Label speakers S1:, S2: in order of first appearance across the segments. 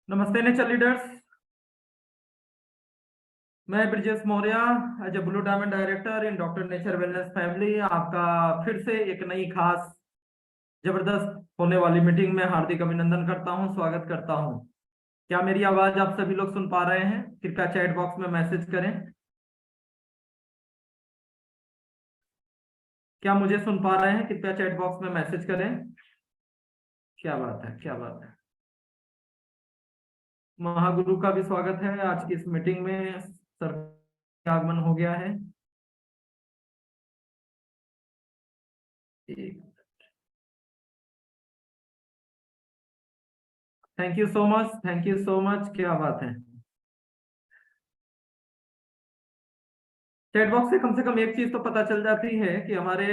S1: नमस्ते nature leaders. मैं Brijesh Maurya as a blue diamond director in doctor nature wellness family आपका फिर से एक नई खास जबरदस्त होने वाली मीटिंग में हार्दिक अभिनंदन करता हूं, स्वागत करता हूं। क्या मेरी आवाज आप सभी लोग सुन पा रहे हैं? कृपया चैट बॉक्स में मैसेज करें। क्या मुझे सुन पा रहे हैं? कृपया चैट बॉक्स में मैसेज करें। क्या बात है, क्या बात है। महागुरु का भी स्वागत है आज की इस मीटिंग में। सर का आगमन हो गया है। Thank you so much, thank you so much. क्या बात है। चैट बॉक्स से कम एक चीज तो पता चल जाती है कि हमारे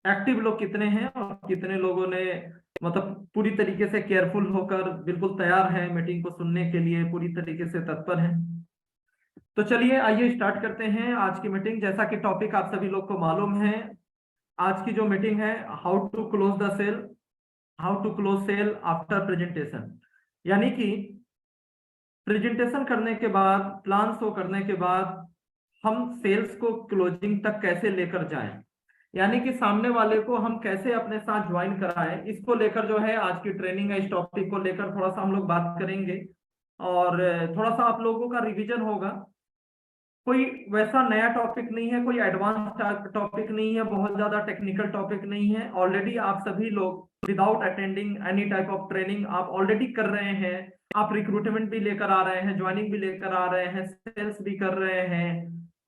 S1: एक्टिव लोग कितने हैं और कितने लोगों ने मतलब पूरी तरीके से केयरफुल होकर बिल्कुल तैयार है मीटिंग को सुनने के लिए, पूरी तरीके से तत्पर हैं। तो चलिए आइए स्टार्ट करते हैं आज की मीटिंग। जैसा कि टॉपिक आप सभी लोग को मालूम है, आज की जो मीटिंग है, how to close the sale, how to close sale after presentation. यानी कि प्रेजेंटेशन करने के बाद, प्लान शो करने के बाद हम सेल्स को क्लोजिंग तक कैसे लेकर जाएं, यानी कि सामने वाले को हम कैसे अपने साथ ज्वाइन कराएं, इसको लेकर जो है आज की ट्रेनिंग है। इस टॉपिक को लेकर थोड़ा सा हम लोग बात करेंगे और थोड़ा सा आप लोगों का रिवीजन होगा। कोई वैसा नया टॉपिक नहीं है, कोई एडवांस टॉपिक नहीं है, बहुत ज्यादा टेक्निकल टॉपिक नहीं है। ऑलरेडी आप सभी लोग without attending any type of training आप ऑलरेडी कर रहे हैं। आप रिक्रूटमेंट भी लेकर आ रहे हैं, ज्वाइनिंग भी लेकर आ रहे हैं, सेल्स भी कर रहे हैं,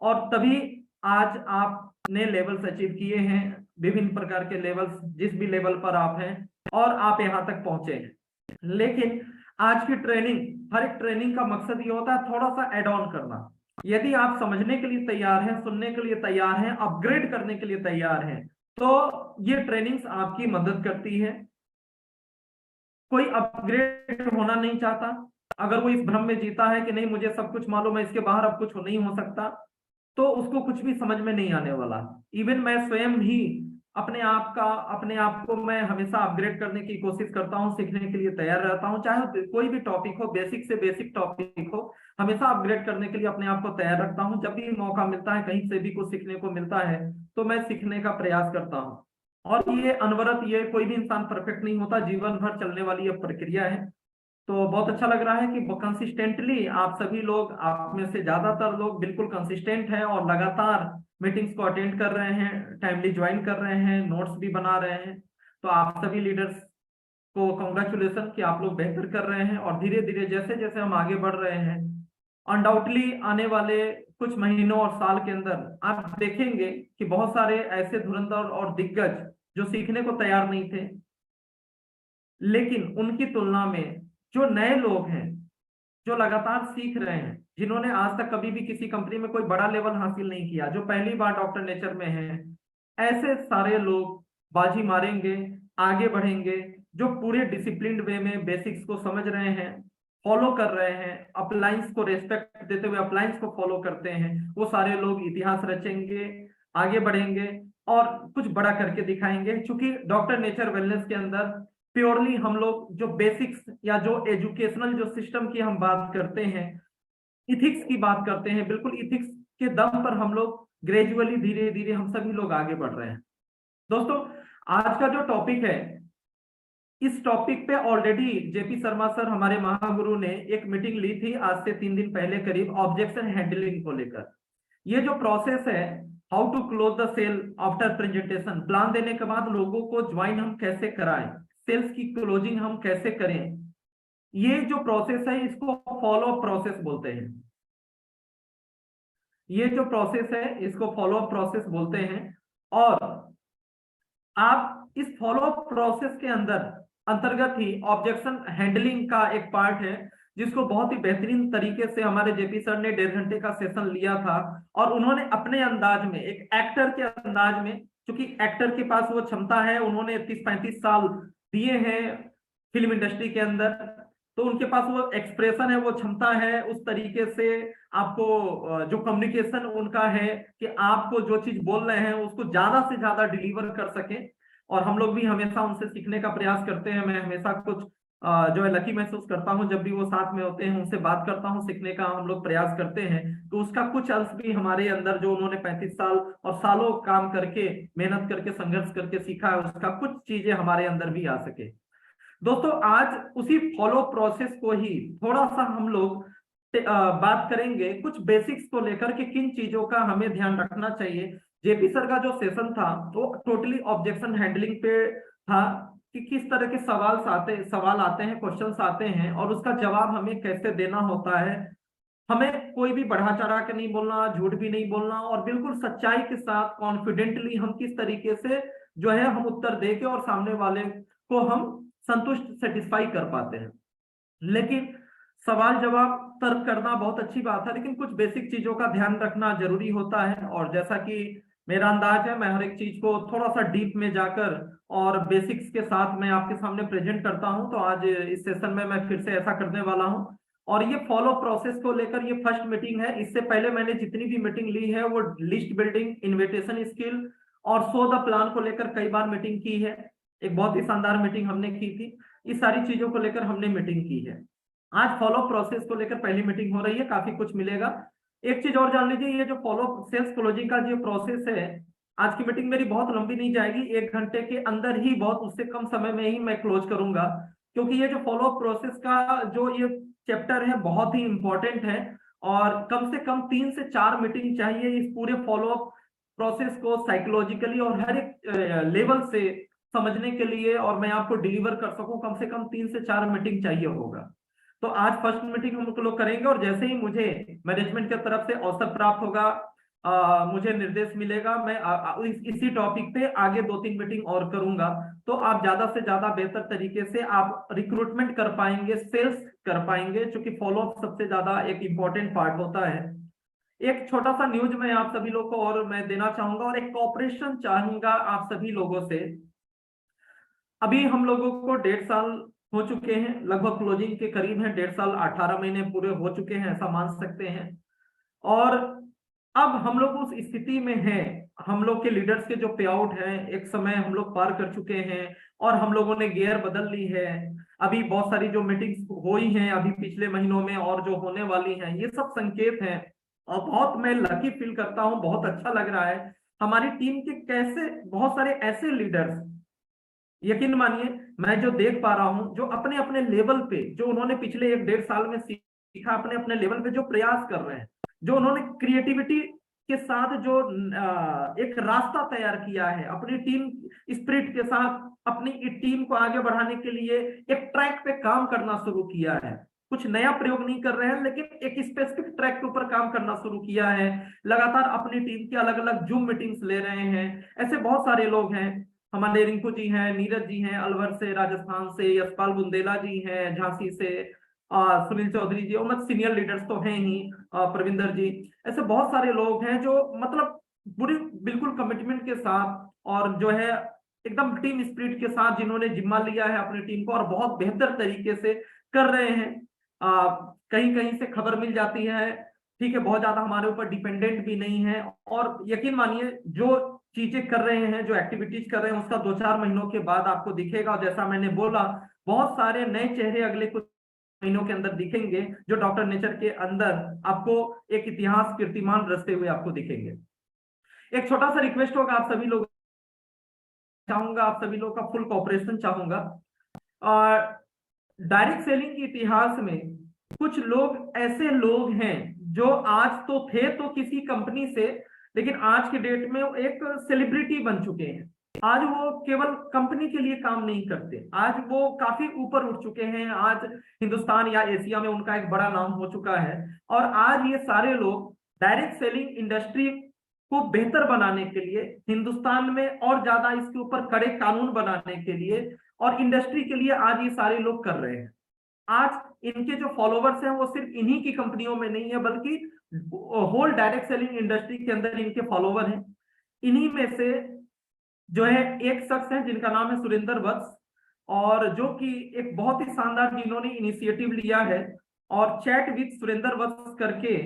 S1: और तभी आज आपने लेवल्स अचीव किए हैं, विभिन्न प्रकार के लेवल्स, जिस भी लेवल पर आप हैं और आप यहाँ तक पहुंचे हैं। लेकिन आज की ट्रेनिंग, हर एक ट्रेनिंग का मकसद ये होता है थोड़ा सा एड ऑन करना। यदि आप समझने के लिए तैयार हैं, सुनने के लिए तैयार हैं, अपग्रेड करने के लिए तैयार हैं, तो ये ट्रेनिंग्स आपकी मदद करती है। कोई अपग्रेड होना नहीं चाहता। अगर वो इस भ्रम में जीता है कि नहीं मुझे सब कुछ मालूम है, इसके बाहर अब कुछ नहीं हो सकता, तो उसको कुछ भी समझ में नहीं आने वाला। इवन मैं स्वयं ही अपने आप को मैं हमेशा अपग्रेड करने की कोशिश करता हूँ, सीखने के लिए तैयार रहता हूँ। चाहे कोई भी टॉपिक हो, बेसिक से बेसिक टॉपिक हो, हमेशा अपग्रेड करने के लिए अपने आप को तैयार रखता हूँ। जब भी मौका मिलता है, कहीं से भी कुछ सीखने को मिलता है, तो मैं सीखने का प्रयास करता हूँ। और ये अनवरत, ये कोई भी इंसान परफेक्ट नहीं होता, जीवन भर चलने वाली यह प्रक्रिया है। तो बहुत अच्छा लग रहा है कि कंसिस्टेंटली आप सभी लोग, आप में से ज्यादातर लोग बिल्कुल कंसिस्टेंट हैं और लगातार मीटिंग्स को अटेंड कर रहे हैं, टाइमली ज्वाइन कर रहे हैं, नोट्स भी बना रहे हैं। तो आप सभी लीडर्स को कॉन्ग्रेचुलेसन कि आप लोग बेहतर कर रहे हैं। और धीरे धीरे जैसे जैसे हम आगे बढ़ रहे हैं, अनडाउटली आने वाले कुछ महीनों और साल के अंदर आप देखेंगे कि बहुत सारे ऐसे धुरंधर और दिग्गज जो सीखने को तैयार नहीं थे, लेकिन उनकी तुलना में जो नए लोग हैं, जो लगातार सीख रहे हैं, जिन्होंने आज तक कभी भी किसी कंपनी में कोई बड़ा लेवल हासिल नहीं किया, जो पहली बार डॉक्टर नेचर में हैं, ऐसे सारे लोग बाजी मारेंगे, आगे बढ़ेंगे। जो पूरे डिसिप्लिन्ड वे में बेसिक्स को समझ रहे हैं, फॉलो कर रहे हैं, अपलाइंस को रेस्पेक्ट देते हुए अपलाइंस को फॉलो करते हैं, वो सारे लोग इतिहास रचेंगे, आगे बढ़ेंगे और कुछ बड़ा करके दिखाएंगे। क्योंकि डॉक्टर नेचर वेलनेस के अंदर प्योरली हम लोग जो बेसिक्स या जो एजुकेशनल जो सिस्टम की हम बात करते हैं, इथिक्स की बात करते हैं, बिल्कुल इथिक्स के दम पर हम लोग ग्रेजुअली, धीरे धीरे हम सभी लोग आगे बढ़ रहे हैं। दोस्तों, आज का जो टॉपिक है, इस टॉपिक पे ऑलरेडी जेपी शर्मा सर, हमारे महागुरु ने एक मीटिंग ली थी आज से 3 दिन पहले करीब, ऑब्जेक्शन हैंडलिंग को लेकर। ये जो प्रोसेस है, how to close the sale after presentation, plan देने के बाद लोगों को ज्वाइन हम कैसे कराएं, सेल्स की क्लोजिंग हम कैसे करें, ये जो प्रोसेस है इसको फॉलो अप प्रोसेस बोलते हैं। ये जो प्रोसेस है इसको फॉलो अप प्रोसेस बोलते हैं। और आप इस फॉलो अप प्रोसेस के अंतर्गत ही ऑब्जेक्शन हैंडलिंग का एक पार्ट है, जिसको बहुत ही बेहतरीन तरीके से हमारे जेपी सर ने 1.5 घंटे का सेशन लिया था। और उन्होंने अपने अंदाज में, एक एक्टर के अंदाज में, क्योंकि एक्टर के पास वो क्षमता है, उन्होंने 30-35 साल दिए हैं फिल्म इंडस्ट्री के अंदर, तो उनके पास वो एक्सप्रेशन है, वो क्षमता है, उस तरीके से आपको जो कम्युनिकेशन उनका है कि आपको जो चीज बोल रहे हैं उसको ज्यादा से ज्यादा डिलीवर कर सके। और हम लोग भी हमेशा उनसे सीखने का प्रयास करते हैं। मैं हमेशा कुछ जो है लकी महसूस करता हूँ जब भी वो साथ में होते हैं, उनसे बात करता हूँ, सीखने का हम लोग प्रयास करते हैं। तो उसका कुछ अंश भी हमारे अंदर, जो उन्होंने 35 साल और सालों काम करके, मेहनत करके, संघर्ष करके सीखा है, उसका कुछ चीजें हमारे अंदर भी आ सके। दोस्तों, आज उसी फॉलो प्रोसेस को ही थोड़ा सा हम लोग बात करेंगे, कुछ बेसिक्स को लेकर के किन चीजों का हमें ध्यान रखना चाहिए। जेपी सर का जो सेशन था वो टोटली ऑब्जेक्शन हैंडलिंग पे था, कि किस तरह के सवाल आते हैं, क्वेश्चंस आते हैं, और उसका जवाब हमें कैसे देना होता है। हमें कोई भी बढ़ा चढ़ा के नहीं बोलना, झूठ भी नहीं बोलना, और बिल्कुल सच्चाई के साथ कॉन्फिडेंटली हम किस तरीके से जो है हम उत्तर दे के और सामने वाले को हम संतुष्ट, सेटिस्फाई कर पाते हैं। लेकिन सवाल जवाब तर्क करना बहुत अच्छी बात है, लेकिन कुछ बेसिक चीजों का ध्यान रखना जरूरी होता है। और जैसा कि मेरा अंदाज है, मैं हर एक चीज को थोड़ा सा डीप में जाकर और बेसिक्स के साथ मैं आपके सामने प्रेजेंट करता हूं। तो आज इस सेशन में मैं फिर से ऐसा करने वाला हूं। और ये फॉलो प्रोसेस को लेकर ये फर्स्ट मीटिंग है। इससे पहले मैंने जितनी भी मीटिंग ली है वो लिस्ट बिल्डिंग, इन्विटेशन स्किल और शो द प्लान को लेकर कई बार मीटिंग की है। एक बहुत ही शानदार मीटिंग हमने की थी। इस सारी चीजों को लेकर हमने मीटिंग की है। आज फॉलो प्रोसेस को लेकर पहली मीटिंग हो रही है, काफी कुछ मिलेगा। एक चीज और जान लीजिए, ये जो फॉलो सेल्स क्लोजिंग का जो प्रोसेस है, आज की मीटिंग मेरी बहुत लंबी नहीं जाएगी, 1 घंटे के अंदर ही, बहुत उससे कम समय में ही मैं क्लोज करूंगा। क्योंकि ये जो फॉलो प्रोसेस का जो ये चैप्टर है बहुत ही इंपॉर्टेंट है। और कम से कम 3 से 4 मीटिंग चाहिए इस पूरे फॉलो प्रोसेस को साइकोलॉजिकली और हर एक लेवल से समझने के लिए, और मैं आपको डिलीवर कर सकूं, कम से कम 3 से 4 मीटिंग चाहिए होगा। तो आज फर्स्ट मीटिंग हम लोग करेंगे, और जैसे ही मुझे मैनेजमेंट की तरफ से अवसर प्राप्त होगा, मुझे निर्देश मिलेगा, मैं इसी टॉपिक पे आगे 2-3 मीटिंग और करूंगा। तो आप ज्यादा से ज्यादा बेहतर तरीके से आप रिक्रूटमेंट कर पाएंगे, सेल्स कर पाएंगे, क्योंकि फॉलोअप सबसे ज्यादा एक इंपॉर्टेंट पार्ट होता है। एक छोटा सा न्यूज मैं आप सभी लोग को और मैं देना चाहूंगा, और एक कॉपरेशन चाहूंगा आप सभी लोगों से। अभी हम लोगों को 1.5 साल हो चुके हैं, लगभग क्लोजिंग के करीब है, 1.5 साल 18 महीने पूरे हो चुके हैं, ऐसा मान सकते हैं। और अब हम लोग उस स्थिति में हैं, हम लोग के लीडर्स के जो पे आउट है, एक समय हम लोग पार कर चुके हैं, और हम लोगों ने गियर बदल ली है। अभी बहुत सारी जो मीटिंग्स हुई हैं अभी पिछले महीनों में, और जो होने वाली हैं, ये सब संकेत हैं। और बहुत मैं लकी फील करता हूँ, बहुत अच्छा लग रहा है हमारी टीम के कैसे बहुत सारे ऐसे लीडर्स, यकीन मानिए, मैं जो देख पा रहा हूं, जो अपने अपने लेवल पे, जो उन्होंने पिछले 1-1.5 साल में सीखा, अपने अपने लेवल पे जो प्रयास कर रहे हैं, जो उन्होंने क्रिएटिविटी के साथ जो एक रास्ता तैयार किया है अपनी टीम स्पिरिट के साथ, अपनी टीम को आगे बढ़ाने के लिए एक ट्रैक पे काम करना शुरू किया है। कुछ नया प्रयोग नहीं कर रहे हैं, लेकिन एक स्पेसिफिक ट्रैक के ऊपर काम करना शुरू किया है। लगातार अपनी टीम की अलग अलग जूम मीटिंग्स ले रहे हैं। ऐसे बहुत सारे लोग हैं, हमारे रिंकू जी हैं, नीरज जी हैं अलवर से, राजस्थान से, यशपाल बुंदेला जी हैं झांसी से, सुनील चौधरी जी, और मतलब सीनियर लीडर्स तो हैं ही, प्रविंदर जी। ऐसे बहुत सारे लोग हैं जो मतलब पूरी बिल्कुल कमिटमेंट के साथ, और जो है एकदम टीम स्पिरिट के साथ, जिन्होंने जिम्मा लिया है अपनी टीम को और बहुत बेहतर तरीके से कर रहे हैं। कहीं कहीं से खबर मिल जाती है, ठीक है, बहुत ज्यादा हमारे ऊपर डिपेंडेंट भी नहीं है। और यकीन मानिए, जो चीजें कर रहे हैं, जो एक्टिविटीज कर रहे हैं, उसका 2-4 महीनों के बाद आपको दिखेगा। और जैसा मैंने बोला, बहुत सारे नए चेहरे अगले कुछ महीनों के अंदर दिखेंगे, जो डॉक्टर नेचर के अंदर आपको एक इतिहास कीर्तिमान रचते हुए आपको दिखेंगे। एक छोटा सा रिक्वेस्ट होगा, आप सभी लोग चाहूंगा, आप सभी लोग का फुल कॉपरेशन चाहूंगा। और डायरेक्ट सेलिंग के इतिहास में कुछ लोग ऐसे लोग हैं जो आज तो थे तो किसी कंपनी से, लेकिन आज के डेट में वो एक सेलिब्रिटी बन चुके हैं। आज वो केवल कंपनी के लिए काम नहीं करते, आज वो काफी ऊपर उठ चुके हैं। आज हिंदुस्तान या एशिया में उनका एक बड़ा नाम हो चुका है। और आज ये सारे लोग डायरेक्ट सेलिंग इंडस्ट्री को बेहतर बनाने के लिए, हिंदुस्तान में और ज्यादा इसके ऊपर कड़े कानून बनाने के लिए और इंडस्ट्री के लिए आज ये सारे लोग कर रहे हैं। आज इनके जो फॉलोवर्स हैं वो सिर्फ इन्हीं की कंपनियों में नहीं है, बल्कि होल डायरेक्ट सेलिंग इंडस्ट्री के अंदर इनके फॉलोवर हैं। इन्हीं में से जो है एक शख्स है जिनका नाम है सुरेंद्र वत्स, और जो कि एक बहुत ही शानदार, जिन्होंने इनिशिएटिव लिया है, और चैट विद सुरेंद्र वत्स करके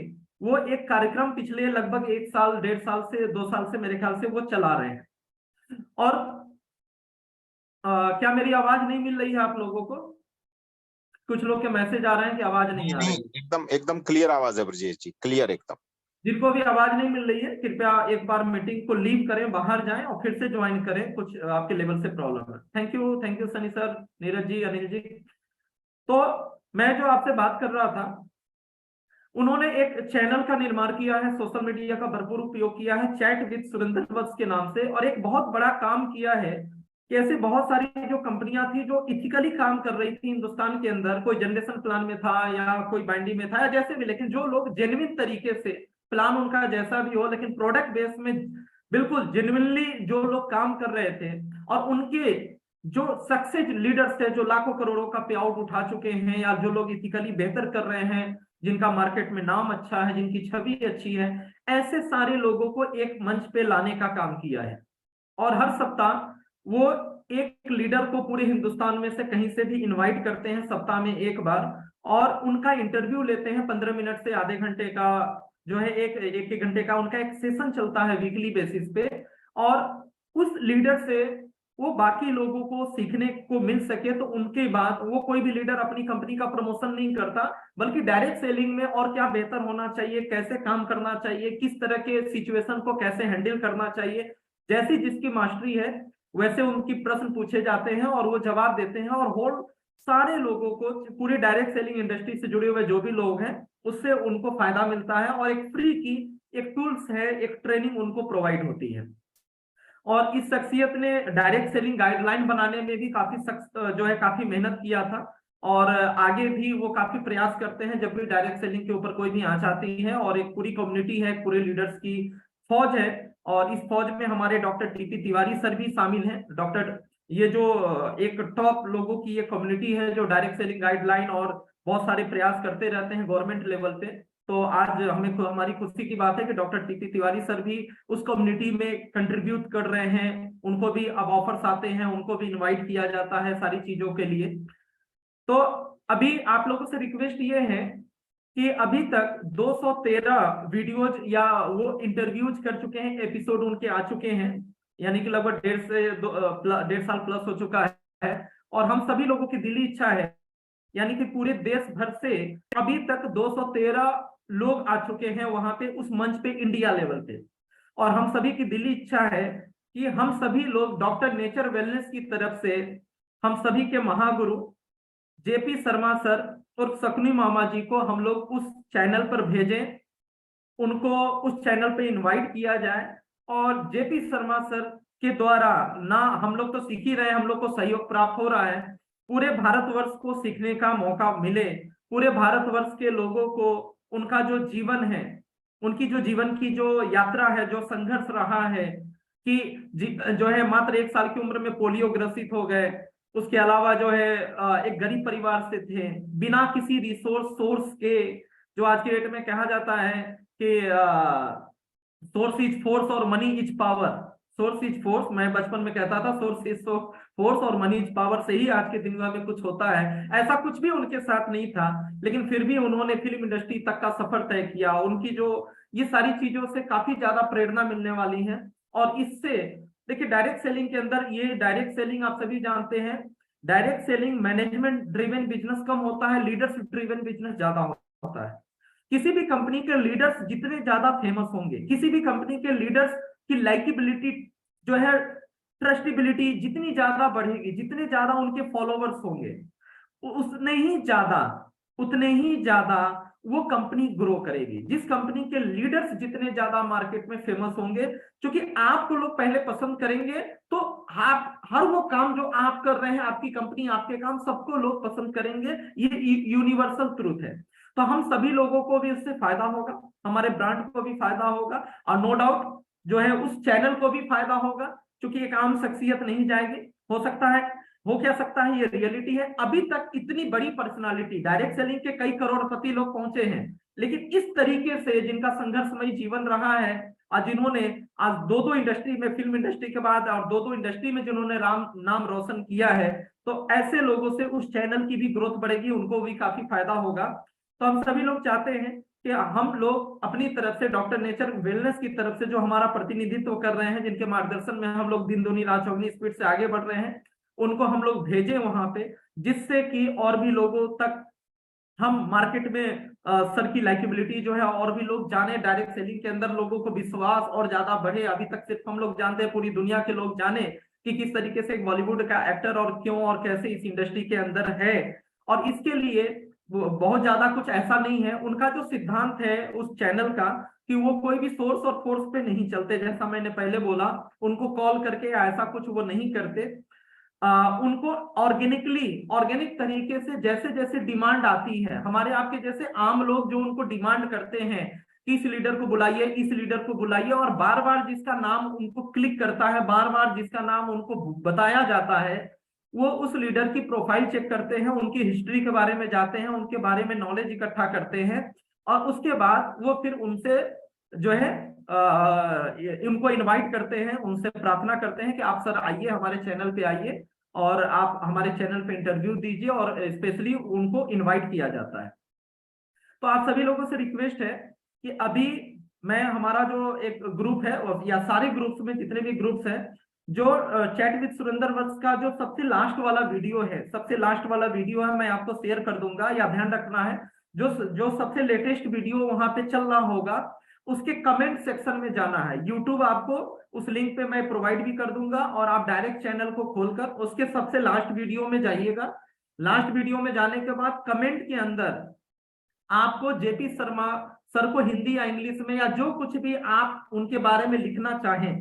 S1: वो एक कार्यक्रम पिछले लगभग 1 साल, 1.5 साल से 2 साल से मेरे ख्याल से वो चला रहे हैं। और क्या मेरी आवाज नहीं मिल रही है आप लोगों को? कुछ लोग के मैसेज आ रहे हैं कि आवाज नहीं आ
S2: नहीं,
S1: रही।
S2: एकदम एकदम क्लियर आवाज है ब्रजेश जी, क्लियर एकदम।
S1: जिनको भी आवाज नहीं मिल रही है, कृपया एक बार मीटिंग को लीव करें, बाहर जाएं और फिर से ज्वाइन करें, कुछ आपके लेवल से प्रॉब्लम है। Thank you Sunny sir, Neeraj ji, Anil ji. तो मैं जो आपसे बात कर रहा था, उन्होंने एक चैनल का निर्माण किया है, सोशल मीडिया का भरपूर उपयोग किया है, चैट विद सुरेंद्र वत्स के नाम से, और एक बहुत बड़ा काम किया है कि ऐसे बहुत सारी जो कंपनियां थी जो इथिकली काम कर रही थी हिंदुस्तान के अंदर, कोई जनरेशन प्लान में था या कोई बाइंडी में था या जैसे भी, लेकिन जो लोग जेन्युइन तरीके से, प्लान उनका जैसा भी हो लेकिन प्रोडक्ट बेस में बिल्कुल जेन्युइनली जो लोग काम कर रहे थे, और उनके जो सक्सेस लीडर्स थे जो लाखों करोड़ों का पे आउट उठा चुके हैं, या जो लोग इथिकली बेहतर कर रहे हैं, जिनका मार्केट में नाम अच्छा है, जिनकी छवि अच्छी है, ऐसे सारे लोगों को एक मंच पे लाने का काम किया है। और हर सप्ताह वो एक लीडर को पूरे हिंदुस्तान में से कहीं से भी इनवाइट करते हैं सप्ताह में एक बार, और उनका इंटरव्यू लेते हैं 15 मिनट से आधे घंटे का, जो है एक एक एक घंटे का उनका एक सेशन चलता है वीकली बेसिस पे। और उस लीडर से वो बाकी लोगों को सीखने को मिल सके, तो उनके बाद वो कोई भी लीडर अपनी कंपनी का प्रमोशन नहीं करता, बल्कि डायरेक्ट सेलिंग में और क्या बेहतर होना चाहिए, कैसे काम करना चाहिए, किस तरह के सिचुएशन को कैसे हैंडल करना चाहिए, जैसी जिसकी मास्टरी है वैसे उनकी प्रश्न पूछे जाते हैं और वो जवाब देते हैं। और होल सारे लोगों को, पूरी डायरेक्ट सेलिंग इंडस्ट्री से जुड़े हुए जो भी लोग हैं, उससे उनको फायदा मिलता है, और एक फ्री की एक टूल्स है, एक ट्रेनिंग उनको प्रोवाइड होती है। और इस शख्सियत ने डायरेक्ट सेलिंग गाइडलाइन बनाने में भी काफी जो है काफी मेहनत किया था, और आगे भी वो काफी प्रयास करते हैं जब भी डायरेक्ट सेलिंग के ऊपर कोई भी आंच आती है। और एक पूरी कम्युनिटी है, पूरे लीडर्स की फौज है, और इस फौज में हमारे डॉक्टर टीपी तिवारी सर भी शामिल हैं। डॉक्टर, ये जो एक टॉप लोगों की ये कम्युनिटी है जो डायरेक्ट सेलिंग गाइडलाइन और बहुत सारे प्रयास करते रहते हैं गवर्नमेंट लेवल पे। तो आज हमें हमारी खुशी की बात है कि डॉक्टर टीपी तिवारी सर भी उस कम्युनिटी में कंट्रीब्यूट कर रहे हैं, उनको भी अब ऑफर्स आते हैं, उनको भी इनवाइट किया जाता है सारी चीजों के लिए। तो अभी आप लोगों से रिक्वेस्ट ये है कि अभी तक 213 वीडियोज या वो इंटरव्यूज कर चुके हैं, एपिसोड उनके आ चुके हैं, यानी कि लगभग 1.5 साल प्लस हो चुका है। और हम सभी लोगों की दिली इच्छा है, यानी कि पूरे देश भर से अभी तक 213 लोग आ चुके हैं वहां पे, उस मंच पे, इंडिया लेवल पे। और हम सभी की दिली इच्छा है कि हम सभी लोग डॉक्टर नेचर वेलनेस की तरफ से हम सभी के महागुरु जेपी शर्मा सर और शकुनी मामा जी को हम लोग उस चैनल पर भेजें, उनको उस चैनल पे इनवाइट किया जाए, और जेपी शर्मा सर के द्वारा ना हम लोग तो सीख ही रहे हैं, हम लोग को सहयोग प्राप्त हो रहा है, पूरे भारतवर्ष को सीखने का मौका मिले, पूरे भारतवर्ष के लोगों को उनका जो जीवन है, उनकी जो जीवन की जो यात्रा है, जो संघर्ष रहा है कि जो है मात्र 1 साल की उम्र में पोलियो ग्रसित हो गए, उसके अलावा जो है एक गरीब परिवार से थे, बिना किसी रिसोर्स सोर्स के, जो आज के डेट में कहा जाता है कि सोर्स इज फोर्स और money is power. Source is force, मैं बचपन में कहता था सोर्स इज फोर्स और मनी इज पावर से ही आज की दुनिया में कुछ होता है। ऐसा कुछ भी उनके साथ नहीं था, लेकिन फिर भी उन्होंने फिल्म इंडस्ट्री तक का सफर तय किया। उनकी जो ये सारी चीजों से काफी ज्यादा प्रेरणा मिलने वाली है। और इससे देखिए, डायरेक्ट सेलिंग के अंदर, ये डायरेक्ट सेलिंग आप सभी जानते हैं, direct selling management driven business कम होता है, लीडर्स ड्रिवन बिजनेस ज्यादा होता है। किसी भी कंपनी के लीडर्स जितने ज्यादा फेमस होंगे, किसी भी कंपनी के लीडर्स की लाइकेबिलिटी जो है, ट्रस्टेबिलिटी जितनी ज्यादा बढ़ेगी, जितने ज्यादा उनके फॉलोवर्स होंगे, उतने ही ज्यादा वो कंपनी ग्रो करेगी। जिस कंपनी के लीडर्स जितने ज्यादा मार्केट में फेमस होंगे, क्योंकि आपको लोग पहले पसंद करेंगे, तो आप हर वो काम जो आप कर रहे हैं, आपकी कंपनी, आपके काम, सबको लोग पसंद करेंगे। ये यूनिवर्सल ट्रूथ है। तो हम सभी लोगों को भी इससे फायदा होगा, हमारे ब्रांड को भी फायदा होगा, और नो डाउट जो है उस चैनल को भी फायदा होगा, क्योंकि एक आम शख्सियत नहीं जाएगी। हो सकता है, हो क्या सकता है, ये रियलिटी है। अभी तक इतनी बड़ी पर्सनालिटी, डायरेक्ट सेलिंग के कई करोड़पति लोग पहुंचे हैं, लेकिन इस तरीके से जिनका संघर्षमय जीवन रहा है, और जिन्होंने आज दो दो इंडस्ट्री में, फिल्म इंडस्ट्री के बाद और दो दो इंडस्ट्री में जिन्होंने नाम रोशन किया है, तो ऐसे लोगों से उस चैनल की भी ग्रोथ बढ़ेगी, उनको भी काफी फायदा होगा। तो हम सभी लोग चाहते हैं कि हम लोग अपनी तरफ से डॉक्टर नेचर वेलनेस की तरफ से जो हमारा प्रतिनिधित्व कर रहे हैं, जिनके मार्गदर्शन में हम लोग दिन दूनी रात चौगनी स्पीड से आगे बढ़ रहे हैं, उनको हम लोग भेजें वहां पे, जिससे कि और भी लोगों तक हम मार्केट में सर की लाइकेबिलिटी जो है और भी लोग जाने, डायरेक्ट सेलिंग के अंदर लोगों को विश्वास और ज्यादा बढ़े। अभी तक सिर्फ हम लोग जानते हैं, पूरी दुनिया के लोग जाने कि किस तरीके से एक बॉलीवुड का एक्टर और क्यों और कैसे इस इंडस्ट्री के अंदर है। और इसके लिए बहुत ज्यादा कुछ ऐसा नहीं है। उनका जो सिद्धांत है उस चैनल का, कि वो कोई भी सोर्स और फोर्स पे नहीं चलते, जैसा मैंने पहले बोला, उनको कॉल करके ऐसा कुछ वो नहीं करते। उनको ऑर्गेनिक तरीके से जैसे जैसे डिमांड आती है, हमारे आपके जैसे आम लोग जो उनको डिमांड करते हैं कि इस लीडर को बुलाइए, इस लीडर को बुलाइए, और बार बार जिसका नाम उनको क्लिक करता है, बार बार जिसका नाम उनको बताया जाता है, वो उस लीडर की प्रोफाइल चेक करते हैं, उनकी हिस्ट्री के बारे में जाते हैं, उनके बारे में नॉलेज इकट्ठा करते हैं, और उसके बाद वो फिर उनसे जो है उनको इनवाइट करते हैं, उनसे प्रार्थना करते हैं कि आप सर आइए, हमारे चैनल पे आइए और आप हमारे चैनल पे इंटरव्यू दीजिए, और स्पेशली उनको इनवाइट किया जाता है। तो आप सभी लोगों से रिक्वेस्ट है कि अभी मैं, हमारा जो एक ग्रुप है, और या सारे ग्रुप्स में जितने भी ग्रुप्स हैं, जो चैट विद सुरेंद्र वत्स का जो सबसे लास्ट वाला वीडियो है, सबसे लास्ट वाला वीडियो है, मैं आपको शेयर कर दूंगा, या ध्यान रखना है, जो जो सबसे लेटेस्ट वीडियो वहां पे चल रहा होगा, उसके कमेंट सेक्शन में जाना है। यूट्यूब आपको उस लिंक पे मैं प्रोवाइड भी कर दूंगा, और आप डायरेक्ट चैनल को खोलकर उसके सबसे लास्ट वीडियो में जाइएगा। लास्ट वीडियो में जाने के बाद कमेंट के अंदर आपको जेपी शर्मा सर को हिंदी या इंग्लिश में, या जो कुछ भी आप उनके बारे में लिखना चाहें,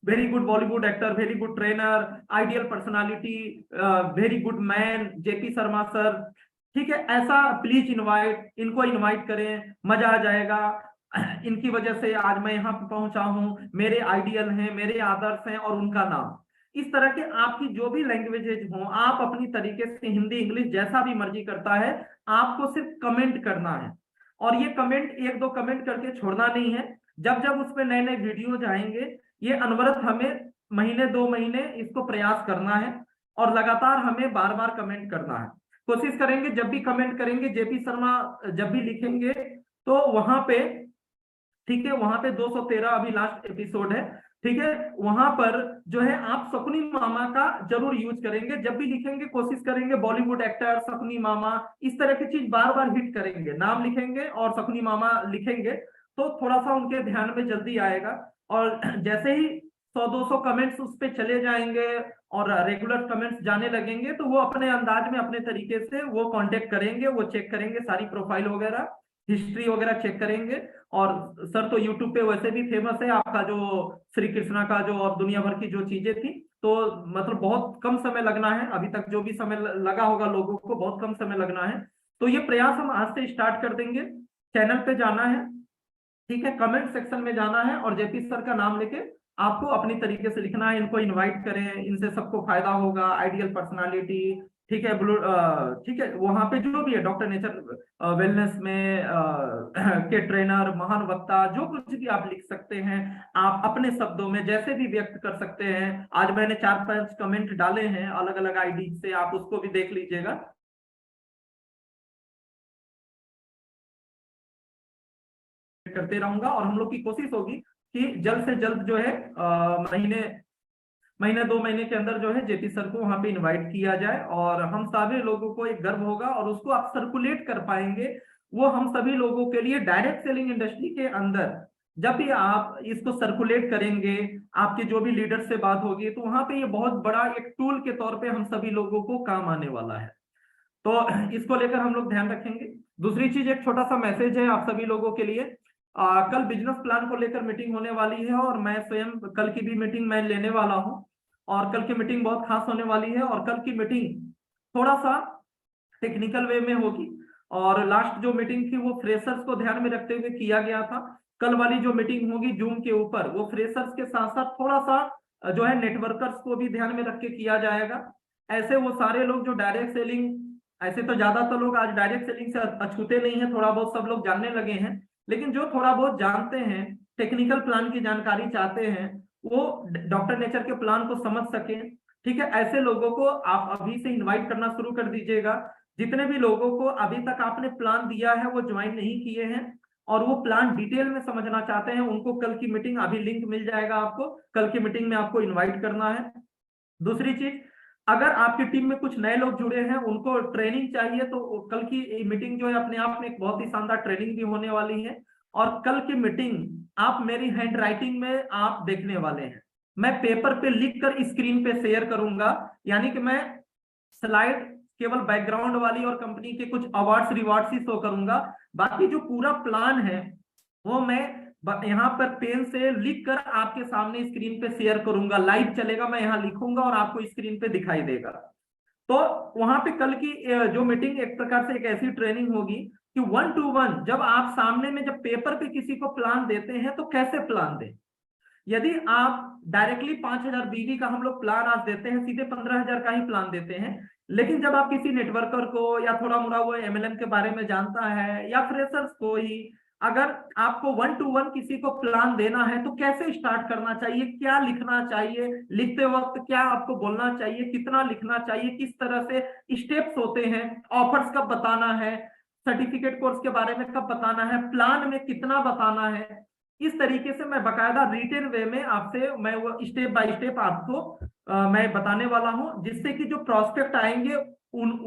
S1: very good Bollywood actor, very good trainer, ideal personality, very good man, JP Sharma sir, ठीक है, ऐसा प्लीज इनवाइट, इनको इनवाइट करें, मजा आ जाएगा। इनकी वजह से आज मैं यहाँ पे पहुंचा हूँ, मेरे आइडियल हैं, मेरे आदर्श हैं, और उनका नाम। इस तरह के आपकी जो भी लैंग्वेजेज हो, आप अपनी तरीके से हिंदी इंग्लिश जैसा भी मर्जी करता है, आपको सिर्फ कमेंट करना है। और ये कमेंट एक दो कमेंट करके छोड़ना नहीं है। जब जब उस पर नए नए वीडियो जाएंगे, ये अनवरत हमें महीने 2 महीने इसको प्रयास करना है, और लगातार हमें बार बार कमेंट करना है। कोशिश करेंगे जब भी कमेंट करेंगे, जेपी शर्मा जब भी लिखेंगे, तो वहां पे, ठीक है, वहां पे 213 अभी लास्ट एपिसोड है, ठीक है, वहां पर जो है आप शकुनी मामा का जरूर यूज करेंगे। जब भी लिखेंगे कोशिश करेंगे बॉलीवुड एक्टर, शकुनी मामा, इस तरह की चीज बार बार हिट करेंगे, नाम लिखेंगे और शकुनी मामा लिखेंगे, तो थोड़ा सा उनके ध्यान में जल्दी आएगा। और जैसे ही 100-200 कमेंट्स उस पर चले जाएंगे और रेगुलर कमेंट्स जाने लगेंगे, तो वो अपने अंदाज में, अपने तरीके से वो कांटेक्ट करेंगे, वो चेक करेंगे सारी प्रोफाइल वगैरह, हिस्ट्री वगैरह चेक करेंगे। और सर तो यूट्यूब पे वैसे भी फेमस है, आपका जो श्री कृष्णा का जो और दुनिया भर की जो चीजें थी, तो मतलब बहुत कम समय लगना है, अभी तक जो भी समय लगा होगा लोगों को, बहुत कम समय लगना है। तो ये प्रयास हम आज से स्टार्ट कर देंगे। चैनल पे जाना है, ठीक है, कमेंट सेक्शन में जाना है, और जेपी सर का नाम लेके आपको अपनी तरीके से लिखना है, इनको इनवाइट करें, इनसे सबको फायदा होगा, आइडियल पर्सनालिटी, ठीक है, ब्लू, ठीक है, वहां पे जो भी है, डॉक्टर नेचर वेलनेस में के ट्रेनर, महान वक्ता, जो कुछ भी आप लिख सकते हैं, आप अपने शब्दों में जैसे भी व्यक्त कर सकते हैं। आज मैंने 4-5 कमेंट डाले हैं अलग अलग आईडी से, आप उसको भी देख लीजिएगा। करते रहूंगा, और हम लोग की कोशिश होगी कि जल्द से जल्द जो है महीने 2 महीने के अंदर जो है जेपी सर को वहां पे इनवाइट किया जाए, और हम सभी लोगों को एक गर्व होगा, और उसको आप सर्कुलेट कर पाएंगे। वो हम सभी लोगों के लिए डायरेक्ट सेलिंग इंडस्ट्री के अंदर जब भी आप इसको सर्कुलेट करेंगे, आपके जो भी लीडर से बात होगी, तो वहां पे ये बहुत बड़ा एक टूल के तौर पे हम सभी लोगों को काम आने वाला है। तो इसको लेकर हम लोग ध्यान रखेंगे। दूसरी चीज, एक छोटा सा मैसेज है आप सभी लोगों के लिए। कल बिजनेस प्लान को लेकर मीटिंग होने वाली है, और मैं स्वयं कल की भी मीटिंग मैं लेने वाला हूं, और कल की मीटिंग बहुत खास होने वाली है। और कल की मीटिंग थोड़ा सा टेक्निकल वे में होगी, और लास्ट जो मीटिंग थी वो फ्रेशर्स को ध्यान में रखते हुए किया गया था। कल वाली जो मीटिंग होगी जूम के ऊपर, वो फ्रेशर्स के साथ साथ थोड़ा सा जो है नेटवर्कर्स को भी ध्यान में रख के किया जाएगा। ऐसे वो सारे लोग जो डायरेक्ट सेलिंग, ऐसे तो ज्यादातर लोग आज डायरेक्ट सेलिंग से अछूते नहीं है, थोड़ा बहुत सब लोग जानने लगे हैं, लेकिन जो थोड़ा बहुत जानते हैं, टेक्निकल प्लान की जानकारी चाहते हैं, वो डॉक्टर नेचर के प्लान को समझ सके, ठीक है, ऐसे लोगों को आप अभी से इनवाइट करना शुरू कर दीजिएगा। जितने भी लोगों को अभी तक आपने प्लान दिया है वो ज्वाइन नहीं किए हैं, और वो प्लान डिटेल में समझना चाहते हैं, उनको कल की मीटिंग, अभी लिंक मिल जाएगा आपको, कल की मीटिंग में आपको इनवाइट करना है। दूसरी चीज, अगर आपकी टीम में कुछ नए लोग जुड़े हैं, उनको ट्रेनिंग चाहिए, तो कल की मीटिंग जो है अपने आप में एक बहुत ही शानदार ट्रेनिंग भी होने वाली है। और कल की मीटिंग आप मेरी हैंड राइटिंग में आप देखने वाले हैं। मैं पेपर पे लिख कर स्क्रीन पे शेयर करूंगा, यानी कि मैं स्लाइड केवल बैकग्राउंड वाली और कंपनी के कुछ अवार्ड्स रिवार्ड्स ही शो करूंगा। बाकी जो पूरा प्लान है वो मैं यहाँ पर पेन से लिख कर आपके सामने स्क्रीन पे शेयर करूंगा। लाइव चलेगा, मैं यहाँ लिखूंगा और आपको स्क्रीन पे दिखाई देगा। तो वहां पे कल की जो मीटिंग एक प्रकार से एक ऐसी ट्रेनिंग होगी कि 1 to 1 जब आप सामने में जब पेपर पे किसी को प्लान देते हैं तो कैसे प्लान दें। यदि आप डायरेक्टली 5,000 बीवी का हम लोग प्लान आज देते हैं, सीधे 15,000 का ही प्लान देते हैं। लेकिन जब आप किसी नेटवर्कर को या थोड़ा मोड़ा वो एमएलएम के बारे में जानता है या फ्रेशर्स को ही, अगर आपको 1 to 1 किसी को प्लान देना है तो कैसे स्टार्ट करना चाहिए, क्या लिखना चाहिए, लिखते वक्त क्या आपको बोलना चाहिए, कितना लिखना चाहिए, किस तरह से स्टेप्स होते हैं, ऑफर्स कब बताना है, सर्टिफिकेट कोर्स के बारे में कब बताना है, प्लान में कितना बताना है, इस तरीके से मैं बकायदा रिटेन वे में आपसे मैं वो स्टेप बाय स्टेप आपको मैं बताने वाला हूं, जिससे कि जो प्रोस्पेक्ट आएंगे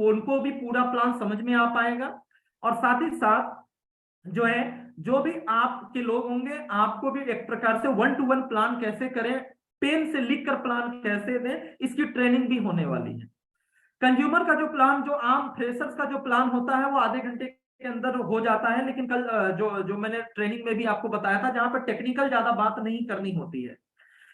S1: उनको भी पूरा प्लान समझ में आ पाएगा। और साथ ही साथ जो है, जो भी आपके लोग होंगे आपको भी एक प्रकार से 1 to 1 प्लान कैसे करें, पेन से लिख कर प्लान कैसे दें, इसकी ट्रेनिंग भी होने वाली है। कंज्यूमर का जो प्लान, जो आम फ्रेशर्स का जो प्लान होता है वो आधे घंटे के अंदर हो जाता है। लेकिन कल जो जो मैंने ट्रेनिंग में भी आपको बताया था, जहां पर टेक्निकल ज्यादा बात नहीं करनी होती है,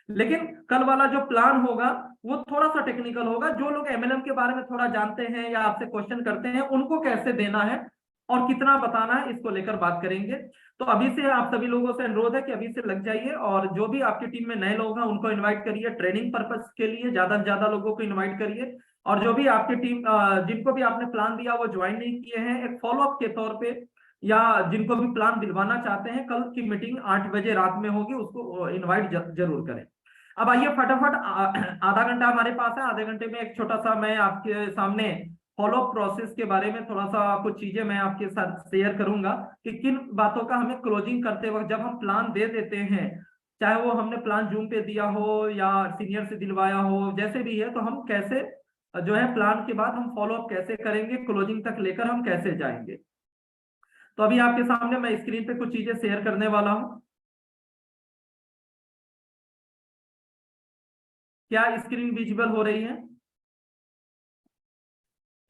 S1: लेकिन कल वाला जो प्लान होगा वो थोड़ा सा टेक्निकल होगा। जो लोग एमएलएम के बारे में थोड़ा जानते हैं या आपसे क्वेश्चन करते हैं, उनको कैसे देना है और कितना बताना है, इसको लेकर बात करेंगे। तो अभी से आप सभी लोगों से अनुरोध है कि अभी से लग जाइए, और जो भी आपकी टीम में नए लोग हैं उनको इन्वाइट करिए ट्रेनिंग पर्पज के लिए, ज्यादा से ज्यादा लोगों को इन्वाइट करिए। और जो भी आपकी टीम जिनको भी आपने प्लान दिया वो ज्वाइन नहीं किए हैं, एक फॉलोअप के तौर पे, या जिनको भी प्लान दिलवाना चाहते हैं, कल की मीटिंग 8 बजे रात में होगी, उसको इन्वाइट जरूर करें। अब आइए फटाफट, आधा घंटा हमारे पास है, आधे घंटे में एक छोटा सा मैं आपके सामने फॉलो प्रोसेस के बारे में थोड़ा सा कुछ चीजें मैं आपके साथ शेयर करूंगा कि किन बातों का हमें क्लोजिंग करते वक्त, जब हम प्लान दे देते हैं, चाहे वो हमने प्लान जूम पे दिया हो या सीनियर से दिलवाया हो, जैसे भी है, तो हम कैसे जो है प्लान के बाद हम फॉलो अप कैसे करेंगे, क्लोजिंग तक लेकर हम कैसे जाएंगे। तो अभी आपके सामने मैं स्क्रीन पे कुछ चीजें शेयर करने वाला हूं। क्या स्क्रीन विजिबल हो रही है?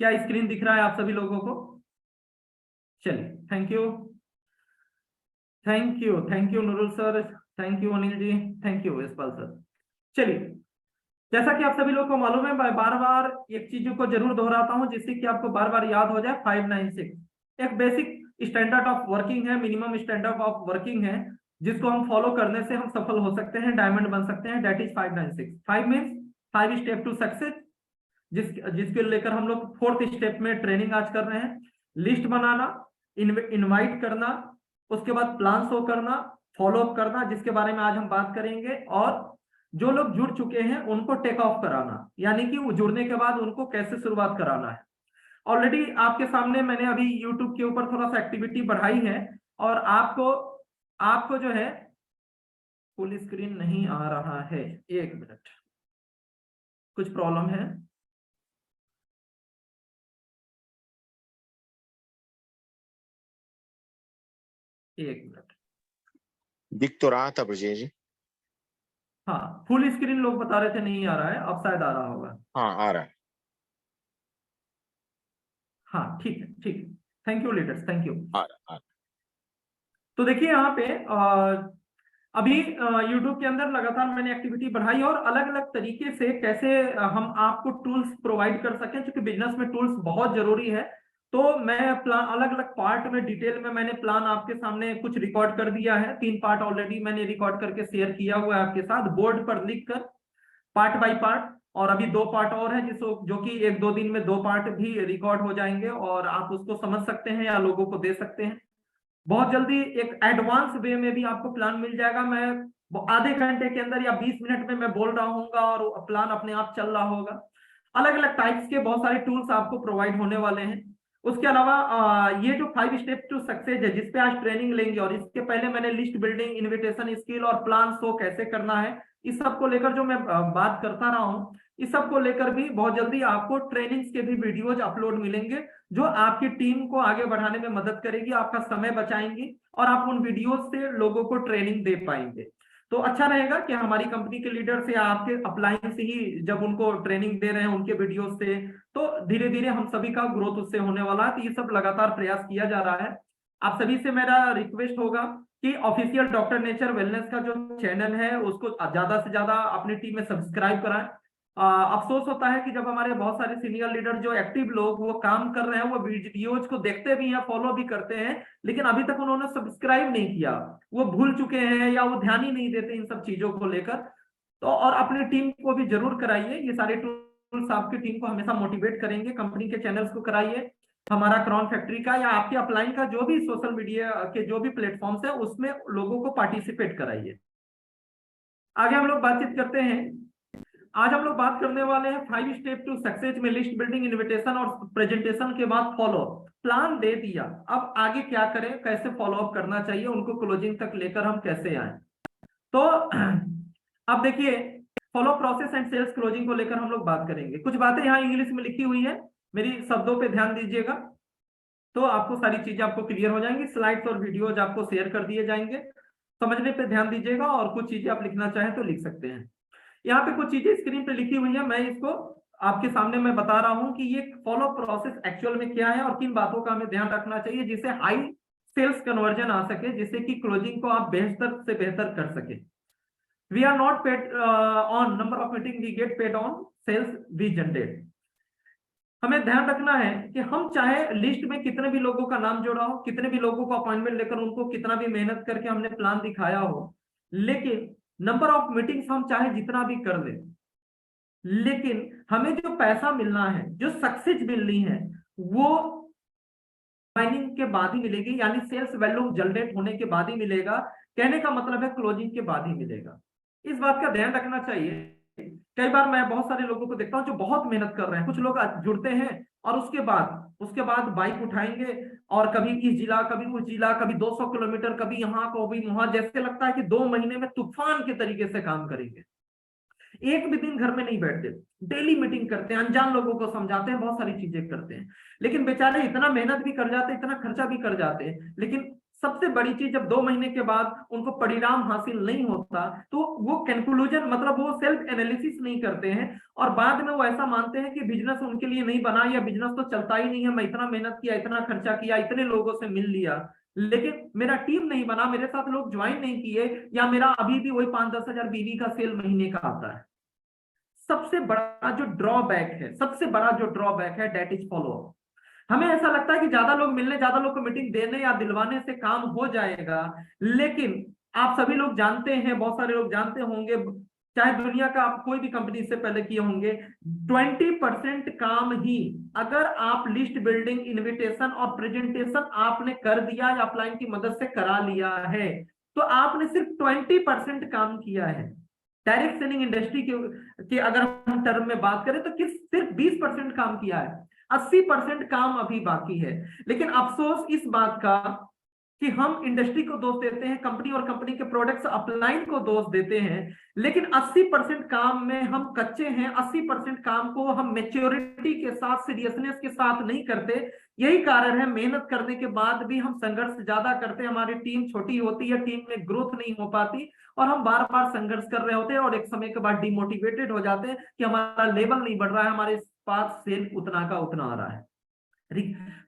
S1: क्या स्क्रीन दिख रहा है आप सभी लोगों को? चलिए, thank you, thank you, thank you Nurul sir, thank you Anil ji, thank you Yashpal sir. चलिए, जैसा कि आप सभी लोगों को मालूम है, मैं बार बार एक चीजों को जरूर दोहराता हूं जिससे कि आपको बार बार याद हो जाए। 596 एक बेसिक स्टैंडर्ड ऑफ वर्किंग है, मिनिमम स्टैंडर्ड ऑफ वर्किंग है, जिसको हम फॉलो करने से हम सफल हो सकते हैं, डायमंड बन सकते हैं। That is 596। 5 means 5 step to success, जिसके लेकर हम लोग 4th स्टेप में ट्रेनिंग आज कर रहे हैं। लिस्ट बनाना, इनवाइट करना, उसके बाद प्लान शो करना, फॉलो अप करना, जिसके बारे में आज हम बात करेंगे, और जो लोग जुड़ चुके हैं उनको टेक ऑफ कराना, यानी कि वो जुड़ने के बाद उनको कैसे शुरुआत कराना है। ऑलरेडी आपके सामने मैंने अभी यूट्यूब के ऊपर थोड़ा सा एक्टिविटी बढ़ाई है, और आपको आपको जो है फुल स्क्रीन नहीं आ रहा है, एक मिनट, कुछ प्रॉब्लम है। एक मिनट,
S2: दिख तो रहा था ब्रजेश जी।
S1: हाँ, फुल स्क्रीन लोग बता रहे थे नहीं आ रहा है, अब शायद आ रहा होगा।
S2: हाँ आ रहा है।
S1: हाँ ठीक है, ठीक है, thank you leaders, thank you.
S2: आ रहा।
S1: तो देखिए यहाँ पे अभी YouTube के अंदर लगातार मैंने एक्टिविटी बढ़ाई, और अलग अलग तरीके से कैसे हम आपको टूल्स प्रोवाइड कर सकें, क्योंकि बिजनेस में टूल्स बहुत जरूरी है। तो मैं प्लान अलग अलग पार्ट में डिटेल में मैंने प्लान आपके सामने कुछ रिकॉर्ड कर दिया है। 3 पार्ट ऑलरेडी मैंने रिकॉर्ड करके शेयर किया हुआ है आपके साथ बोर्ड पर लिख कर, पार्ट बाय पार्ट। और अभी 2 पार्ट और है जिसको, जो कि 1-2 दिन में 2 पार्ट भी रिकॉर्ड हो जाएंगे, और आप उसको समझ सकते हैं या लोगों को दे सकते हैं। बहुत जल्दी एक एडवांस वे में भी आपको प्लान मिल जाएगा। मैं आधे घंटे के अंदर या 20 मिनट में मैं बोल रहा हूँगा और प्लान अपने आप चल रहा होगा। अलग अलग टाइप्स के बहुत सारे टूल्स आपको प्रोवाइड होने वाले हैं। उसके अलावा ये जो 5 स्टेप टू सक्सेस है, जिसपे आज ट्रेनिंग लेंगे, और इसके पहले मैंने लिस्ट बिल्डिंग, इनविटेशन स्किल और प्लान शो कैसे करना है, इस सब को लेकर जो मैं बात करता रहा हूँ, इस सब को लेकर भी बहुत जल्दी आपको ट्रेनिंग्स के भी वीडियोज अपलोड मिलेंगे, जो आपकी टीम को आगे बढ़ाने में मदद करेगी, आपका समय बचाएंगी और आप उन वीडियोज से लोगों को ट्रेनिंग दे पाएंगे। तो अच्छा रहेगा कि हमारी कंपनी के लीडर से, आपके अपलाइन से ही जब उनको ट्रेनिंग दे रहे हैं उनके वीडियो से, तो धीरे धीरे हम सभी का ग्रोथ उससे होने वाला है। तो ये सब लगातार प्रयास किया जा रहा है। आप सभी से मेरा रिक्वेस्ट होगा कि ऑफिशियल डॉक्टर नेचर वेलनेस का जो चैनल है उसको ज्यादा से ज्यादा अपनी टीम में सब्सक्राइब कराएं। अफसोस होता है कि जब हमारे बहुत सारे सीनियर लीडर जो एक्टिव लोग वो काम कर रहे हैं, वो वीडियोज को देखते भी हैं, फॉलो भी करते हैं, लेकिन अभी तक उन्होंने सब्सक्राइब नहीं किया, वो भूल चुके हैं या वो ध्यान ही नहीं देते इन सब चीजों को लेकर। तो और अपनी टीम को भी जरूर कराइए, ये सारे टूल्स आपकी टीम को हमेशा मोटिवेट करेंगे। कंपनी के चैनल्स को कराइए, हमारा क्रॉन फैक्ट्री का या आपके अपलाइन का जो भी सोशल मीडिया के जो भी प्लेटफॉर्म्स है उसमें लोगों को पार्टिसिपेट कराइए। आगे हम लोग बातचीत करते हैं। आज हम लोग बात करने वाले हैं 5 स्टेप टू सक्सेस में लिस्ट बिल्डिंग, इनविटेशन और प्रेजेंटेशन के बाद फॉलो। प्लान दे दिया, अब आगे क्या करें, कैसे फॉलो अप करना चाहिए, उनको क्लोजिंग तक लेकर हम कैसे आए। तो अब देखिए, follow process and sales closing को लेकर हम लोग बात करेंगे। कुछ बातें यहाँ इंग्लिश में लिखी हुई है, मेरी शब्दों पे ध्यान दीजिएगा, तो आपको सारी चीजें आपको क्लियर हो जाएंगी। स्लाइड्स और वीडियोज आपको शेयर कर दिए जाएंगे, समझने पे ध्यान दीजिएगा, और कुछ चीजें आप लिखना चाहें तो लिख सकते हैं। यहाँ पे कुछ चीजें स्क्रीन पे लिखी हुई है, मैं इसको आपके सामने मैं बता रहा हूं कि ये फॉलो प्रोसेस एक्चुअल में क्या है और किन बातों का हमें ध्यान रखना चाहिए जिससे हाई सेल्स कन्वर्जन आ सके, जिससे कि क्लोजिंग को आप बेहतर से बेहतर कर सके। We are not paid on number of meeting, we get paid on sales we generate. हमें ध्यान रखना है कि हम चाहे लिस्ट में कितने भी लोगों का नाम जोड़ा हो, कितने भी लोगों को अपॉइंटमेंट लेकर उनको कितना भी मेहनत करके हमने प्लान दिखाया हो, लेकिन नंबर ऑफ मीटिंग्स हम चाहे जितना भी कर ले, लेकिन हमें जो पैसा मिलना है, जो सक्सेस मिलनी है, वो ज्वाइनिंग के बाद ही मिलेगी, यानी सेल्स वैल्यू जनरेट होने के बाद ही मिलेगा। कहने का मतलब है क्लोजिंग के बाद ही मिलेगा। इस बात का ध्यान रखना चाहिए। कई बार मैं बहुत सारे लोगों को देखता हूं जो बहुत मेहनत कर रहे हैं, कुछ लोग जुड़ते हैं और उसके बाद बाइक उठाएंगे और कभी इस जिला, कभी उस जिला, कभी 200 किलोमीटर, कभी यहाँ कभी वहां, जैसे लगता है कि 2 महीने में तूफान के तरीके से काम करेंगे। एक भी दिन घर में नहीं बैठते, डेली मीटिंग करते हैं, अनजान लोगों को समझाते हैं, बहुत सारी चीजें करते हैं, लेकिन बेचारे इतना मेहनत भी कर जाते हैं, इतना खर्चा भी कर जाते हैं, लेकिन सबसे बड़ी चीज, जब 2 महीने के बाद उनको परिणाम हासिल नहीं होता तो वो कंक्लूजन, मतलब वो सेल्फ एनालिसिस नहीं करते हैं और बाद में वो ऐसा मानते हैं कि बिजनेस उनके लिए नहीं बना, या बिजनेस तो चलता ही नहीं है, मैं इतना मेहनत किया, इतना खर्चा किया, इतने लोगों से मिल लिया, लेकिन मेरा टीम नहीं बना, मेरे साथ लोग ज्वाइन नहीं किए, या मेरा अभी भी वही 5-10 हजार बीवी का सेल महीने का आता है। सबसे बड़ा जो ड्रॉबैक है, सबसे बड़ा जो ड्रॉबैक है, डेट इज फॉलो अप। हमें ऐसा लगता है कि ज्यादा लोग मिलने, ज्यादा लोग को मीटिंग देने या दिलवाने से काम हो जाएगा, लेकिन आप सभी लोग जानते हैं, बहुत सारे लोग जानते होंगे, चाहे दुनिया का आप कोई भी कंपनी इससे पहले किए होंगे, 20% काम ही अगर आप लिस्ट बिल्डिंग, इनविटेशन और प्रेजेंटेशन आपने कर दिया या अपलाइन की मदद से करा लिया है, तो आपने सिर्फ 20% काम किया है। डायरेक्ट सेलिंग इंडस्ट्री के अगर हम टर्म में बात करें तो सिर्फ 20% काम किया है, 80% काम अभी बाकी है। लेकिन अफसोस इस बात का कि हम इंडस्ट्री को दोष देते हैं, कंपनी और कंपनी के प्रोडक्ट्स अपलाइन को दोष देते हैं, लेकिन 80% काम में हम कच्चे हैं, 80% काम को हम मैच्योरिटी के साथ, सीरियसनेस के साथ नहीं करते। यही कारण है मेहनत करने के बाद भी हम संघर्ष ज्यादा करते हैं, हमारी टीम छोटी होती है, टीम में ग्रोथ नहीं हो पाती और हम बार बार संघर्ष कर रहे होते हैं और एक समय के बाद डिमोटिवेटेड हो जाते हैं कि हमारा लेवल नहीं बढ़ रहा है, हमारे पास सेल उतना का उतना आ रहा है।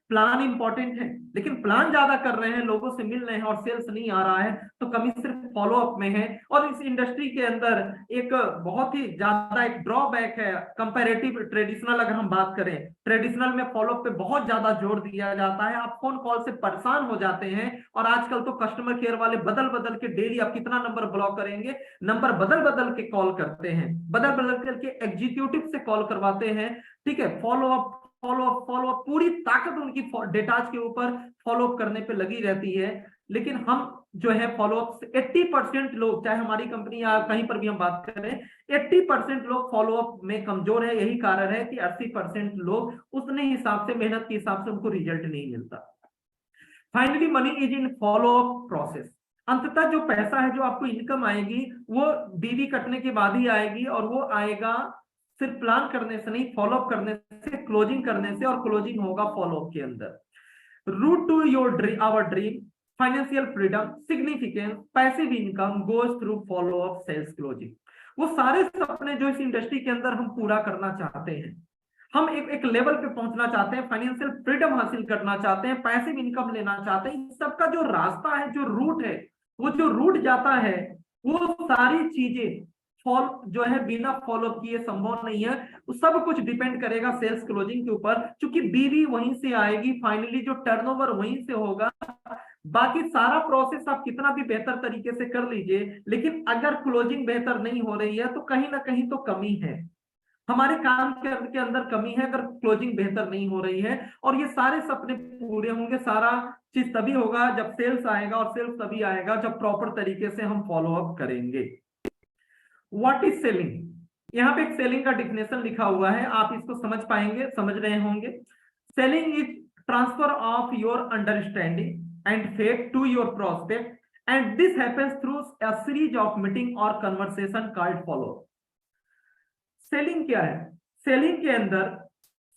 S1: प्लान इंपॉर्टेंट है, लेकिन प्लान ज्यादा कर रहे हैं, लोगों से मिल रहे हैं और सेल्स नहीं आ रहा है, तो कमी सिर्फ फॉलो अप में है। और इस इंडस्ट्री के अंदर एक बहुत ही ज्यादा एक ड्रॉबैक है कंपैरेटिव ट्रेडिशनल। अगर हम बात करें ट्रेडिशनल में फॉलो अप पे बहुत ज्यादा जोर दिया जाता है, आप फोन कॉल से परेशान हो जाते हैं और आजकल तो कस्टमर केयर वाले बदल बदल के डेली आप कितना नंबर ब्लॉक करेंगे, नंबर बदल बदल के कॉल करते हैं, बदल बदल करके एग्जीक्यूटिव से कॉल करवाते हैं। ठीक है, फॉलो अप पूरी ताकत उनकी डेटाज के ऊपर फॉलो अप करने पे लगी रहती है, लेकिन हम जो है फॉलो अप 80% लोग, चाहे हमारी कंपनी या कहीं पर भी हम बात करें, 80% लोग फॉलो अप में कमजोर है। यही कारण है कि 80% लोग उतने हिसाब से, मेहनत के हिसाब से उनको रिजल्ट नहीं मिलता। Finally money is in follow up process. अंततः जो पैसा है, जो आपको इनकम आएगी, वो बीवी कटने के बाद ही आएगी और वो आएगा सिर्फ प्लान करने से नहीं, फॉलोअप करने से, क्लोजिंग करने से, और क्लोजिंग होगा फॉलोअप के अंदर। Route to your dream, our dream, financial freedom, significance, passive income goes through follow up, sales, closing. वो सारे सपने जो इस इंडस्ट्री के अंदर हम पूरा करना चाहते हैं, हम एक लेवल पे पहुंचना चाहते हैं, फाइनेंशियल फ्रीडम हासिल करना चाहते हैं, पैसिव इनकम लेना चाहते हैं, इस सबका जो रास्ता है, जो रूट है, वो जो रूट जाता है, वो सारी चीजें फॉल जो है बिना फॉलो किए संभव नहीं है। वो सब कुछ डिपेंड करेगा सेल्स क्लोजिंग के ऊपर, क्योंकि बीवी वहीं से आएगी, फाइनली जो टर्नओवर वहीं से होगा। बाकी सारा प्रोसेस आप कितना भी बेहतर तरीके से कर लीजिए, लेकिन अगर क्लोजिंग बेहतर नहीं हो रही है तो कहीं ना कहीं तो कमी है, हमारे काम के अंदर कमी है, अगर क्लोजिंग बेहतर नहीं हो रही है। और ये सारे सपने पूरे होंगे, सारा चीज तभी होगा जब सेल्स आएगा, और सेल्स तभी आएगा जब प्रॉपर तरीके से हम फॉलो अप करेंगे। What is selling? यहाँ पे एक सेलिंग का डिफिनेशन लिखा हुआ है, आप इसको समझ पाएंगे, समझ रहे होंगे। Selling is transfer of your understanding and faith to your prospect, and this happens through a series of meeting और कन्वर्सेशन कॉल्ड फॉलो। सेलिंग क्या है? सेलिंग के अंदर,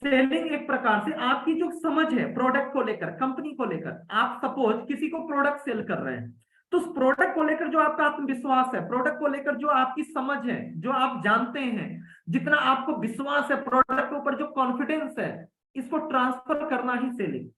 S1: सेलिंग एक प्रकार से आपकी जो समझ है प्रोडक्ट को लेकर, कंपनी को लेकर, आप सपोज किसी को प्रोडक्ट सेल कर रहे हैं, तो उस प्रोडक्ट को लेकर जो आपका आत्मविश्वास है, प्रोडक्ट को लेकर जो आपकी समझ है, जो आप जानते हैं, जितना आपको विश्वास है प्रोडक्ट के ऊपर, जो कॉन्फिडेंस है, इसको ट्रांसफर करना ही सेलिंग।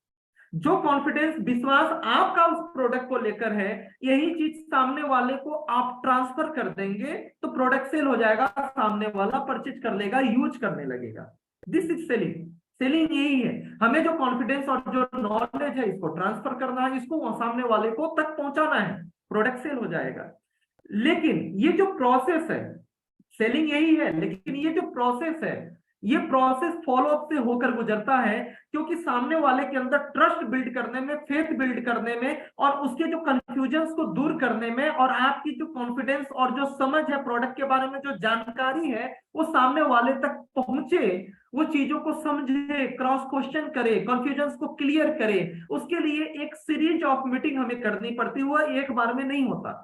S1: जो कॉन्फिडेंस, विश्वास आपका उस प्रोडक्ट को लेकर है, यही चीज सामने वाले को आप ट्रांसफर कर देंगे तो प्रोडक्ट सेल हो जाएगा, सामने वाला परचेज कर लेगा, यूज करने लगेगा। This is selling. सेलिंग यही है, हमें जो कॉन्फिडेंस और जो नॉलेज है इसको ट्रांसफर करना है, इसको सामने वाले को तक पहुंचाना है, प्रोडक्ट सेल हो जाएगा। लेकिन ये जो प्रोसेस है, सेलिंग यही है, लेकिन ये जो प्रोसेस है, ये प्रोसेस फॉलोअप से होकर गुजरता है, क्योंकि सामने वाले के अंदर ट्रस्ट बिल्ड करने में, फेथ बिल्ड करने में, और उसके जो कंफ्यूजन्स को दूर करने में, और आपकी जो कॉन्फिडेंस और जो समझ है प्रोडक्ट के बारे में, जो जानकारी है, वो सामने वाले तक पहुंचे, वो चीजों को समझे, क्रॉस क्वेश्चन करे, कंफ्यूजन्स को क्लियर करे, उसके लिए एक सीरीज ऑफ मीटिंग हमें करनी पड़ती है, वो एक बार में नहीं होता।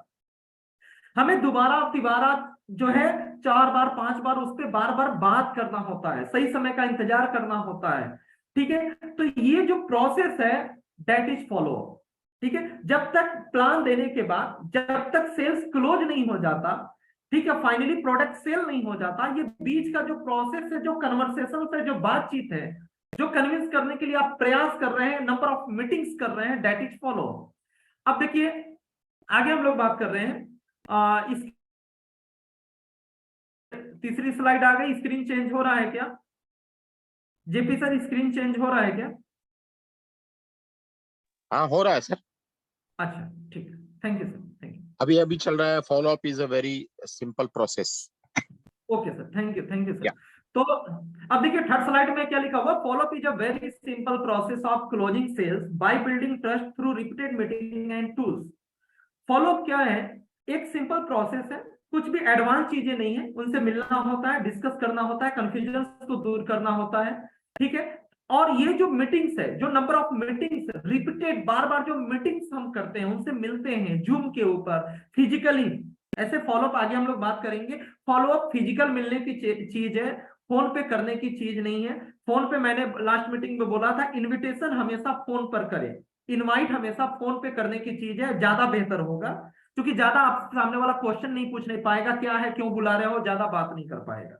S1: हमें दोबारा तिबारा जो है 4 बार 5 बार उस पर बार बार बात करना होता है, सही समय का इंतजार करना होता है। ठीक है, तो ये जो प्रोसेस है दैट इज फॉलो। ठीक है, जब तक प्लान देने के बाद, जब तक सेल्स क्लोज नहीं हो जाता, ठीक है, फाइनली प्रोडक्ट सेल नहीं हो जाता, ये बीच का जो प्रोसेस है, जो कन्वर्सेशन है, जो बातचीत है, जो कन्विंस करने के लिए आप प्रयास कर रहे हैं, नंबर ऑफ मीटिंग्स कर रहे हैं, दैट इज फॉलो। अब देखिए आगे हम लोग बात कर रहे हैं, इस तीसरी स्लाइड आ गई। स्क्रीन चेंज हो रहा है क्या जेपी सर? स्क्रीन चेंज हो रहा है क्या?
S2: हाँ हो रहा है सर।
S1: अच्छा ठीक है, thank you sir, thank you.
S2: अभी अभी चल रहा है। Follow up is a very simple process.
S1: Okay sir, thank you sir. तो अब देखिए थर्ड स्लाइड में क्या लिखा हुआ, follow up is a very simple process of closing sales by building trust through repeated meeting and tools. Follow up क्या है? एक सिंपल प्रोसेस है, कुछ भी एडवांस चीजें नहीं है, उनसे मिलना होता है, डिस्कस करना होता है, कंफ्यूजन को दूर करना होता है। ठीक है, और ये जो मीटिंग्स है, जो नंबर ऑफ मीटिंग्स रिपीटेड, बार बार जो मीटिंग्स हम करते हैं, उनसे मिलते हैं जूम के ऊपर, फिजिकली, ऐसे फॉलोअप आगे हम लोग बात करेंगे। फॉलोअप फिजिकल मिलने की चीज है, फोन पे करने की चीज नहीं है। फोन पे मैंने लास्ट मीटिंग में बोला था, इन्विटेशन हमेशा फोन पर करें, इनवाइट हमेशा फोन पे करने की चीज है, ज्यादा बेहतर होगा, क्योंकि ज्यादा आप सामने वाला क्वेश्चन नहीं पूछने पाएगा, क्या है, क्यों बुला रहे हो, ज्यादा बात नहीं कर पाएगा।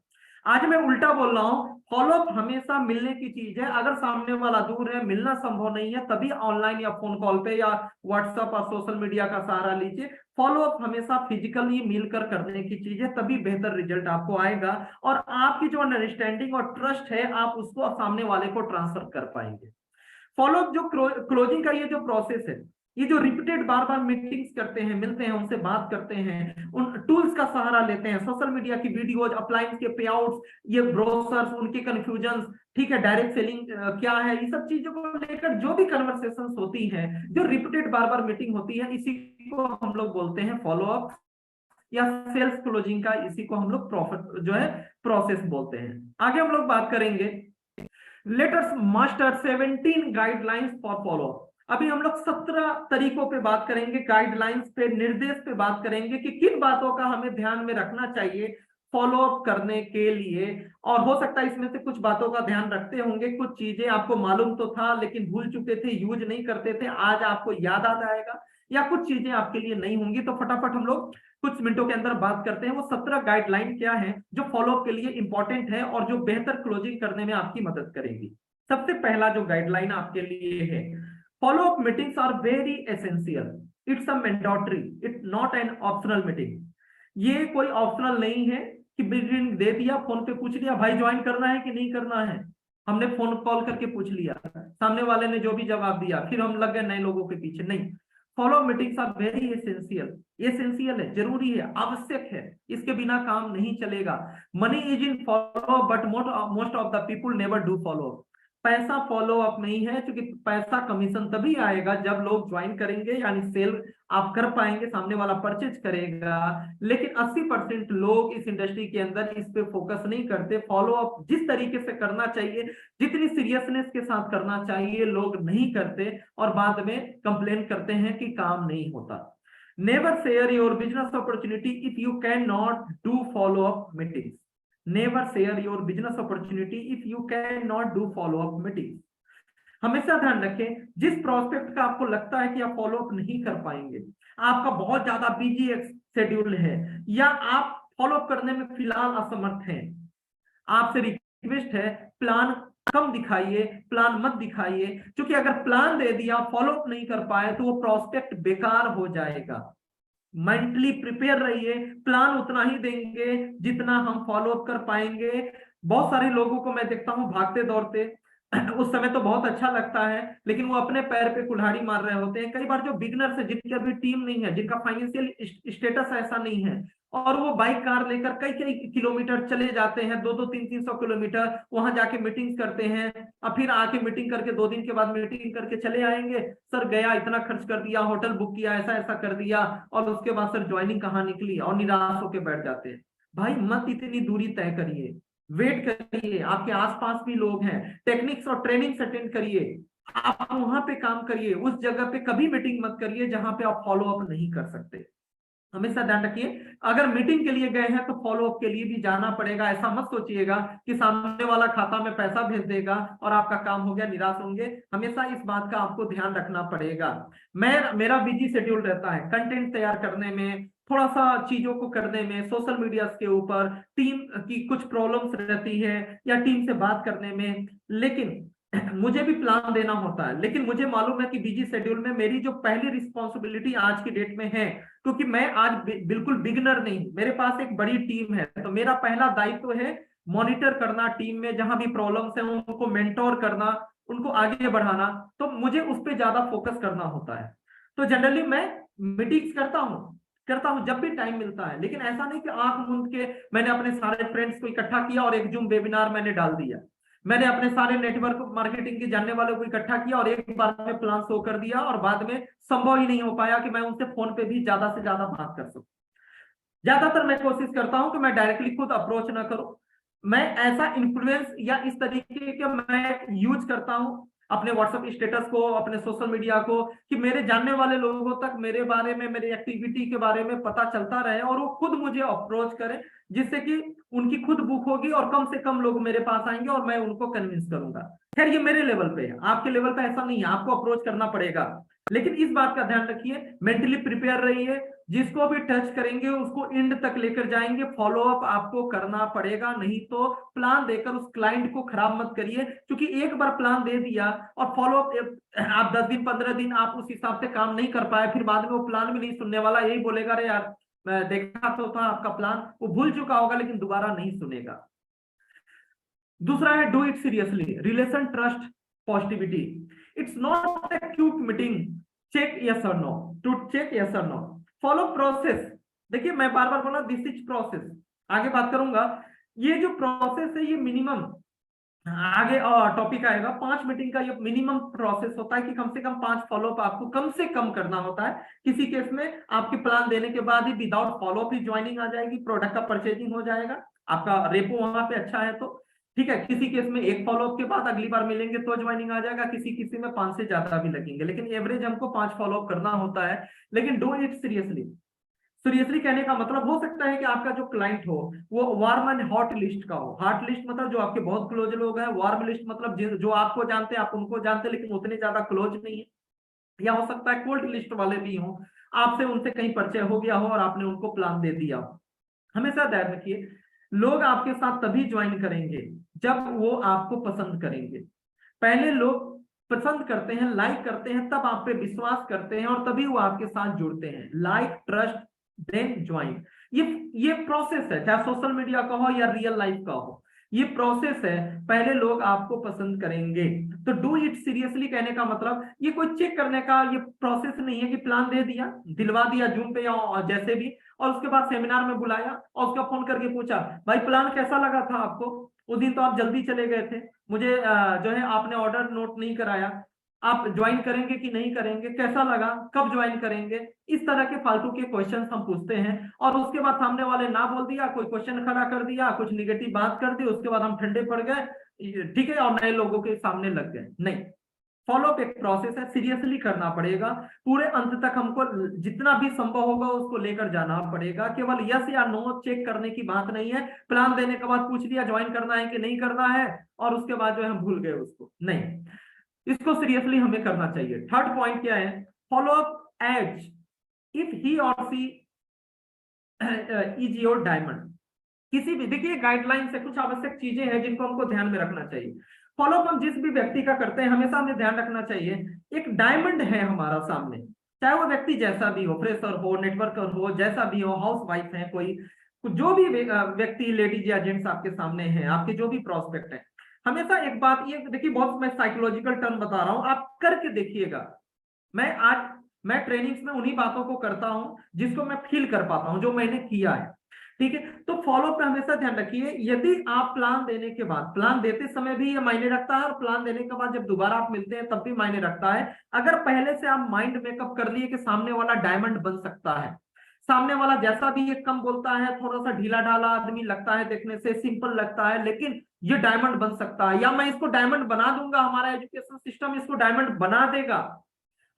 S1: आज मैं उल्टा बोल रहा हूं, फॉलोअप हमेशा मिलने की चीज है। अगर सामने वाला दूर है, मिलना संभव नहीं है, तभी ऑनलाइन या फोन कॉल पे या व्हाट्सएप और सोशल मीडिया का सहारा लीजिए। फॉलोअप हमेशा फिजिकली मिलकर करने की चीज है, तभी बेहतर रिजल्ट आपको आएगा, और आपकी जो अंडरस्टैंडिंग और ट्रस्ट है, आप उसको सामने वाले को ट्रांसफर कर पाएंगे। फॉलोअप जो क्लोजिंग का ये जो प्रोसेस है, ये जो रिपीटेड बार बार मीटिंग्स करते हैं, मिलते हैं, उनसे बात करते हैं, उन टूल्स का सहारा लेते हैं, सोशल मीडिया की वीडियोज, अप्लायंस के पे आउट्स, ये ब्रोशर्स, उनके कंफ्यूजन, ठीक है, डायरेक्ट सेलिंग क्या है, ये सब चीजों को लेकर जो भी कन्वर्सेशन होती है, जो रिपीटेड बार बार मीटिंग होती है, इसी को हम लोग बोलते हैं फॉलोअप या सेल्स क्लोजिंग का, इसी को हम लोग प्रॉफिट जो है प्रोसेस बोलते हैं। आगे हम लोग बात करेंगे, let us master 17 guidelines for follow. अभी हम लोग 17 तरीकों पे बात करेंगे, गाइडलाइंस पे, निर्देश पे बात करेंगे कि किन बातों का हमें ध्यान में रखना चाहिए फॉलो अप करने के लिए। और हो सकता है इसमें से कुछ बातों का ध्यान रखते होंगे, कुछ चीजें आपको मालूम तो था लेकिन भूल चुके थे, यूज नहीं करते थे, आज आपको याद आ जाएगा, या कुछ चीजें आपके लिए नहीं होंगी। तो फटाफट हम लोग कुछ मिनटों के अंदर बात करते हैं वो 17 गाइडलाइन क्या है जो फॉलोअप के लिए इंपॉर्टेंट है और जो बेहतर क्लोजिंग करने में आपकी मदद करेगी। सबसे पहला जो गाइडलाइन आपके लिए है, follow up meetings are very essential, it's a mandatory, it's not an optional meeting. ये कोई ऑप्शनल नहीं है कि मीटिंग दे दिया, फोन पे पूछ लिया भाई ज्वाइन करना है कि नहीं करना है, हमने फोन कॉल करके पूछ लिया, सामने वाले ने जो भी जवाब दिया फिर हम लग गए नए लोगों के पीछे। नहीं, follow meetings are very essential, essential है, जरूरी है, आवश्यक है, इसके बिना काम नहीं चलेगा। Money is in follow but most of the people never do follow. पैसा फॉलो अप नहीं है, क्योंकि पैसा कमीशन तभी आएगा जब लोग ज्वाइन करेंगे, यानी सेल आप कर पाएंगे, सामने वाला परचेज करेगा। लेकिन 80% लोग इस इंडस्ट्री के अंदर इस पे फोकस नहीं करते। फॉलो अप जिस तरीके से करना चाहिए, जितनी सीरियसनेस के साथ करना चाहिए, लोग नहीं करते और बाद में कंप्लेन करते हैं कि काम नहीं होता। Never share your business opportunity if you can not do follow up meetings. Never share your business opportunity if you can not do follow up meetings. हमेशा ध्यान रखें, जिस प्रोस्पेक्ट का आपको लगता है कि आप फॉलो अप नहीं कर पाएंगे, आपका बहुत ज्यादा बिजी शेड्यूल है, या आप फॉलो अप करने में फिलहाल असमर्थ हैं, आपसे रिक्वेस्ट है प्लान कम दिखाइए, प्लान मत दिखाइए, क्योंकि अगर प्लान दे दिया फॉलो अप नहीं कर पाए तो वो प्रोस्पेक्ट बेकार हो जाएगा। मेंटली प्रिपेयर रहिए, प्लान उतना ही देंगे जितना हम फॉलो अप कर पाएंगे। बहुत सारे लोगों को मैं देखता हूं भागते दौड़ते, उस समय तो बहुत अच्छा लगता है, लेकिन वो अपने पैर पे कुल्हाड़ी मार रहे होते हैं। कई बार जो बिगनर्स है, जिनकी अभी टीम नहीं है, जिनका फाइनेंशियल स्टेटस ऐसा नहीं है, और वो बाइक कार लेकर कई कई किलोमीटर चले जाते हैं, 200-300 किलोमीटर, वहां जाके मीटिंग करते हैं, और फिर आके मीटिंग करके 2 दिन के बाद मीटिंग करके चले आएंगे, सर गया इतना खर्च कर दिया, होटल बुक किया, ऐसा ऐसा कर दिया, और उसके बाद सर ज्वाइनिंग कहाँ निकली, और निराश होकर बैठ जाते हैं। भाई मत इतनी दूरी तय करिए, वेट करिए, आपके आसपास भी लोग हैं, टेक्निक्स और ट्रेनिंग्स अटेंड करिए, आप वहां पे काम करिए। उस जगह पे कभी मीटिंग मत करिए जहां पे आप फॉलो अप नहीं कर सकते। हमेशा ध्यान रखिए, अगर मीटिंग के लिए गए हैं तो फॉलो अप के लिए भी जाना पड़ेगा। ऐसा मत सोचिएगा कि सामने वाला खाता में पैसा भेज देगा और आपका काम हो गया, निराश होंगे। हमेशा इस बात का आपको ध्यान रखना पड़ेगा। मेरा बिजी शेड्यूल रहता है कंटेंट तैयार करने में, थोड़ा सा चीजों को करने में, सोशल मीडिया के ऊपर, टीम की कुछ प्रॉब्लम्स रहती है या टीम से बात करने में, लेकिन मुझे भी प्लान देना होता है। लेकिन मुझे मालूम है कि बिजी शेड्यूल में मेरी जो पहली रिस्पॉन्सिबिलिटी आज की डेट में है, क्योंकि मैं आज बिल्कुल बिगिनर नहीं, मेरे पास एक बड़ी टीम है, तो मेरा पहला दायित्व है मॉनिटर करना टीम में जहां भी प्रॉब्लम्स है, उनको मेंटोर करना, उनको आगे बढ़ाना। तो मुझे उस पर ज्यादा फोकस करना होता है। तो जनरली मैं मीटिंग्स करता हूं जब भी टाइम मिलता है, लेकिन ऐसा नहीं कि आंख मूंद के मैंने अपने सारे फ्रेंड्स को इकट्ठा किया और एक जूम वेबिनार मैंने डाल दिया। मैंने अपने सारे नेटवर्क मार्केटिंग के जानने वालों को इकट्ठा किया और एक बार में प्लान शो कर दिया, और बाद में संभव ही नहीं हो पाया कि मैं उनसे फोन पे भी ज्यादा से ज्यादा बात कर सकूं। ज्यादातर मैं कोशिश करता हूं कि मैं डायरेक्टली खुद अप्रोच ना करूं। मैं ऐसा इन्फ्लुएंस या इस तरीके के मैं यूज करता हूं अपने व्हाट्सएप स्टेटस को, अपने सोशल मीडिया को, कि मेरे जानने वाले लोगों तक मेरे बारे में, मेरी एक्टिविटी के बारे में पता चलता रहे और वो खुद मुझे अप्रोच करें, जिससे कि उनकी खुद बुक होगी और कम से कम लोग मेरे पास आएंगे और मैं उनको कन्विंस करूंगा। खैर ये मेरे लेवल पे है, आपके लेवल पे ऐसा नहीं है, आपको अप्रोच करना पड़ेगा। लेकिन इस बात का ध्यान रखिए, मेंटली प्रिपेयर रहिए, जिसको भी टच करेंगे उसको एंड तक लेकर जाएंगे। फॉलो अप आपको करना पड़ेगा, नहीं तो प्लान देकर उस क्लाइंट को खराब मत करिए, क्योंकि एक बार प्लान दे दिया और फॉलो अप आप 10 दिन 15 दिन आप उस हिसाब से काम नहीं कर पाए, फिर बाद में वो प्लान भी नहीं सुनने वाला, यही बोलेगा अरे यार मैं देखा तो था आपका प्लान, वो भूल चुका होगा लेकिन दोबारा नहीं सुनेगा। दूसरा है do it seriously, relation trust positivity. It's not a cute meeting, check yes or no, to check yes or no, follow process. देखिए मैं बार बार बोला दिस इज प्रोसेस, आगे बात करूंगा। ये जो प्रोसेस है ये मिनिमम, आगे टॉपिक आएगा, 5 मीटिंग का ये मिनिमम प्रोसेस होता है कि कम से कम 5 फॉलोअप आपको कम से कम करना होता है। किसी केस में आपके प्लान देने के बाद ही विदाउट फॉलोअप ही ज्वाइनिंग आ जाएगी, प्रोडक्ट का परचेजिंग हो जाएगा, आपका रेपो वहां पे अच्छा है तो ठीक है। किसी केस में एक फॉलोअप के बाद अगली बार मिलेंगे तो ज्वाइनिंग आ जाएगा, किसी में 5 से ज्यादा भी लगेंगे, लेकिन एवरेज हमको 5 फॉलोअप करना होता है। लेकिन डू इट सीरियसली, सीरियसली कहने का मतलब हो सकता है कि आपका जो क्लाइंट हो वो वार्म एंड हॉट लिस्ट का हो। हॉट लिस्ट मतलब जो आपके बहुत क्लोज लोग हैं, वार्म लिस्ट मतलब जो आपको जानते हैं, आप उनको जानते हैं लेकिन उतने ज्यादा क्लोज नहीं है। या हो सकता है कोल्ड लिस्ट वाले भी हों, आपसे उनसे कहीं परिचय हो गया हो और आपने उनको प्लान दे दिया हो। हमेशा ध्यान रखिए, लोग आपके साथ तभी ज्वाइन करेंगे जब वो आपको पसंद करेंगे। पहले लोग पसंद करते हैं, लाइक करते हैं, तब आप पे विश्वास करते हैं और तभी वो आपके साथ जुड़ते हैं। Like, trust, then join. ये ये प्रोसेस है, चाहे सोशल मीडिया का हो या रियल लाइफ का हो, ये प्रोसेस है। पहले लोग आपको पसंद करेंगे। तो डू इट सीरियसली कहने का मतलब ये कोई चेक करने का ये प्रोसेस नहीं है कि प्लान दे दिया, दिलवा दिया जूम पे या जैसे भी, और उसके बाद सेमिनार में बुलाया और उसका फोन करके पूछा भाई प्लान कैसा लगा था आपको, उस दिन तो आप जल्दी चले गए थे, मुझे जो है आपने ऑर्डर नोट नहीं कराया, आप ज्वाइन करेंगे कि नहीं करेंगे, कैसा लगा, कब ज्वाइन करेंगे। इस तरह के फालतू के क्वेश्चंस हम पूछते हैं और उसके बाद सामने वाले ना बोल दिया, कोई क्वेश्चन खड़ा कर दिया, कुछ निगेटिव बात कर दी, उसके बाद हम ठंडे पड़ गए, ठीक है, और नए लोगों के सामने लग गए। नहीं, फॉलोअप एक प्रोसेस है, सीरियसली करना पड़ेगा। पूरे अंत तक हमको जितना भी संभव होगा उसको लेकर जाना पड़ेगा। केवल यस या नो चेक करने की बात नहीं है, प्लान देने के बाद पूछ लिया ज्वाइन करना है कि नहीं करना है और उसके बाद जो है भूल गए उसको, नहीं, इसको सीरियसली हमें करना चाहिए। थर्ड पॉइंट क्या है, follow up as if he or she is your diamond. किसी भी, देखिए गाइडलाइन से कुछ आवश्यक चीजें हैं जिनको हमको ध्यान में रखना चाहिए। फॉलो अप हम जिस भी व्यक्ति का करते हैं हमेशा हमें ध्यान रखना चाहिए, एक डायमंड है हमारा सामने, चाहे वो व्यक्ति जैसा भी हो, फ्रेशर हो, नेटवर्कर हो, जैसा भी हो, हाउस वाइफ है कोई, जो भी व्यक्ति, लेडीज या जेंट्स आपके सामने हैं, आपके जो भी प्रोस्पेक्ट है, हमेशा एक बात ये देखिए, बहुत मैं साइकोलॉजिकल टर्म बता रहा हूं, आप करके देखिएगा। मैं ट्रेनिंग्स में उन्हीं बातों को करता हूं जिसको मैं फील कर पाता हूं, जो मैंने किया है। ठीक है, तो फॉलो पे हमेशा ध्यान रखिए, यदि आप प्लान देने के बाद, प्लान देते समय भी ये मायने रखता है और प्लान देने के बाद जब दोबारा आप मिलते हैं तब भी मायने रखता है। अगर पहले से आप माइंड मेकअप कर लिए कि सामने वाला डायमंड बन सकता है, सामने वाला जैसा भी ये कम बोलता है, थोड़ा सा ढीला ढाला आदमी लगता है, देखने से सिंपल लगता है, लेकिन ये डायमंड बन सकता है, या मैं इसको डायमंड बना दूंगा, हमारा एजुकेशन सिस्टम इसको डायमंड बना देगा,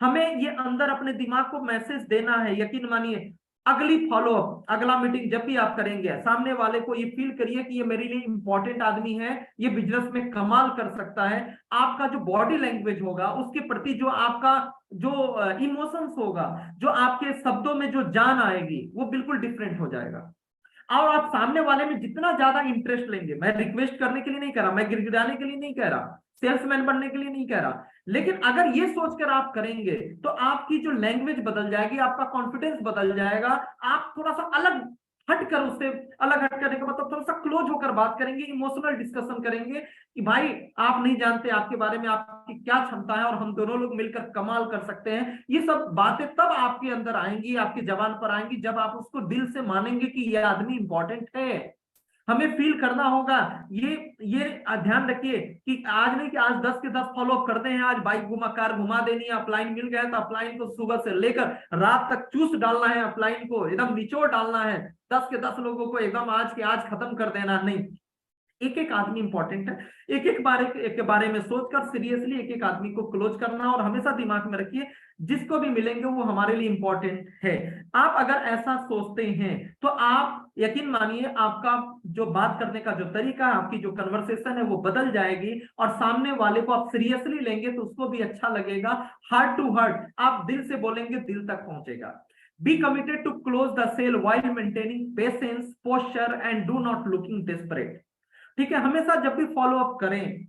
S1: हमें ये अंदर अपने दिमाग को मैसेज देना है। यकीन मानिए, अगली फॉलोअप, अगला मीटिंग जब भी आप करेंगे, सामने वाले को ये फील करिए कि ये मेरे लिए इंपॉर्टेंट आदमी है, ये बिजनेस में कमाल कर सकता है। आपका जो बॉडी लैंग्वेज होगा, उसके प्रति जो आपका जो इमोशंस होगा, जो आपके शब्दों में जो जान आएगी, वो बिल्कुल डिफरेंट हो जाएगा। और आप सामने वाले में जितना ज्यादा इंटरेस्ट लेंगे, मैं रिक्वेस्ट करने के लिए नहीं कह रहा, मैं गिड़गिड़ाने के लिए नहीं कह रहा, सेल्समैन बनने के लिए नहीं कह रहा, लेकिन अगर ये सोचकर आप करेंगे तो आपकी जो लैंग्वेज बदल जाएगी, आपका कॉन्फिडेंस बदल जाएगा, आप थोड़ा सा अलग हटकर, उससे अलग हट करने का मतलब थोड़ा सा क्लोज होकर बात करेंगे, इमोशनल डिस्कशन करेंगे कि भाई आप नहीं जानते आपके बारे में आपकी क्या क्षमता है और हम दोनों लोग मिलकर कमाल कर सकते हैं। ये सब बातें तब आपके अंदर आएंगी, आपकी जबान पर आएंगी, जब आप उसको दिल से मानेंगे कि ये आदमी इंपॉर्टेंट है। हमें फील करना होगा। ये ध्यान रखिए कि आज नहीं कि आज 10 के 10 फॉलो अप करते हैं, आज बाइक घुमा, कार घुमा देनी है, अपलाइन मिल गया तो अपलाइन को सुबह से लेकर रात तक चूस डालना है, अपलाइन को एकदम निचोड़ डालना है, 10 के 10 लोगों को एकदम आज के आज खत्म कर देना, नहीं। एक एक आदमी इंपॉर्टेंट है, एक एक बारे में सोचकर सीरियसली एक एक आदमी को क्लोज करना, और हमेशा दिमाग में रखिए जिसको भी मिलेंगे वो हमारे लिए इंपॉर्टेंट है। आप अगर ऐसा सोचते हैं तो आप यकीन मानिए, आपका जो बात करने का जो तरीका है, आपकी जो कन्वर्सेशन है वो बदल जाएगी, और सामने वाले को आप सीरियसली लेंगे तो उसको भी अच्छा लगेगा। हार्ट टू हार्ट आप दिल से बोलेंगे, दिल तक पहुंचेगा। Be committed to close the sale while maintaining patience, posture and do not looking desperate। ठीक है, हमेशा जब भी फॉलो अप करें,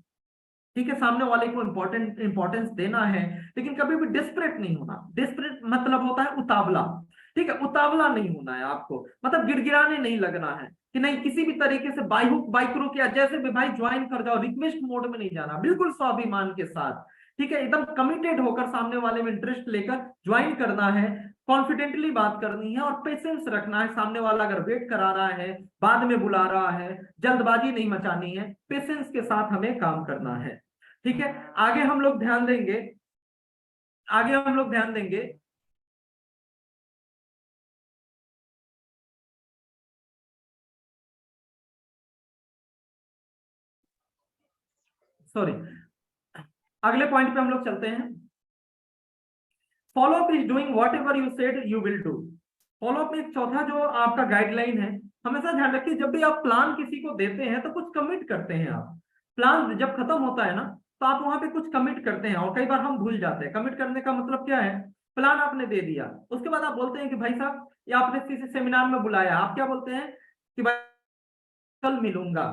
S1: ठीक है, सामने वाले को इंपॉर्टेंस देना है, लेकिन कभी भी डिस्परेट नहीं होना। डिस्परेट मतलब होता है उतावला, ठीक है, उतावला नहीं होना है आपको, मतलब गिड़गिड़ाने नहीं लगना है कि नहीं, किसी भी तरीके से बाई हुक बाई क्रुक या जैसे भी भाई ज्वाइन कर जाओ, रिक्वेस्ट मोड में नहीं जाना, बिल्कुल स्वाभिमान के साथ, ठीक है, एकदम कमिटेड होकर सामने वाले में इंटरेस्ट लेकर ज्वाइन करना है, कॉन्फिडेंटली बात करनी है और पेशेंस रखना है। सामने वाला अगर वेट करा रहा है, बाद में बुला रहा है, जल्दबाजी नहीं मचानी है, पेशेंस के साथ हमें काम करना है। ठीक है, आगे हम लोग ध्यान देंगे, आगे हम लोग ध्यान देंगे। सॉरी, अगले पॉइंट पे हम लोग चलते हैं। Follow up is doing what ever you said you will do. Follow up में एक चौथा जो आपका गाइडलाइन है, हमेशा ध्यान रखिए जब भी आप प्लान किसी को देते हैं तो कुछ कमिट करते हैं आप। प्लान जब खत्म होता है ना, तो आप वहां पे कुछ कमिट करते हैं, और कई बार हम भूल जाते हैं। कमिट करने का मतलब क्या है? प्लान आपने दे दिया, उसके बाद आप बोलते हैं कि भाई साहब, ये आपने किसी सेमिनार में बुलाया, आप क्या बोलते हैं कि भाई कल मिलूंगा।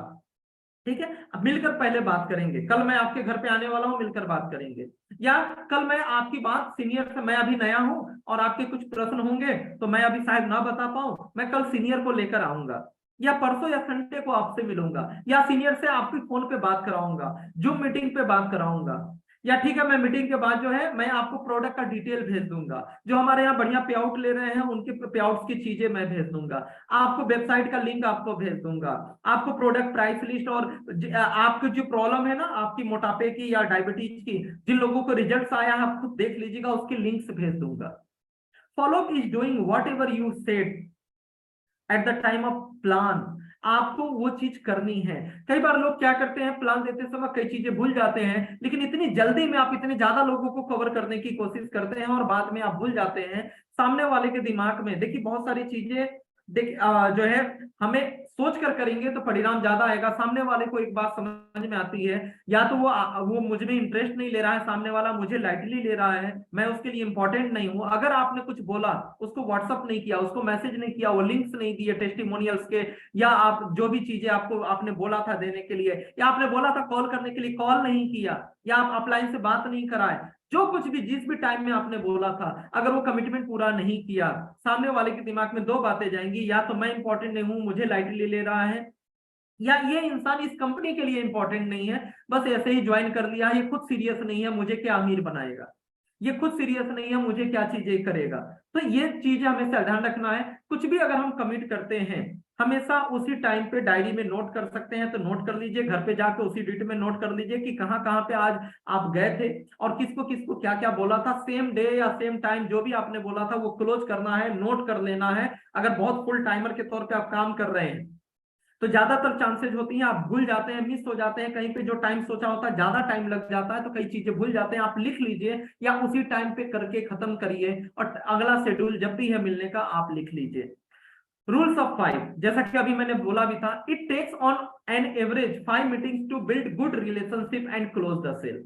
S1: ठीक है, अब मिलकर पहले बात करेंगे, कल मैं आपके घर पे आने वाला हूं, मिलकर बात करेंगे। या कल मैं आपकी बात सीनियर से, मैं अभी नया हूं और आपके कुछ प्रश्न होंगे तो मैं अभी शायद ना बता पाऊं, मैं कल सीनियर को लेकर आऊंगा, या परसों या संडे को आपसे मिलूंगा, या सीनियर से आपकी फोन पे बात कराऊंगा, जूम मीटिंग पे बात कराऊंगा। या ठीक है, मैं मीटिंग के बाद जो है मैं आपको प्रोडक्ट का डिटेल भेज दूंगा, जो हमारे यहाँ बढ़िया पे आउट ले रहे हैं उनके पे आउट्स की चीजें मैं भेज दूंगा, आपको वेबसाइट का लिंक आपको भेज दूंगा, आपको प्रोडक्ट प्राइस लिस्ट, और आपकी जो प्रॉब्लम है ना, आपकी मोटापे की या डायबिटीज की, जिन लोगों को रिजल्ट्स आया है आप खुद देख लीजिएगा, उसके लिंक्स भेज दूंगा। Follow is doing what ever you said at the time of plan. आपको वो चीज करनी है। कई बार लोग क्या करते हैं, प्लान देते समय कई चीजें भूल जाते हैं, लेकिन इतनी जल्दी में आप इतने ज्यादा लोगों को कवर करने की कोशिश करते हैं और बाद में आप भूल जाते हैं। सामने वाले के दिमाग में देखिए बहुत सारी चीजें, जो है, हमें सोच कर करेंगे तो परिणाम ज्यादा आएगा। सामने वाले को एक बात समझ में आती है, या तो वो मुझ में इंटरेस्ट नहीं ले रहा है, सामने वाला मुझे लाइटली ले रहा है, मैं उसके लिए इंपॉर्टेंट नहीं हूं। अगर आपने कुछ बोला, उसको व्हाट्सअप नहीं किया, उसको मैसेज नहीं किया, वो लिंक्स नहीं दिए टेस्टिमोनियल्स के, या आप जो भी चीजें आपको आपने बोला था देने के लिए, या आपने बोला था कॉल करने के लिए कॉल नहीं किया, या आप अपलाइन से बात नहीं कराए, जो कुछ भी जिस भी टाइम में आपने बोला था, अगर वो कमिटमेंट पूरा नहीं किया, सामने वाले के दिमाग में दो बातें जाएंगी, या तो मैं इंपॉर्टेंट नहीं हूं, मुझे लाइटली ले रहा है, या ये इंसान इस कंपनी के लिए इंपॉर्टेंट नहीं है, बस ऐसे ही ज्वाइन कर लिया, ये खुद सीरियस नहीं है, मुझे क्या अमीर बनाएगा, ये खुद सीरियस नहीं है, मुझे क्या चीजें करेगा। तो ये चीजें हमेशा ध्यान रखना है। कुछ भी अगर हम कमिट करते हैं, हमेशा उसी टाइम पे डायरी में नोट कर सकते हैं तो नोट कर लीजिए, घर पे जाके उसी डेट में नोट कर लीजिए कि कहाँ कहाँ पे आज आप गए थे और किसको किसको क्या क्या बोला था, सेम डे या सेम टाइम जो भी आपने बोला था वो क्लोज करना है, नोट कर लेना है। अगर बहुत फुल टाइमर के तौर पे आप काम कर रहे हैं तो ज्यादातर चांसेस होती हैं आप भूल जाते हैं, मिस हो जाते हैं, कहीं पे जो टाइम सोचा होता है ज्यादा टाइम लग जाता है, तो कई चीजें भूल जाते हैं। आप लिख लीजिए या उसी टाइम पे करके खत्म करिए, और अगला शेड्यूल जब भी है मिलने का आप लिख लीजिए। रूल्स ऑफ फाइव, जैसा कि अभी मैंने बोला भी था, it takes on an average 5 meetings to build good relationship and close the sale.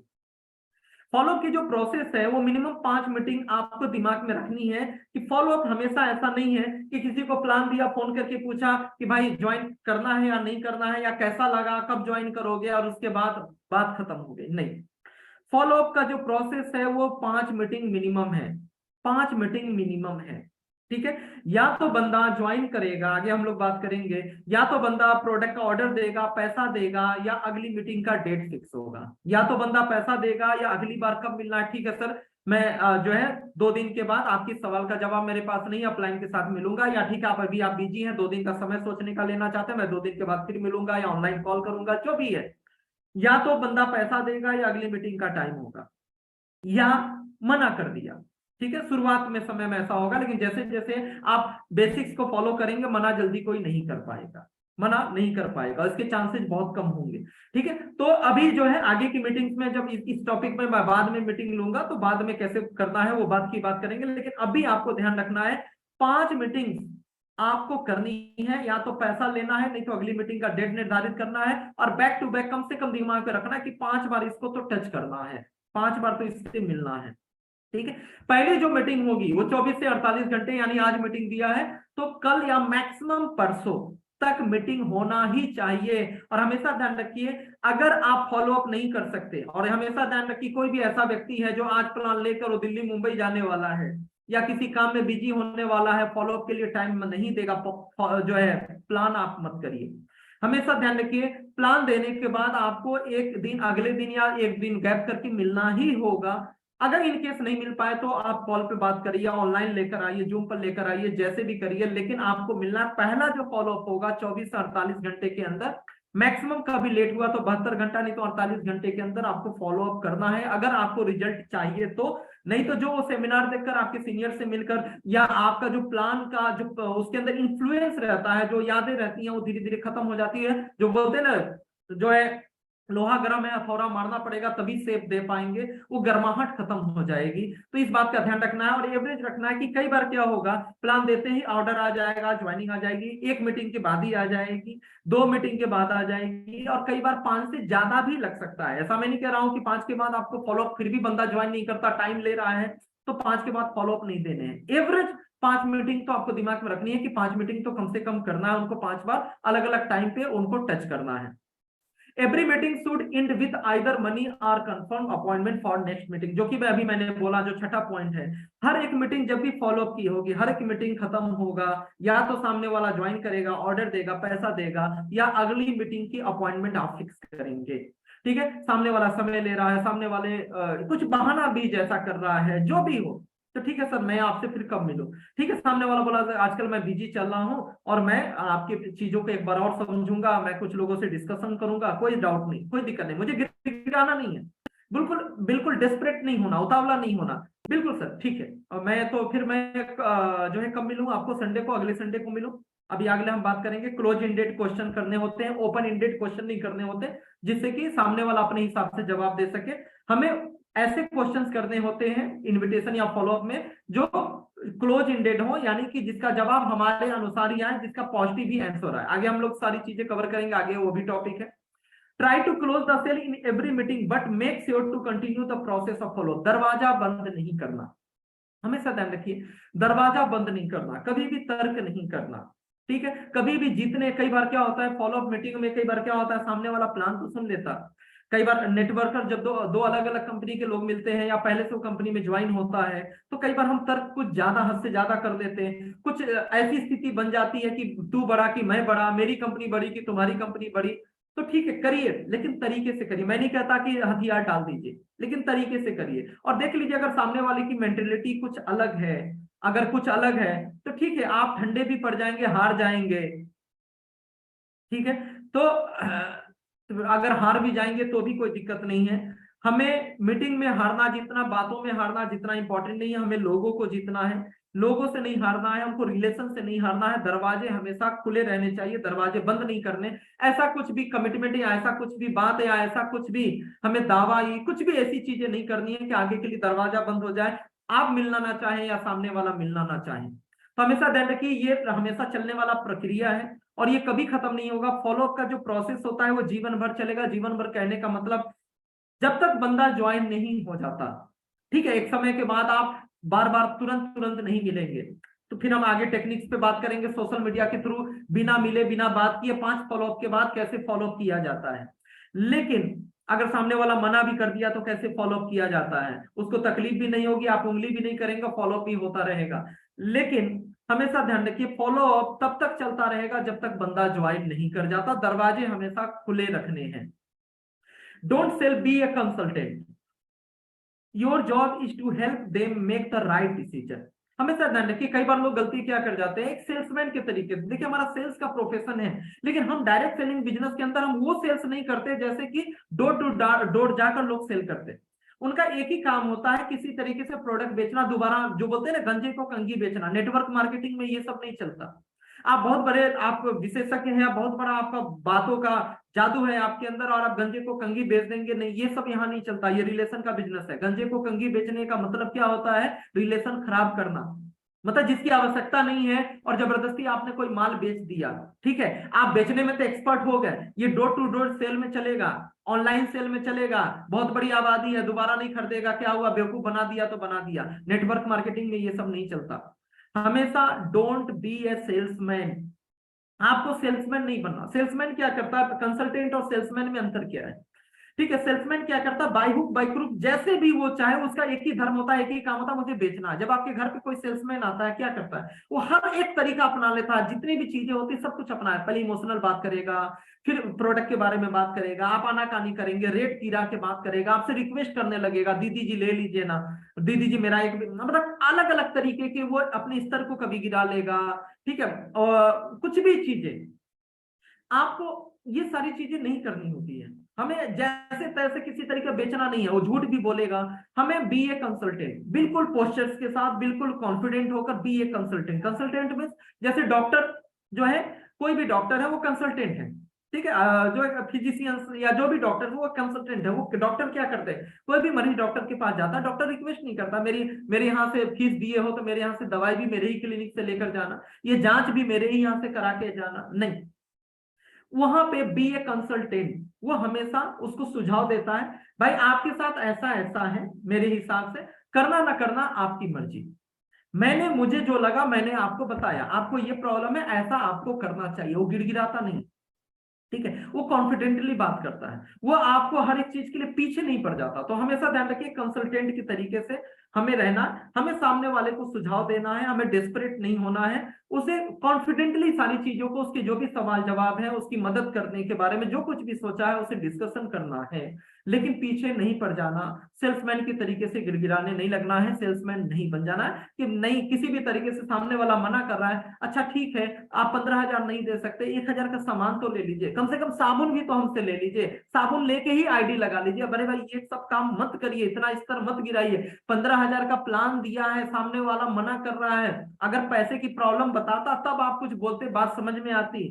S1: Follow की जो प्रोसेस है वो मिनिमम 5 मीटिंग आपको दिमाग में रखनी है, कि फॉलो अप हमेशा ऐसा नहीं है कि किसी को प्लान दिया, फोन करके पूछा कि भाई ज्वाइन करना है या नहीं करना है, या कैसा लगा, कब ज्वाइन करोगे, और उसके बाद बात खत्म हो गई। नहीं, फॉलो अप का जो प्रोसेस है वो 5 मीटिंग मिनिमम है, 5 मीटिंग मिनिमम है। ठीक है, या तो बंदा ज्वाइन करेगा, आगे हम लोग बात करेंगे, या तो बंदा प्रोडक्ट का ऑर्डर देगा, पैसा देगा, या अगली मीटिंग का डेट फिक्स होगा। या तो बंदा पैसा देगा, या अगली बार कब मिलना है, ठीक है सर मैं जो है 2 दिन के बाद आपकी सवाल का जवाब मेरे पास नहीं, अपलाइन के साथ मिलूंगा, या ठीक है आप अभी आप बिजी हैं, 2 दिन का समय सोचने का लेना चाहते हैं, मैं 2 दिन के बाद फिर मिलूंगा या ऑनलाइन कॉल करूंगा, जो भी है। या तो बंदा पैसा देगा या अगली मीटिंग का टाइम होगा, या मना कर दिया। ठीक है, शुरुआत में समय में ऐसा होगा, लेकिन जैसे जैसे आप बेसिक्स को फॉलो करेंगे, मना जल्दी कोई नहीं कर पाएगा, मना नहीं कर पाएगा, इसके चांसेस बहुत कम होंगे। ठीक है, तो अभी जो है आगे की मीटिंग्स में जब इस टॉपिक में मैं बाद में मीटिंग लूंगा तो बाद में कैसे करना है वो बात की बात करेंगे, लेकिन अभी आपको ध्यान रखना है 5 मीटिंग्स आपको करनी है, या तो पैसा लेना है, नहीं तो अगली मीटिंग का डेट निर्धारित करना है, और बैक टू बैक कम से कम दिमाग में रखना है कि 5 बार इसको तो टच करना है, 5 बार तो इससे मिलना है। ठीक है, पहली जो मीटिंग होगी वो 24 से 48 घंटे, यानी आज मीटिंग दिया है तो कल या मैक्सिमम परसों तक मीटिंग होना ही चाहिए। और हमेशा ध्यान रखिए, अगर आप फॉलो अप नहीं कर सकते, और हमेशा ध्यान रखिए कोई भी ऐसा व्यक्ति है जो आज प्लान लेकर वो दिल्ली मुंबई जाने वाला है या किसी काम में बिजी होने वाला है, फॉलो अप के लिए टाइम नहीं देगा, जो है प्लान आप मत करिए। हमेशा ध्यान रखिए, प्लान देने के बाद आपको एक दिन, अगले दिन या एक दिन गैप करके मिलना ही होगा। अगर इन केस नहीं मिल पाए तो आप कॉल पे बात करिए, ऑनलाइन लेकर आइए, जूम पर लेकर आइए, जैसे भी करिए, लेकिन आपको मिलना पहला जो फॉलो अप होगा 24 से 48 घंटे के अंदर, मैक्सिमम कभी लेट हुआ तो 72 घंटा, नहीं तो 48 घंटे के अंदर आपको फॉलो अप करना है, अगर आपको रिजल्ट चाहिए तो। नहीं तो जो वो सेमिनार देखकर आपके सीनियर से मिलकर, या आपका जो प्लान का जो उसके अंदर इन्फ्लुएंस रहता है, जो यादें रहती हैं वो धीरे धीरे खत्म हो जाती है। जो बोलते हैं ना, जो है लोहा गर्म है, हथौड़ा मारना पड़ेगा तभी सेप दे पाएंगे, वो गर्माहट खत्म हो जाएगी। तो इस बात का ध्यान रखना है और एवरेज रखना है कि कई बार क्या होगा, प्लान देते ही ऑर्डर आ जाएगा, ज्वाइनिंग आ जाएगी, एक मीटिंग के बाद ही आ जाएगी, दो मीटिंग के बाद आ जाएगी, और कई बार 5 से ज्यादा भी लग सकता है। ऐसा मैं नहीं कह रहा हूं कि 5 के बाद आपको फॉलोअप, फिर भी बंदा ज्वाइन नहीं करता, टाइम ले रहा है, तो 5 के बाद फॉलोअप नहीं देने हैं। एवरेज 5 मीटिंग तो आपको दिमाग में रखनी है कि 5 मीटिंग तो कम से कम करना है उनको, 5 बार अलग अलग टाइम पे उनको टच करना है। Every meeting should end with either money और confirm appointment for next meeting, जो कि अभी मैंने बोला, जो छठा पॉइंट है। हर एक मीटिंग जब भी फॉलोअप की होगी, हर एक मीटिंग खत्म होगा, या तो सामने वाला ज्वाइन करेगा, ऑर्डर देगा, पैसा देगा, या अगली मीटिंग की अपॉइंटमेंट आप फिक्स करेंगे। ठीक है, सामने वाला समय ले रहा है, सामने वाले कुछ बहाना भी जैसा कर रहा है, जो भी हो, तो ठीक है सर मैं आपसे फिर कब मिलूं। ठीक है, सामने वाला बोला आजकल मैं बिजी चल रहा हूं और मैं आपकी चीजों को एक बार और समझूंगा, मैं कुछ लोगों से डिस्कशन करूंगा, कोई डाउट नहीं, कोई दिक्कत नहीं, मुझे गिराना नहीं है, बिल्कुल बिल्कुल डेस्परेट नहीं होना, उतावला नहीं होना, बिल्कुल सर ठीक है। और मैं तो फिर मैं जो है कब मिलूं आपको, संडे को, अगले संडे को मिलूं। अभी अगले हम बात करेंगे, क्लोज इंडेड क्वेश्चन करने होते हैं, ओपन इंडेड क्वेश्चन नहीं करने होते, जिससे कि सामने वाला अपने हिसाब से जवाब दे सके। हमें ऐसे क्वेश्चंस करने होते हैं इनविटेशन या फॉलोअप में जो क्लोज इंडेड हो, यानी कि जिसका जवाब हमारे अनुसार ही आए, जिसका पॉजिटिव ही आंसर आए। आगे हम लोग सारी चीजें कवर करेंगे, आगे वो भी टॉपिक है। Try to close the sale in every meeting but make sure to continue the process of follow. दरवाजा बंद नहीं करना, हमेशा ध्यान रखिए, दरवाजा बंद नहीं करना, कभी भी तर्क नहीं करना। ठीक है, कभी भी जीतने, कई बार क्या होता है फॉलोअप मीटिंग में, कई बार क्या होता है सामने वाला प्लान तो सुन लेता, कई बार नेटवर्कर जब दो दो अलग अलग कंपनी के लोग मिलते हैं या पहले से वो कंपनी में ज्वाइन होता है, तो कई बार हम तर्क कुछ ज्यादा, हद से ज्यादा कर देते हैं। कुछ ऐसी स्थिति बन जाती है कि तू बड़ा कि मैं बड़ा, मेरी कंपनी बड़ी कि तुम्हारी कंपनी बड़ी। तो ठीक है करिए, लेकिन तरीके से करिए, मैं नहीं कहता कि हथियार डाल दीजिए, लेकिन तरीके से करिए। और देख लीजिए अगर सामने वाले की मेंटेलिटी कुछ अलग है, अगर कुछ अलग है तो ठीक है, आप ठंडे भी पड़ जाएंगे, हार जाएंगे। ठीक है, तो अगर हार भी जाएंगे तो भी कोई दिक्कत नहीं है। हमें मीटिंग में हारना जितना, बातों में हारना जितना इंपॉर्टेंट नहीं है, हमें लोगों को जीतना है, लोगों से नहीं हारना है, हमको रिलेशन से नहीं हारना है। दरवाजे हमेशा खुले रहने चाहिए, दरवाजे बंद नहीं करने। ऐसा कुछ भी कमिटमेंट या ऐसा कुछ भी बात या ऐसा कुछ भी हमें दावा, ये कुछ भी ऐसी चीजें नहीं करनी है कि आगे के लिए दरवाजा बंद हो जाए, आप मिलना ना चाहें या सामने वाला मिलना ना चाहें। तो हमेशा ध्यान रखिए, ये हमेशा चलने वाला प्रक्रिया है और ये कभी खत्म नहीं होगा। फॉलोअप का जो प्रोसेस होता है वो जीवन भर चलेगा। जीवन भर कहने का मतलब जब तक बंदा ज्वाइन नहीं हो जाता। ठीक है, एक समय के बाद आप बार बार तुरंत तुरंत नहीं मिलेंगे। तो फिर हम आगे टेक्निक्स पे बात करेंगे, सोशल मीडिया के थ्रू बिना मिले बिना बात किए 5 फॉलोअप के बाद कैसे फॉलोअप किया जाता है। लेकिन अगर सामने वाला मना भी कर दिया तो कैसे फॉलोअप किया जाता है, उसको तकलीफ भी नहीं होगी, आप उंगली भी नहीं करेंगे, फॉलोअप भी होता रहेगा। लेकिन हमेशा ध्यान रखिए, फॉलोअप तब तक चलता रहेगा जब तक बंदा ज्वाइन नहीं कर जाता। दरवाजे हमेशा खुले रखने हैं। Don't sell, be a consultant, your job is to help them make the right decision. हमेशा ध्यान रखिए, कई बार लोग गलती क्या कर जाते हैं, एक सेल्समैन के तरीके से। देखिए हमारा सेल्स का प्रोफेशन है, लेकिन हम डायरेक्ट सेलिंग बिजनेस के अंदर हम वो सेल्स नहीं करते जैसे कि डोर टू डोर जाकर लोग सेल करते। उनका एक ही काम होता है, किसी तरीके से प्रोडक्ट बेचना, दोबारा जो बोलते हैं ना गंजे को कंघी बेचना। नेटवर्क मार्केटिंग में ये सब नहीं चलता। आप बहुत बड़े, आप विशेषज्ञ हैं, बहुत बड़ा आपका बातों का जादू है आपके अंदर और आप गंजे को कंघी बेच देंगे, नहीं, ये सब यहाँ नहीं चलता। ये रिलेशन का बिजनेस है। गंजे को कंघी बेचने का मतलब क्या होता है, रिलेशन खराब करना। मतलब जिसकी आवश्यकता नहीं है और जबरदस्ती आपने कोई माल बेच दिया। ठीक है, आप बेचने में तो एक्सपर्ट हो गए, ये डोर टू डोर सेल में चलेगा, ऑनलाइन सेल में चलेगा, बहुत बड़ी आबादी है, दोबारा नहीं खरीदेगा, क्या हुआ, बेवकूफ बना दिया तो बना दिया। नेटवर्क मार्केटिंग में ये सब नहीं चलता। हमेशा डोंट बी ए सेल्समैन, आपको सेल्समैन नहीं बनना। सेल्समैन क्या करता है, कंसल्टेंट और सेल्समैन में अंतर क्या है। ठीक है, सेल्समैन क्या करता है, बाय हुक बाय क्रुक, जैसे भी वो चाहे, उसका एक ही धर्म होता है, एक ही काम होता है, मुझे बेचना है। जब आपके घर पे कोई सेल्समैन आता है क्या करता है, वो हर एक तरीका अपना लेता है, जितनी भी चीजें होती है सब कुछ अपना है। पहले इमोशनल बात करेगा, फिर प्रोडक्ट के बारे में बात करेगा, आप आनाकानी करेंगे, रेट गिरा के बात करेगा, आपसे रिक्वेस्ट करने लगेगा, दीदी जी ले लीजिए ना, दीदी जी मेरा एक, मतलब अलग अलग तरीके के वो अपने स्तर को कभी गिरा लेगा। ठीक है, और कुछ भी चीजें आपको, ये सारी चीजें नहीं करनी होती है। हमें जैसे तैसे किसी तरीके बेचना नहीं है, वो झूठ भी बोलेगा। हमें बी ए कंसल्टेंट, बिल्कुल पोस्चर्स के साथ, बिल्कुल कॉन्फिडेंट होकर be a consultant. Consultant mean जैसे डॉक्टर जो है, कोई भी डॉक्टर है वो कंसल्टेंट है। ठीक है। जो फिजिशियंस या जो भी डॉक्टर, वो कंसल्टेंट है, वो डॉक्टर क्या करते हैं, कोई भी मरीज डॉक्टर के पास जाता है, डॉक्टर रिक्वेस्ट नहीं करता मेरी मेरे यहाँ से फीस दिए हो तो मेरे यहाँ से दवाई भी मेरे ही क्लिनिक से लेकर जाना, ये जांच भी मेरे ही यहाँ से करा के जाना, नहीं। वहां पे बी ए कंसल्टेंट, वो हमेशा उसको सुझाव देता है, भाई आपके साथ ऐसा ऐसा है, मेरे हिसाब से करना ना करना आपकी मर्जी, मैंने मुझे जो लगा मैंने आपको बताया, आपको ये प्रॉब्लम है, ऐसा आपको करना चाहिए। वो गिड़गिड़ाता नहीं, ठीक है, वो कॉन्फिडेंटली बात करता है, वो आपको हर एक चीज के लिए पीछे नहीं पड़ जाता। तो हमेशा ध्यान रखिए कंसल्टेंट की तरीके से हमें रहना, हमें सामने वाले को सुझाव देना है, हमें डेस्परेट नहीं होना है, उसे कॉन्फिडेंटली सारी चीजों को, उसके जो भी सवाल जवाब है, उसकी मदद करने के बारे में जो कुछ भी सोचा है उसे डिस्कशन करना है, लेकिन पीछे नहीं पड़ जाना, सेल्समैन के तरीके से गिड़गिड़ाने नहीं लगना है, सेल्समैन नहीं बन जाना है कि नहीं किसी भी तरीके से सामने वाला मना कर रहा है, अच्छा ठीक है आप 15,000 नहीं दे सकते, 1,000 का सामान तो ले लीजिए, कम से कम साबुन भी तो हमसे ले लीजिए, साबुन लेके ही आईडी लगा लीजिए, अरे भाई ये सब काम मत करिए, इतना स्तर मत गिराइए, 15,000 का प्लान दिया है, सामने वाला मना कर रहा है, अगर पैसे की प्रॉब्लम बताता तब आप कुछ बोलते, बात समझ में आती,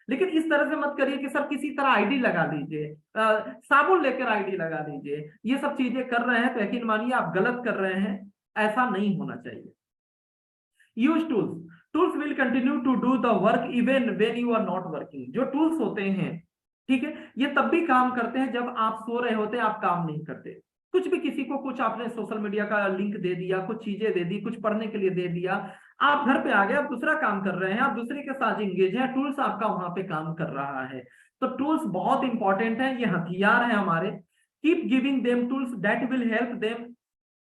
S1: लेकिन इस तरह से मत करिए कि सर किसी तरह आईडी लगा लीजिए, साबुन लेकर आईडी लगा लीजिए, ये सब चीजें कर रहे हैं तो यकीन मानिए आप गलत कर रहे हैं, ऐसा नहीं होना चाहिए। Use tools, tools will continue to do the work even when you are not working. जो टूल्स होते हैं, ठीक है, ये तब भी काम करते हैं जब आप सो रहे होते हैं, आप काम नहीं करते, कुछ भी किसी को कुछ आपने सोशल मीडिया का लिंक दे दिया, कुछ चीजें दे दी, कुछ पढ़ने के लिए दे दिया, आप घर पे आ गए, आप दूसरा काम कर रहे हैं, आप दूसरे के साथ इंगेज हैं, टूल्स आपका वहां पे काम कर रहा है। तो टूल्स बहुत इंपॉर्टेंट है, ये हथियार है हमारे। Keep giving them tools that will help them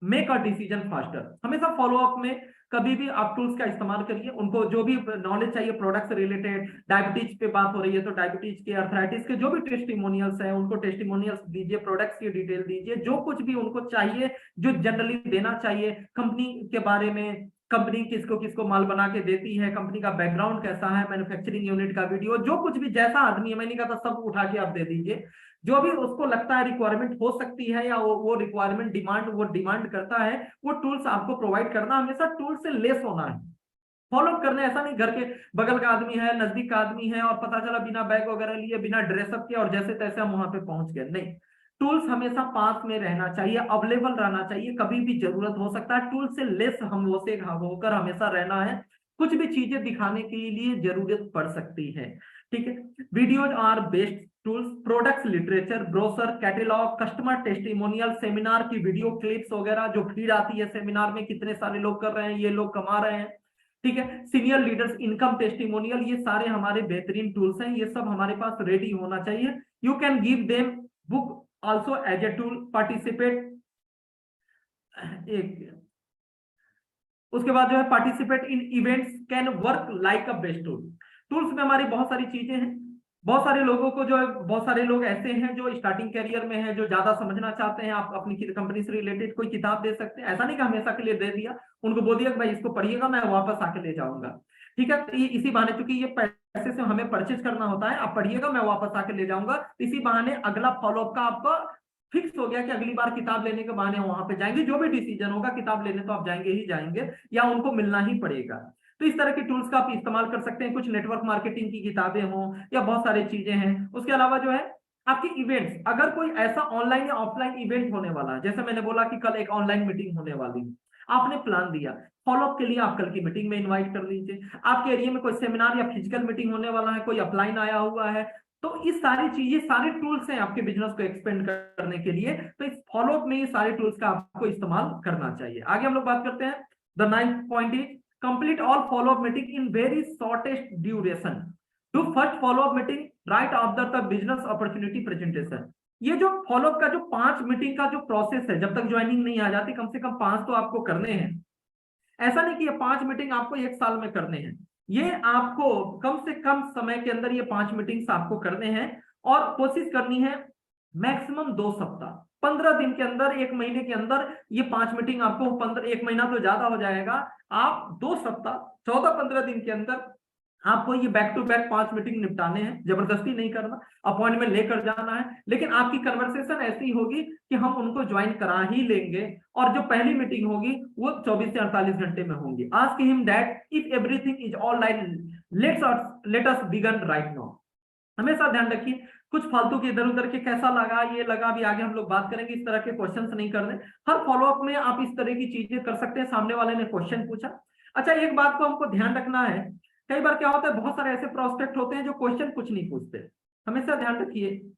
S1: make a decision faster. हमेशा फॉलोअप में कभी भी आप टूल्स का इस्तेमाल करिए, उनको जो भी नॉलेज चाहिए प्रोडक्ट से रिलेटेड, डायबिटीज पे बात हो रही है तो डायबिटीज के, अर्थराइटिस के जो भी टेस्टिमोनियल्स हैं उनको टेस्टिमोनियल्स दीजिए, प्रोडक्ट्स की डिटेल दीजिए, जो कुछ भी उनको चाहिए, जो जनरली देना चाहिए कंपनी के बारे में, कंपनी किसको किसको माल बना के देती है, कंपनी का बैकग्राउंड कैसा है, मैन्युफैक्चरिंग यूनिट का वीडियो, जो कुछ भी जैसा आदमी है, मैंने कहा था सब उठा के आप दे दीजिए, जो भी उसको लगता है रिक्वायरमेंट हो सकती है या वो रिक्वायरमेंट डिमांड वो डिमांड करता है, वो टूल्स आपको प्रोवाइड करना, हमेशा टूल से लेस होना है, फॉलो करना। ऐसा नहीं घर के बगल का आदमी है, नजदीक का आदमी है और पता चला बिना बैग वगैरह लिए, बिना ड्रेसअप किया और जैसे तैसे हम वहां पे पहुंच गए, नहीं। टूल्स हमेशा पास में रहना चाहिए, अवेलेबल रहना चाहिए, कभी भी जरूरत हो सकता है, टूल से लेस हम वो से होकर हमेशा रहना है, कुछ भी चीजें दिखाने के लिए जरूरत पड़ सकती है, ठीक है। Videos are best tools, products literature, brochure, catalogue, customer testimonial, seminar की वीडियो क्लिप्स वगैरह जो फीड आती है सेमिनार में, कितने सारे लोग कर रहे हैं, ये लोग कमा रहे हैं, ठीक है। सीनियर लीडर्स इनकम टेस्टिमोनियल, ये सारे हमारे बेहतरीन टूल्स हैं, ये सब हमारे पास रेडी होना चाहिए। You can give them book also as a tool, participate, एक उसके बाद जो है participate in events can work like a best tool. Tools में हमारी बहुत सारी चीजें हैं, बहुत सारे लोगों को जो है, बहुत सारे लोग ऐसे हैं जो स्टार्टिंग कैरियर में हैं, जो ज्यादा समझना चाहते हैं, आप अपनी कंपनी से रिलेटेड कोई किताब दे सकते हैं, ऐसा नहीं कि हमेशा के लिए दे दिया, उनको बोल दिया कि भाई इसको पढ़िएगा मैं वापस आके ले जाऊंगा, ठीक है। तो ये इसी बहाने, क्योंकि ये पैसे से हमें परचेज करना होता है, आप पढ़िएगा मैं वापस आके ले जाऊंगा, इसी बहाने अगला फॉलोअप का आपका फिक्स हो गया कि अगली बार किताब लेने के बहाने वहां पे जाएंगे, जो भी डिसीजन होगा किताब लेने तो आप जाएंगे ही जाएंगे, या उनको मिलना ही पड़ेगा। तो इस तरह के टूल्स का आप इस्तेमाल कर सकते हैं, कुछ नेटवर्क मार्केटिंग की किताबें हों या बहुत सारी चीजें हैं। उसके अलावा जो है आपके इवेंट्स, अगर कोई ऐसा ऑनलाइन या ऑफलाइन इवेंट होने वाला है, जैसे मैंने बोला कि कल एक ऑनलाइन मीटिंग होने वाली है, आपने प्लान दिया, फॉलोअप के लिए आप कल की मीटिंग में इनवाइट कर लीजिए। आपके एरिया में कोई सेमिनार या फिजिकल मीटिंग होने वाला है, कोई अपलाइन आया हुआ है, तो इस सारी चीजें, सारे टूल्स हैं आपके बिजनेस को एक्सपेंड करने के लिए, तो इस फॉलोअप में ये सारे टूल्स का आपको इस्तेमाल करना चाहिए। आगे हम लोग बात करते हैं, the 9th point is complete all follow up meeting in very shortest duration. Do first follow up meeting right after the business opportunity presentation. ये जो फॉलोअप का जो 5 मीटिंग का जो प्रोसेस है, जब तक ज्वाइनिंग नहीं आ जाती, कम से कम 5 तो आपको करने हैं। ऐसा नहीं कि ये 5 मीटिंग आपको 1 साल में करने हैं, ये आपको कम से कम समय के अंदर ये 5 मीटिंग्स आपको करने हैं, और कोशिश करनी है मैक्सिमम 2 सप्ताह, 15 दिन के अंदर, 1 महीने के अंदर ये 5 मीटिंग आपको, 1 महीना तो ज्यादा हो जाएगा, आप 2 सप्ताह 14-15 दिन के अंदर आपको ये बैक टू बैक 5 मीटिंग निपटाने हैं। जबरदस्ती नहीं करना, अपॉइंटमेंट लेकर जाना है, लेकिन आपकी कन्वर्सेशन ऐसी होगी कि हम उनको ज्वाइन करा ही लेंगे, और जो पहली मीटिंग होगी वो 24 से 48 घंटे में होंगी। Ask him that if everything is all right, let us begin right now. हमेशा ध्यान रखिए, कुछ फालतू के इधर उधर के कैसा लगा, ये लगा, भी आगे हम लोग बात करेंगे, इस तरह के क्वेश्चंस नहीं करने। हर फॉलोअप में आप इस तरह की चीजें कर सकते हैं। सामने वाले ने क्वेश्चन पूछा, अच्छा एक बात को हमको ध्यान रखना है, कई बार क्या होता है, बहुत सारे ऐसे प्रोस्पेक्ट होते हैं जो क्वेश्चन कुछ नहीं पूछते। हमेशा ध्यान रखिए,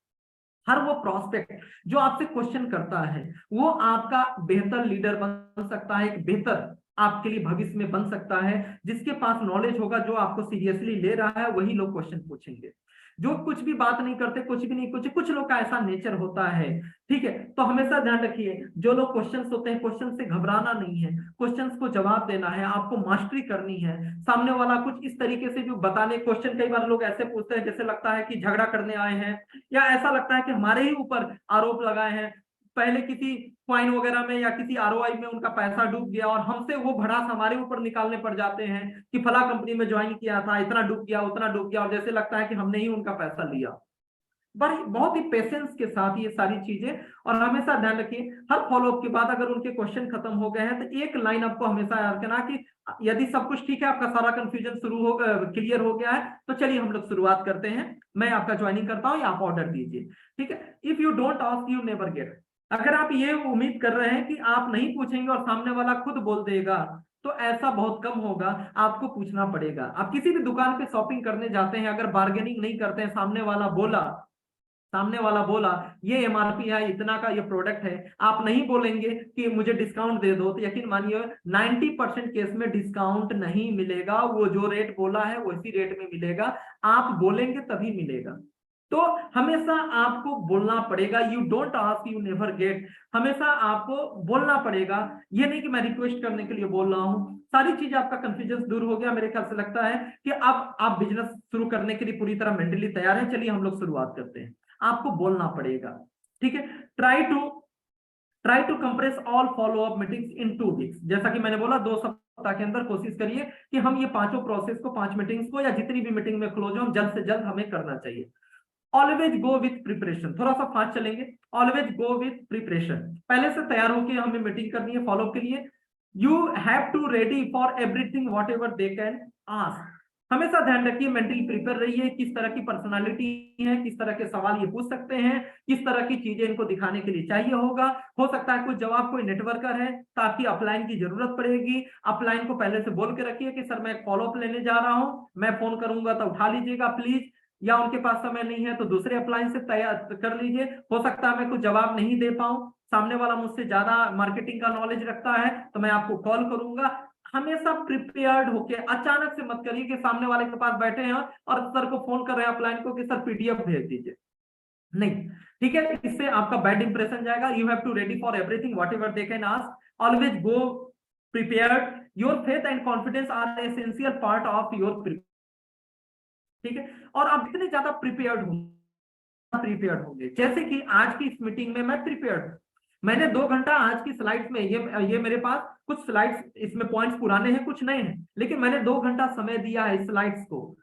S1: हर वो प्रोस्पेक्ट जो आपसे क्वेश्चन करता है वो आपका बेहतर लीडर बन सकता है, एक बेहतर आपके लिए भविष्य में बन सकता है। जिसके पास नॉलेज होगा, जो आपको सीरियसली ले रहा है, वही लोग क्वेश्चन पूछेंगे। जो कुछ भी बात नहीं करते, कुछ भी नहीं पूछे, कुछ लोग का ऐसा नेचर होता है, ठीक है। तो हमेशा ध्यान रखिए, जो लोग क्वेश्चंस होते हैं, क्वेश्चन से घबराना नहीं है, क्वेश्चंस को जवाब देना है, आपको मास्टरी करनी है। सामने वाला कुछ इस तरीके से भी बताने, क्वेश्चन कई बार लोग ऐसे पूछते हैं जैसे लगता है कि झगड़ा करने आए हैं, या ऐसा लगता है कि हमारे ही ऊपर आरोप लगाए हैं, पहले किसी क्वाइन वगैरह में या किसी आरओआई में उनका पैसा डूब गया और हमसे वो भड़ास हमारे ऊपर निकालने पड़ जाते हैं कि फला कंपनी में ज्वाइन किया था, इतना डूब गया, उतना डूब गया, और जैसे लगता है कि हमने ही उनका पैसा लिया। बड़ी बहुत ही पेशेंस के साथ ये सारी चीजें, और हमेशा ध्यान रखिए, हर फॉलोअप के बाद अगर उनके क्वेश्चन खत्म हो गए हैं तो एक लाइन आपको हमेशा याद करना कि यदि सब कुछ ठीक है, आपका सारा कंफ्यूजन शुरू हो क्लियर हो गया है, तो चलिए हम लोग शुरुआत करते हैं, मैं आपका ज्वाइनिंग करता हूं या आप ऑर्डर दीजिए, ठीक है। If you don't ask you never get. अगर आप ये उम्मीद कर रहे हैं कि आप नहीं पूछेंगे और सामने वाला खुद बोल देगा, तो ऐसा बहुत कम होगा, आपको पूछना पड़ेगा। आप किसी भी दुकान पे शॉपिंग करने जाते हैं, अगर बार्गेनिंग नहीं करते हैं, सामने वाला बोला ये एमआरपी है, इतना का ये प्रोडक्ट है, आप नहीं बोलेंगे कि मुझे डिस्काउंट दे दो, तो यकीन मानिए 90% केस में डिस्काउंट नहीं मिलेगा, वो जो रेट बोला है वैसी रेट में मिलेगा, आप बोलेंगे तभी मिलेगा। तो हमेशा आपको बोलना पड़ेगा, you don't ask you never get, हमेशा आपको बोलना पड़ेगा। ये नहीं कि मैं रिक्वेस्ट करने के लिए बोल रहा हूं। सारी चीज आपका कंफ्यूजन दूर हो गया, मेरे ख्याल से लगता है कि अब आप बिजनेस शुरू करने के लिए पूरी तरह मेंटली तैयार हैं। चलिए हम लोग शुरुआत करते हैं। आपको बोलना पड़ेगा, ठीक है। Try to compress all follow up meetings in 2 weeks. जैसा कि मैंने बोला, 2 सप्ताह के अंदर कोशिश करिए कि हम ये पांचों प्रोसेस को, 5 मीटिंग्स को, या जितनी भी मीटिंग में क्लोज हो, हम जल्द से जल्द हमें करना चाहिए। ऑलवेज गो विथ प्रिपरेशन, थोड़ा सा फास्ट चलेंगे। ऑलवेज गो विथ प्रिपरेशन, पहले से तैयार होकर हमें मीटिंग करनी है फॉलोअप के लिए। You have to ready for everything whatever they can ask. हमेशा ध्यान रखिए, मेंटली प्रिपेयर रहिए, किस तरह की पर्सनालिटी है, किस तरह के सवाल ये पूछ सकते हैं, किस तरह की चीजें इनको दिखाने के लिए चाहिए होगा। हो सकता है कुछ जवाब कोई नेटवर्कर है तो आपकी अपलाइन की जरूरत पड़ेगी, अपलाइन को पहले से बोल के रखिए कि सर मैं फॉलोअप लेने जा रहा हूं, मैं फोन करूंगा तो उठा लीजिएगा प्लीज, या उनके पास समय नहीं है तो दूसरे अपलाइन से तैयार कर लीजिए। हो सकता है मैं कुछ जवाब नहीं दे पाऊं, सामने वाला मुझसे ज्यादा मार्केटिंग का नॉलेज रखता है, तो मैं आपको कॉल करूंगा। हमेशा प्रिपेयर्ड होके, अचानक से मत करिए कि सामने वाले के पास बैठे हैं और सर को फोन कर रहे हैं अपलाइन को कि सर पीडीएफ भेज दीजिए, नहीं, ठीक है। इससे आपका बैड इंप्रेशन जाएगा। You have to ready for everything whatever they can ask, always go prepared, your faith and confidence are essential part of your, ठीक है। और आप इतने ज्यादा प्रिपेयर्ड होंगे, जैसे कि आज की इस मीटिंग में मैं प्रिपेयर्ड, मैंने 2 घंटा आज की स्लाइड्स में, ये मेरे पास कुछ स्लाइड्स, इसमें पॉइंट्स पुराने हैं कुछ नए हैं, लेकिन मैंने 2 घंटा समय दिया है स्लाइड्स को,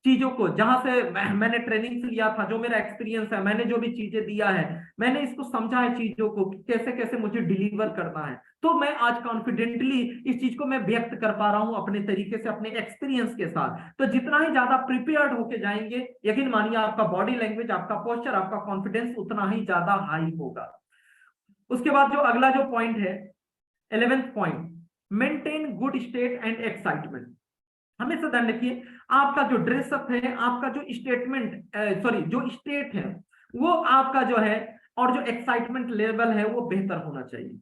S1: चीजों को, जहां से मैंने ट्रेनिंग लिया था, जो मेरा एक्सपीरियंस है, मैंने जो भी चीजें दिया है, मैंने इसको समझा है चीजों को, कैसे कैसे मुझे डिलीवर करना है। तो मैं आज कॉन्फिडेंटली इस चीज को मैं व्यक्त कर पा रहा हूं अपने तरीके से, अपने एक्सपीरियंस के साथ। तो जितना ही ज्यादा प्रिपेयर्ड होके जाएंगे, यकीन मानिए आपका बॉडी लैंग्वेज, आपका पोस्चर, आपका कॉन्फिडेंस उतना ही ज्यादा हाई होगा। उसके बाद जो अगला जो पॉइंट है, 11th point, maintain good state and excitement. हमेशा ध्यान रखिए, आपका जो ड्रेसअप है, आपका जो जो स्टेट है, वो आपका जो है, और जो एक्साइटमेंट लेवल है वो बेहतर होना चाहिए।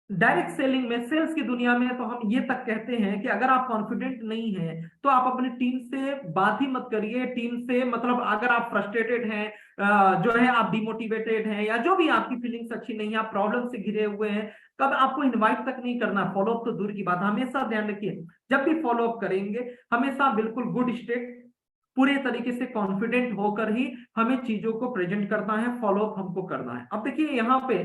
S1: डायरेक्ट सेलिंग में, सेल्स की दुनिया में तो हम ये तक कहते हैं कि अगर आप कॉन्फिडेंट नहीं हैं तो आप अपनी टीम से बात ही मत करिए। टीम से मतलब अगर आप फ्रस्ट्रेटेड हैं, जो है आप डिमोटिवेटेड हैं, या जो भी आपकी फीलिंग्स अच्छी नहीं है, आप प्रॉब्लम से घिरे हुए हैं, कब आपको इनवाइट तक नहीं करना, फॉलोअप तो दूर की बात। हमेशा ध्यान रखिए, जब भी फॉलोअप करेंगे हमेशा बिल्कुल गुड स्टेट, पूरे तरीके से कॉन्फिडेंट होकर ही हमें चीजों को प्रेजेंट करना है, फॉलोअप हमको करना है। अब देखिए यहाँ पे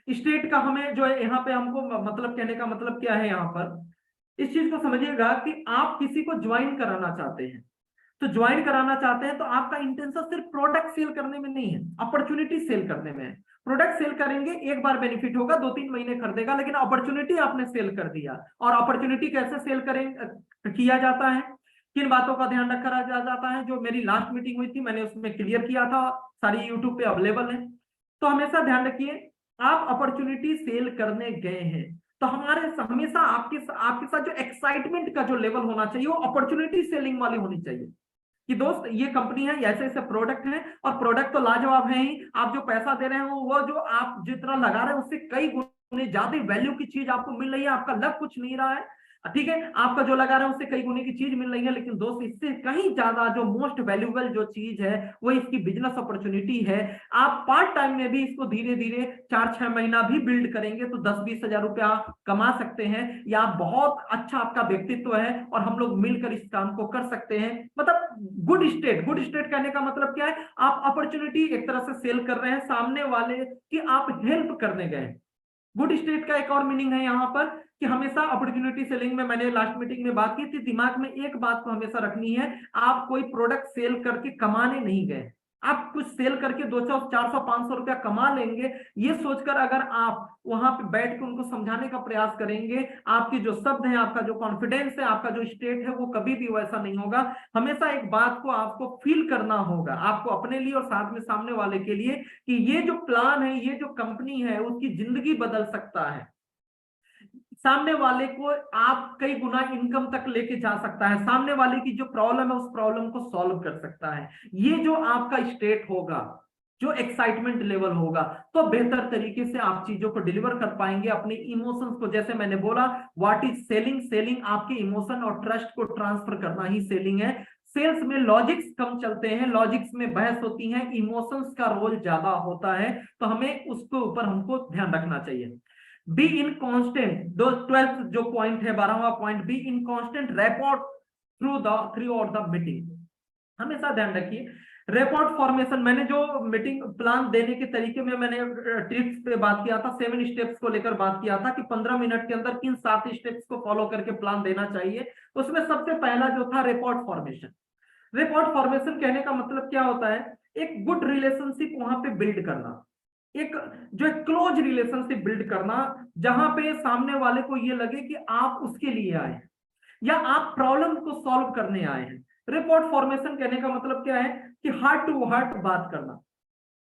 S1: स्टेट का हमें जो है, यहाँ पे हमको मतलब कहने का मतलब क्या है, यहाँ पर इस चीज को समझिएगा कि आप किसी को ज्वाइन कराना चाहते हैं, तो ज्वाइन कराना चाहते हैं तो आपका इंटेंशन सिर्फ प्रोडक्ट सेल करने में नहीं है, अपॉर्चुनिटी सेल करने में है। प्रोडक्ट सेल करेंगे, एक बार बेनिफिट होगा, 2-3 महीने खरीदेगा, लेकिन अपॉर्चुनिटी आपने सेल कर दिया। और अपॉर्चुनिटी कैसे सेल करें किया जाता है, किन बातों का ध्यान रखा जाता है? जो मेरी लास्ट मीटिंग हुई थी मैंने उसमें क्लियर किया था, सारी यूट्यूब पे अवेलेबल है। तो हमेशा ध्यान रखिए, आप अपॉर्चुनिटी सेल करने गए हैं तो हमेशा आपके आपके साथ जो एक्साइटमेंट का जो लेवल होना चाहिए वो अपॉर्चुनिटी सेलिंग वाली होनी चाहिए, कि दोस्त ये कंपनी है, ऐसे ऐसे प्रोडक्ट है और प्रोडक्ट तो लाजवाब है ही, आप जो पैसा दे रहे हैं वो जो आप जितना लगा रहे हैं उससे कई गुने ज्यादा वैल्यू की चीज आपको मिल रही है, आपका लग कुछ नहीं रहा है, ठीक है, आपका जो लगा रहा है उससे कई गुने की चीज मिल रही है, लेकिन दोस्त इससे कहीं ज्यादा जो मोस्ट वैल्यूबल जो चीज है वो इसकी बिजनेस अपॉर्चुनिटी है। आप पार्ट टाइम में भी इसको धीरे धीरे 4-6 महीना भी बिल्ड करेंगे तो 10-20 हजार रुपया कमा सकते हैं, या बहुत अच्छा आपका व्यक्तित्व है और हम लोग मिलकर इस काम को कर सकते हैं। मतलब गुड स्टेट कहने का मतलब क्या है? आप अपॉर्चुनिटी एक तरह से सेल कर रहे हैं सामने वाले की, आप हेल्प करने गए। गुड स्टेट का एक और मीनिंग है यहाँ पर कि हमेशा अपॉर्चुनिटी सेलिंग में, मैंने लास्ट मीटिंग में बात की थी, दिमाग में एक बात को हमेशा रखनी है, आप कोई प्रोडक्ट सेल करके कमाने नहीं गए, आप कुछ सेल करके 200-400-500 रुपया कमा लेंगे ये सोचकर अगर आप वहां पे बैठ के उनको समझाने का प्रयास करेंगे, आपके जो शब्द हैं, आपका जो कॉन्फिडेंस है, आपका जो स्टेट है वो कभी भी वैसा नहीं होगा। हमेशा एक बात को आपको फील करना होगा, आपको अपने लिए और साथ में सामने वाले के लिए, कि ये जो प्लान है, ये जो कंपनी है उसकी जिंदगी बदल सकता है, सामने वाले को आप कई गुना इनकम तक लेके जा सकता है, सामने वाले की जो प्रॉब्लम है उस प्रॉब्लम को सॉल्व कर सकता है। ये जो आपका स्टेट होगा, जो एक्साइटमेंट लेवल होगा, तो बेहतर तरीके से आप चीजों को डिलीवर कर पाएंगे, अपने इमोशंस को, जैसे मैंने बोला व्हाट इज सेलिंग, सेलिंग आपके इमोशन और ट्रस्ट को ट्रांसफर करना ही सेलिंग है। सेल्स में लॉजिक्स कम चलते हैं, लॉजिक्स में बहस होती है, इमोशंस का रोल ज्यादा होता है, तो हमें उसके ऊपर हमको ध्यान रखना चाहिए। बी इन कांस्टेंट, दो 12th जो पॉइंट है, 12वां point, be in constant rapport throughout the meeting. हमेशा ध्यान रखिए रिपोर्ट फॉर्मेशन, मैंने जो मीटिंग प्लान देने के तरीके में मैंने टिप्स पे बात किया था, 7 स्टेप्स को लेकर बात किया था कि 15 मिनट के अंदर किन 7 स्टेप्स को फॉलो करके प्लान देना चाहिए। उसमें सबसे पहला जो था रिपोर्ट फॉर्मेशन। रिपोर्ट फॉर्मेशन कहने का मतलब क्या होता है? एक गुड रिलेशनशिप वहां पे बिल्ड करना, एक जो एक क्लोज रिलेशनशिप बिल्ड करना, जहां पे सामने वाले को ये लगे कि आप उसके लिए आए हैं या आप प्रॉब्लम को सॉल्व करने आए हैं। रिपोर्ट फॉर्मेशन कहने का मतलब क्या है? कि हार्ट टू हार्ट बात करना,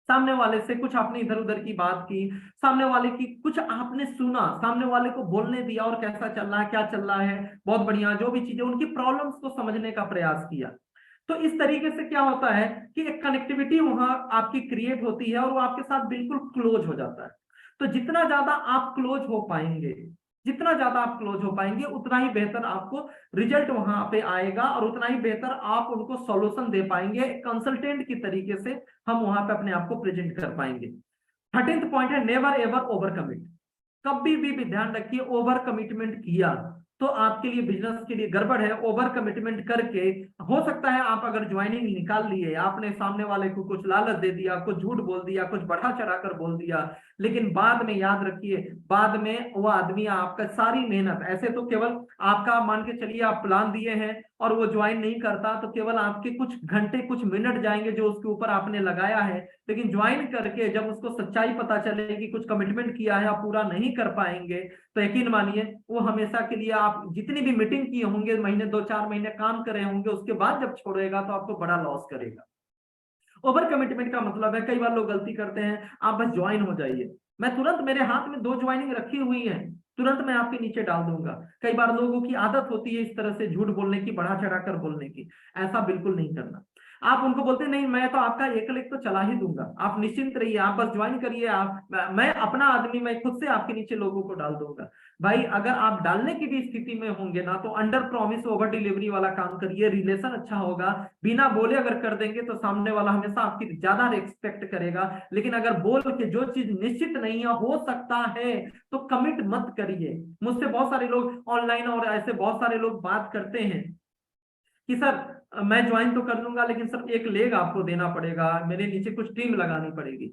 S1: सामने वाले से कुछ आपने इधर उधर की बात की, सामने वाले की कुछ आपने सुना, सामने वाले को बोलने दिया और कैसा चल रहा है, क्या चल रहा है, बहुत बढ़िया, जो भी चीजें, उनकी प्रॉब्लम्स को समझने का प्रयास किया। तो इस तरीके से क्या होता है कि एक कनेक्टिविटी वहां आपकी क्रिएट होती है और वो आपके साथ बिल्कुल क्लोज हो जाता है। तो जितना ज्यादा आप क्लोज हो पाएंगे, जितना ज्यादा आप क्लोज हो पाएंगे उतना ही बेहतर आपको रिजल्ट वहां पे आएगा और उतना ही बेहतर आप उनको सॉल्यूशन दे पाएंगे, कंसल्टेंट की तरीके से हम वहां पे अपने आप को प्रेजेंट कर पाएंगे। 13th पॉइंट है नेवर एवर ओवर कमिट। कभी भी ध्यान रखिए, ओवर कमिटमेंट किया तो आपके लिए, बिजनेस के लिए गड़बड़ है। ओवर कमिटमेंट करके हो सकता है आप अगर ज्वाइनिंग निकाल लिए, आपने सामने वाले को कुछ लालच दे दिया, कुछ झूठ बोल दिया, कुछ बढ़ा चढ़ा कर बोल दिया, लेकिन बाद में याद रखिए, बाद में वो आदमी आपका सारी मेहनत, ऐसे तो केवल आपका मान के चलिए आप प्लान दिए हैं और वो ज्वाइन नहीं करता तो केवल आपके कुछ घंटे कुछ मिनट जाएंगे जो उसके ऊपर आपने लगाया है, लेकिन ज्वाइन करके जब उसको सच्चाई पता चले कि कुछ कमिटमेंट किया है आप पूरा नहीं कर पाएंगे, तो यकीन मानिए वो हमेशा के लिए, आप जितनी भी मीटिंग किए होंगे, महीने 2-4 महीने काम करे होंगे, उसके बाद जब छोड़ेगा तो आपको बड़ा लॉस करेगा। ओवर कमिटमेंट का मतलब है, कई बार लोग गलती करते हैं, आप बस ज्वाइन हो जाइए, मैं तुरंत, मेरे हाथ में 2 ज्वाइनिंग रखी हुई है, तुरंत मैं आपके नीचे डाल दूंगा। कई बार लोगों की आदत होती है इस तरह से झूठ बोलने की, बढ़ा चढ़ाकर बोलने की, ऐसा बिल्कुल नहीं करना। आप उनको बोलते नहीं, मैं तो आपका 1 क्लिक तो चला ही दूंगा, आप निश्चिंत रहिए, आप बस ज्वाइन करिए, आप, मैं अपना आदमी, मैं खुद से आपके नीचे लोगों को डाल दूंगा। भाई अगर आप डालने की भी स्थिति में होंगे ना, तो अंडर प्रॉमिस ओवर डिलीवरी वाला काम करिए, रिलेशन अच्छा होगा। बिना बोले अगर कर देंगे तो सामने वाला हमेशा आपकी ज्यादा रिस्पेक्ट करेगा, लेकिन अगर बोल के जो चीज निश्चित नहीं है, हो सकता है, तो कमिट मत करिए। मुझसे बहुत सारे लोग ऑनलाइन और ऐसे बहुत सारे लोग बात करते हैं कि सर मैं ज्वाइन तो कर लूंगा लेकिन सर 1 लेग आपको देना पड़ेगा, मेरे नीचे कुछ टीम लगानी पड़ेगी।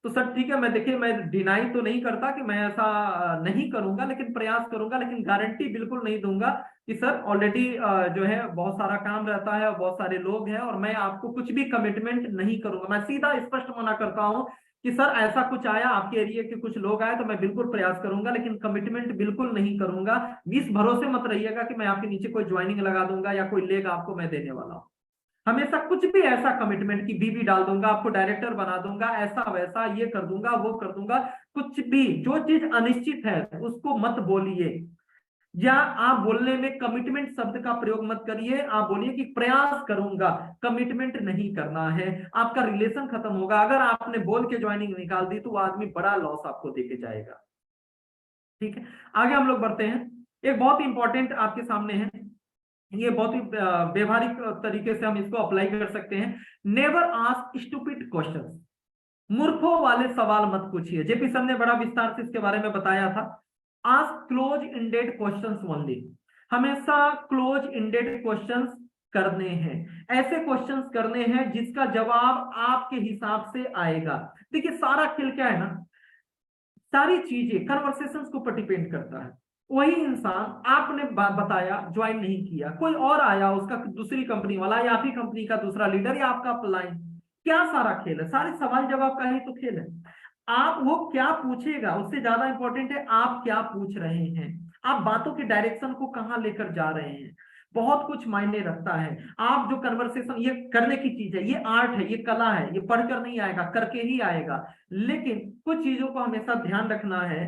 S1: तो सर ठीक है, मैं देखिए, मैं डिनाई तो नहीं करता कि मैं ऐसा नहीं करूंगा, लेकिन प्रयास करूंगा, लेकिन गारंटी बिल्कुल नहीं दूंगा कि सर ऑलरेडी जो है बहुत सारा काम रहता है और बहुत सारे लोग हैं और मैं आपको कुछ भी कमिटमेंट नहीं करूंगा। मैं सीधा स्पष्ट मना करता हूं कि सर ऐसा कुछ आया, आपके एरिया के कुछ लोग आए तो मैं बिल्कुल प्रयास करूंगा, लेकिन कमिटमेंट बिल्कुल नहीं करूंगा। इस भरोसे मत रहिएगा कि मैं आपके नीचे कोई ज्वाइनिंग लगा दूंगा या कोई लेग आपको मैं देने वाला हूं। हमेशा कुछ भी ऐसा कमिटमेंट की बीबी डाल दूंगा, आपको डायरेक्टर बना दूंगा, ऐसा वैसा ये कर दूंगा वो कर दूंगा, कुछ भी जो चीज अनिश्चित है उसको मत बोलिए। या आप बोलने में कमिटमेंट शब्द का प्रयोग मत करिए, आप बोलिए कि प्रयास करूंगा, कमिटमेंट नहीं करना है। आपका रिलेशन खत्म होगा। अगर आपने बोल के ज्वाइनिंग निकाल दी तो वो आदमी बड़ा लॉस आपको देके जाएगा। ठीक है, आगे हम लोग बढ़ते हैं। एक बहुत इंपॉर्टेंट आपके सामने है, ये बहुत ही व्यवहारिक तरीके से हम इसको अप्लाई कर सकते हैं। Never ask stupid questions. मूर्खों वाले सवाल मत पूछिए। जेपी सर ने बड़ा विस्तार से इसके बारे में बताया था। Ask close ended questions only. हमेशा क्लोज इंडेड क्वेश्चंस करने हैं, ऐसे क्वेश्चंस करने हैं जिसका जवाब आपके हिसाब से आएगा। देखिए सारा खेल क्या है ना, सारी चीजें कन्वर्सेशंस के ऊपर डिपेंड करता है। वही इंसान आपने बताया ज्वाइन नहीं किया, कोई और आया उसका दूसरी कंपनी वाला या आपकी कंपनी का दूसरा लीडर या आपका अपलाइन, क्या सारा खेल है, सारे सवाल जवाब का ही तो खेल है। आप वो क्या पूछेगा उससे ज्यादा इंपॉर्टेंट है आप क्या पूछ रहे हैं, आप बातों के डायरेक्शन को कहां लेकर जा रहे हैं, बहुत कुछ मायने रखता है। आप जो कन्वर्सेशन, ये करने की चीज है, ये आर्ट है, ये कला है, ये पढ़कर नहीं आएगा, करके ही आएगा। लेकिन कुछ चीजों को हमेशा ध्यान रखना है।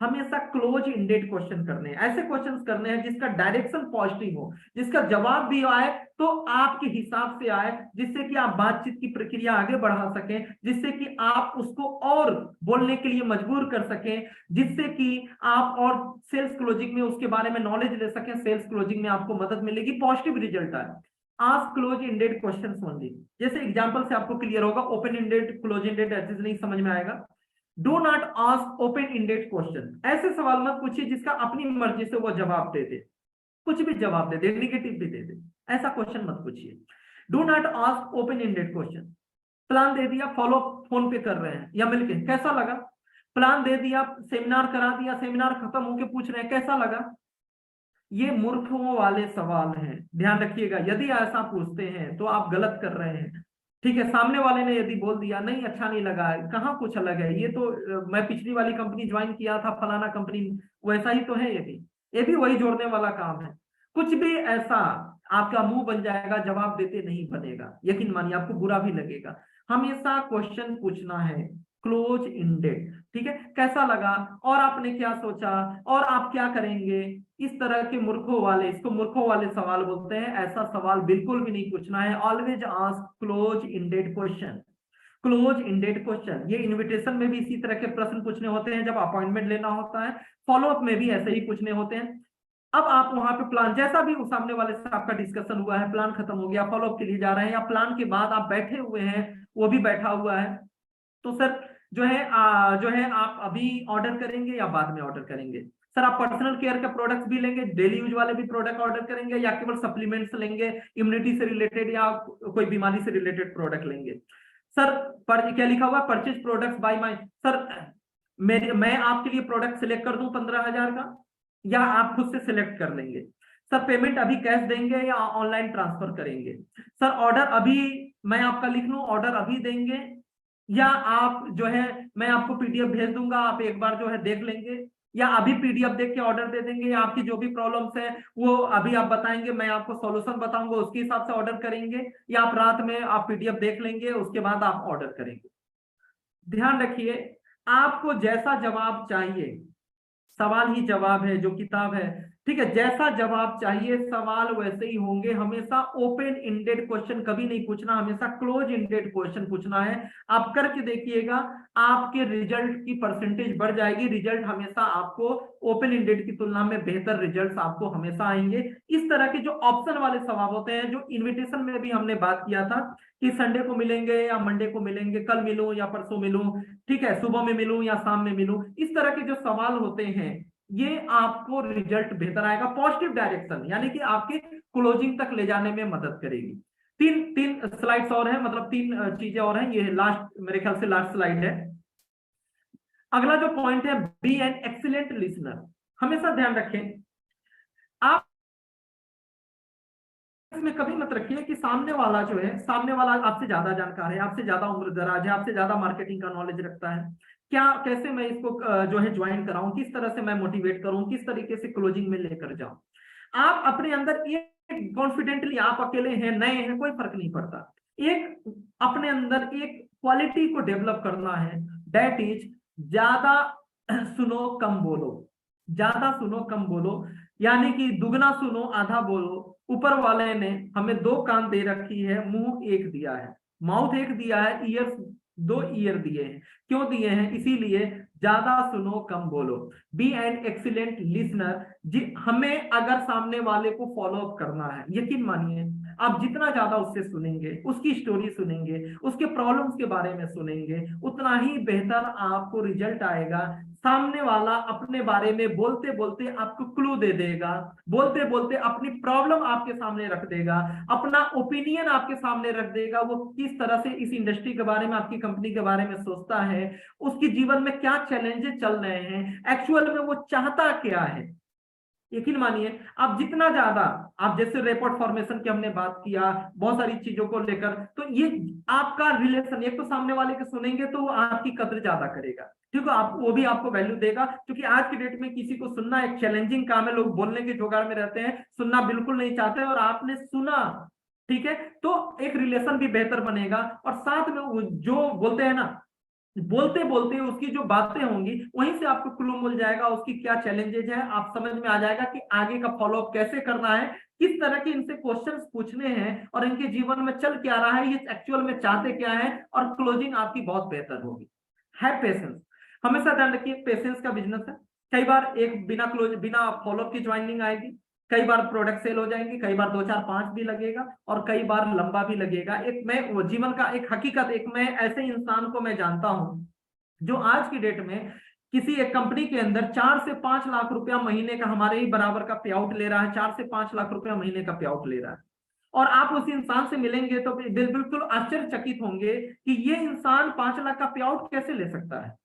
S1: हमेशा क्लोज इंडेड क्वेश्चन करने हैं, ऐसे क्वेश्चंस करने हैं जिसका डायरेक्शन पॉजिटिव हो, जिसका जवाब भी आए तो आपके हिसाब से आए, जिससे कि आप बातचीत की प्रक्रिया आगे बढ़ा सकें, जिससे कि आप उसको और बोलने के लिए मजबूर कर सकें, जिससे कि आप और सेल्स क्लोजिंग में उसके बारे में नॉलेज ले सकें, सेल्स क्लोजिंग में आपको मदद मिलेगी, पॉजिटिव रिजल्ट आए। Ask close ended questions only. जैसे एग्जांपल से आपको क्लियर होगा, ओपन इंडेड क्लोज इंडेड ऐसे नहीं समझ में आएगा। Do not ask open ended question. ऐसे सवाल मत पूछिए जिसका अपनी मर्जी से वो जवाब दे दे, कुछ भी जवाब दे दे, निगेटिव भी दे दे, ऐसा क्वेश्चन मत पूछिए। Do not ask open ended question. Plan दे दिया, फॉलो फोन पे कर रहे हैं या मिलके, कैसा लगा? प्लान दे दिया, सेमिनार करा दिया, सेमिनार खत्म होके पूछ रहे हैं कैसा लगा? ये मूर्खों वाले सवाल हैं, ध्यान रखिएगा। यदि ऐसा पूछते हैं तो आप गलत कर रहे हैं। ठीक है, सामने वाले ने यदि बोल दिया नहीं अच्छा नहीं लगा, कहाँ कुछ अलग है, ये तो मैं पिछली वाली कंपनी ज्वाइन किया था फलाना कंपनी, वैसा ही तो है, ये भी वही जोड़ने वाला काम है। कुछ भी ऐसा आपका मुंह बन जाएगा, जवाब देते नहीं बनेगा, यकीन मानिए आपको बुरा भी लगेगा। हमेशा क्वेश्चन पूछना है क्लोज इंडेड। ठीक है, कैसा लगा, और आपने क्या सोचा, और आप क्या करेंगे, इस तरह के मूर्खों वाले, इसको मूर्खों वाले सवाल बोलते हैं। ऐसा सवाल बिल्कुल भी नहीं पूछना है। Always ask close ended question. Close ended question, ये इनविटेशन में भी इसी तरह के प्रश्न पूछने होते हैं, जब अपॉइंटमेंट लेना होता है, फॉलोअप में भी ऐसे ही पूछने होते हैं। अब आप वहां पे प्लान, जैसा भी उस सामने वाले से आपका डिस्कशन हुआ है, प्लान खत्म हो गया, फॉलोअप के लिए जा रहे हैं, या प्लान के बाद आप बैठे हुए हैं, वो भी बैठा हुआ है, तो सर जो है आप अभी ऑर्डर करेंगे या बाद में ऑर्डर करेंगे? सर आप पर्सनल केयर के प्रोडक्ट्स भी लेंगे, डेली यूज वाले भी प्रोडक्ट ऑर्डर करेंगे, या केवल सप्लीमेंट्स लेंगे, इम्यूनिटी से रिलेटेड या कोई बीमारी से रिलेटेड प्रोडक्ट लेंगे? सर क्या लिखा हुआ, purchase products by my. Sir मैं आपके लिए प्रोडक्ट सिलेक्ट कर दूं 15,000 का, या आप खुद से सिलेक्ट कर लेंगे? सर पेमेंट अभी कैश देंगे या ऑनलाइन ट्रांसफर करेंगे? सर ऑर्डर अभी मैं आपका लिख लूं, ऑर्डर अभी देंगे, या आप जो है मैं आपको पीडीएफ भेज दूंगा, आप एक बार जो है देख लेंगे, या अभी पीडीएफ देख के ऑर्डर दे देंगे, या आपकी जो भी प्रॉब्लम्स है वो अभी आप बताएंगे, मैं आपको सॉल्यूशन बताऊंगा, उसके हिसाब से ऑर्डर करेंगे, या आप रात में आप पीडीएफ देख लेंगे उसके बाद आप ऑर्डर करेंगे? ध्यान रखिए, आपको जैसा जवाब चाहिए, सवाल ही जवाब है, जो किताब है, ठीक है, जैसा जवाब चाहिए सवाल वैसे ही होंगे। हमेशा ओपन इंडेड क्वेश्चन कभी नहीं पूछना, हमेशा क्लोज इंडेड क्वेश्चन पूछना है। आप करके देखिएगा, आपके रिजल्ट की परसेंटेज बढ़ जाएगी। रिजल्ट हमेशा आपको ओपन इंडेड की तुलना में बेहतर रिजल्ट्स आपको हमेशा आएंगे। इस तरह के जो ऑप्शन वाले सवाल होते हैं, जो इन्विटेशन में भी हमने बात किया था कि संडे को मिलेंगे या मंडे को मिलेंगे, कल मिलूं या परसों मिलूं, ठीक है, सुबह में मिलूं या शाम में मिलूं, इस तरह के जो सवाल होते हैं, ये आपको रिजल्ट बेहतर आएगा, पॉजिटिव डायरेक्शन, यानी कि आपके क्लोजिंग तक ले जाने में मदद करेगी। तीन तीन स्लाइड्स और हैं, मतलब तीन चीजें और हैं, ये लास्ट, मेरे ख्याल से लास्ट स्लाइड है। अगला जो पॉइंट है, बी एन एक्सीलेंट लिसनर। हमेशा ध्यान रखें, आप में कभी मत रखिए कि सामने वाला जो है, सामने वाला आपसे ज्यादा जानकार है, आपसे ज्यादा उम्र दराज है, आपसे ज्यादा मार्केटिंग का नॉलेज रखता है, क्या कैसे मैं इसको जो है ज्वाइन कराऊं, किस तरह से मैं मोटिवेट करूं, किस तरीके से क्लोजिंग में लेकर जाऊं। आप अपने अंदर एक कॉन्फिडेंटली, आप अकेले हैं, नए हैं, कोई फर्क नहीं पड़ता, एक अपने अंदर एक क्वालिटी को डेवलप करना है, दैट इज ज्यादा सुनो कम बोलो। ज्यादा सुनो कम बोलो, यानी कि दुगना सुनो आधा बोलो। ऊपर वाले ने हमें दो कान दे रखी है, मुंह एक दिया है, माउथ एक दिया है, ईयर दो ईयर दिए हैं। क्यों दिए हैं? इसीलिए ज्यादा सुनो कम बोलो। Be an excellent listener. हमें अगर सामने वाले को फॉलो अप करना है, यकीन मानिए आप जितना ज्यादा उससे सुनेंगे, उसकी स्टोरी सुनेंगे, उसके प्रॉब्लम्स के बारे में सुनेंगे, उतना ही बेहतर आपको रिजल्ट आएगा। सामने वाला अपने बारे में बोलते बोलते आपको क्लू दे देगा, बोलते बोलते अपनी प्रॉब्लम आपके सामने रख देगा, अपना ओपिनियन आपके सामने रख देगा, वो किस तरह से इस इंडस्ट्री के बारे में, आपकी कंपनी के बारे में सोचता है, उसके जीवन में क्या चैलेंजेस चल रहे हैं, एक्चुअल में वो चाहता क्या है। यकीन मानिए आप जितना ज्यादा, आप जैसे रिपोर्ट फॉर्मेशन की हमने बात किया, बहुत सारी चीजों को लेकर, तो ये आपका रिलेशन, एक तो सामने वाले के सुनेंगे तो वो आपकी कद्र ज्यादा करेगा, ठीक है, आप वो भी आपको वैल्यू देगा। क्योंकि आज की डेट में किसी को सुनना एक चैलेंजिंग काम है, लोग बोलने के जुगाड़ में रहते हैं, सुनना बिल्कुल नहीं चाहते, और आपने सुना, ठीक है, तो एक रिलेशन भी बेहतर बनेगा। और साथ में वो जो बोलते हैं ना, बोलते बोलते उसकी जो बातें होंगी वहीं से आपको क्लू मिल जाएगा, उसकी क्या चैलेंजेज है, आप समझ में आ जाएगा कि आगे का फॉलोअप कैसे करना है, किस तरह के इनसे क्वेश्चंस पूछने हैं, और इनके जीवन में चल क्या रहा है, ये एक्चुअल में चाहते क्या है, और क्लोजिंग आपकी बहुत बेहतर होगी। है पेशेंस। हमेशा ध्यान रखिए, पेशेंस का बिजनेस है। कई बार एक बिना फॉलोअप की ज्वाइनिंग आएगी, कई बार प्रोडक्ट सेल हो जाएंगे, कई बार 2 4 5 भी लगेगा, और कई बार लंबा भी लगेगा। एक मैं वो जीवन का एक हकीकत, एक मैं ऐसे इंसान को मैं जानता हूं जो आज की डेट में किसी एक कंपनी के अंदर 4 से 5 लाख रुपया महीने का, हमारे ही बराबर का पे आउट ले रहा है, 4 से 5 लाख रुपया महीने का पे आउट ले रहा है। और आप उस इंसान से मिलेंगे तो बिल्कुल आश्चर्यचकित होंगे कि ये इंसान 5 लाख का पे आउट कैसे ले सकता है।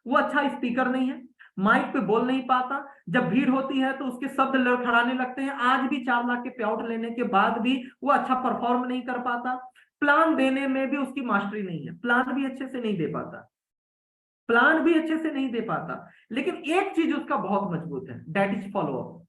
S1: वो अच्छा स्पीकर नहीं है, माइक पे बोल नहीं पाता, जब भीड़ होती है तो उसके शब्द लड़खड़ाने लगते हैं, आज भी 4 लाख के पे आउट लेने के बाद भी वो अच्छा परफॉर्म नहीं कर पाता। प्लान देने में भी उसकी मास्टरी नहीं है, प्लान भी अच्छे से नहीं दे पाता, प्लान भी अच्छे से नहीं दे पाता। लेकिन एक चीज उसका बहुत मजबूत है, that is follow up.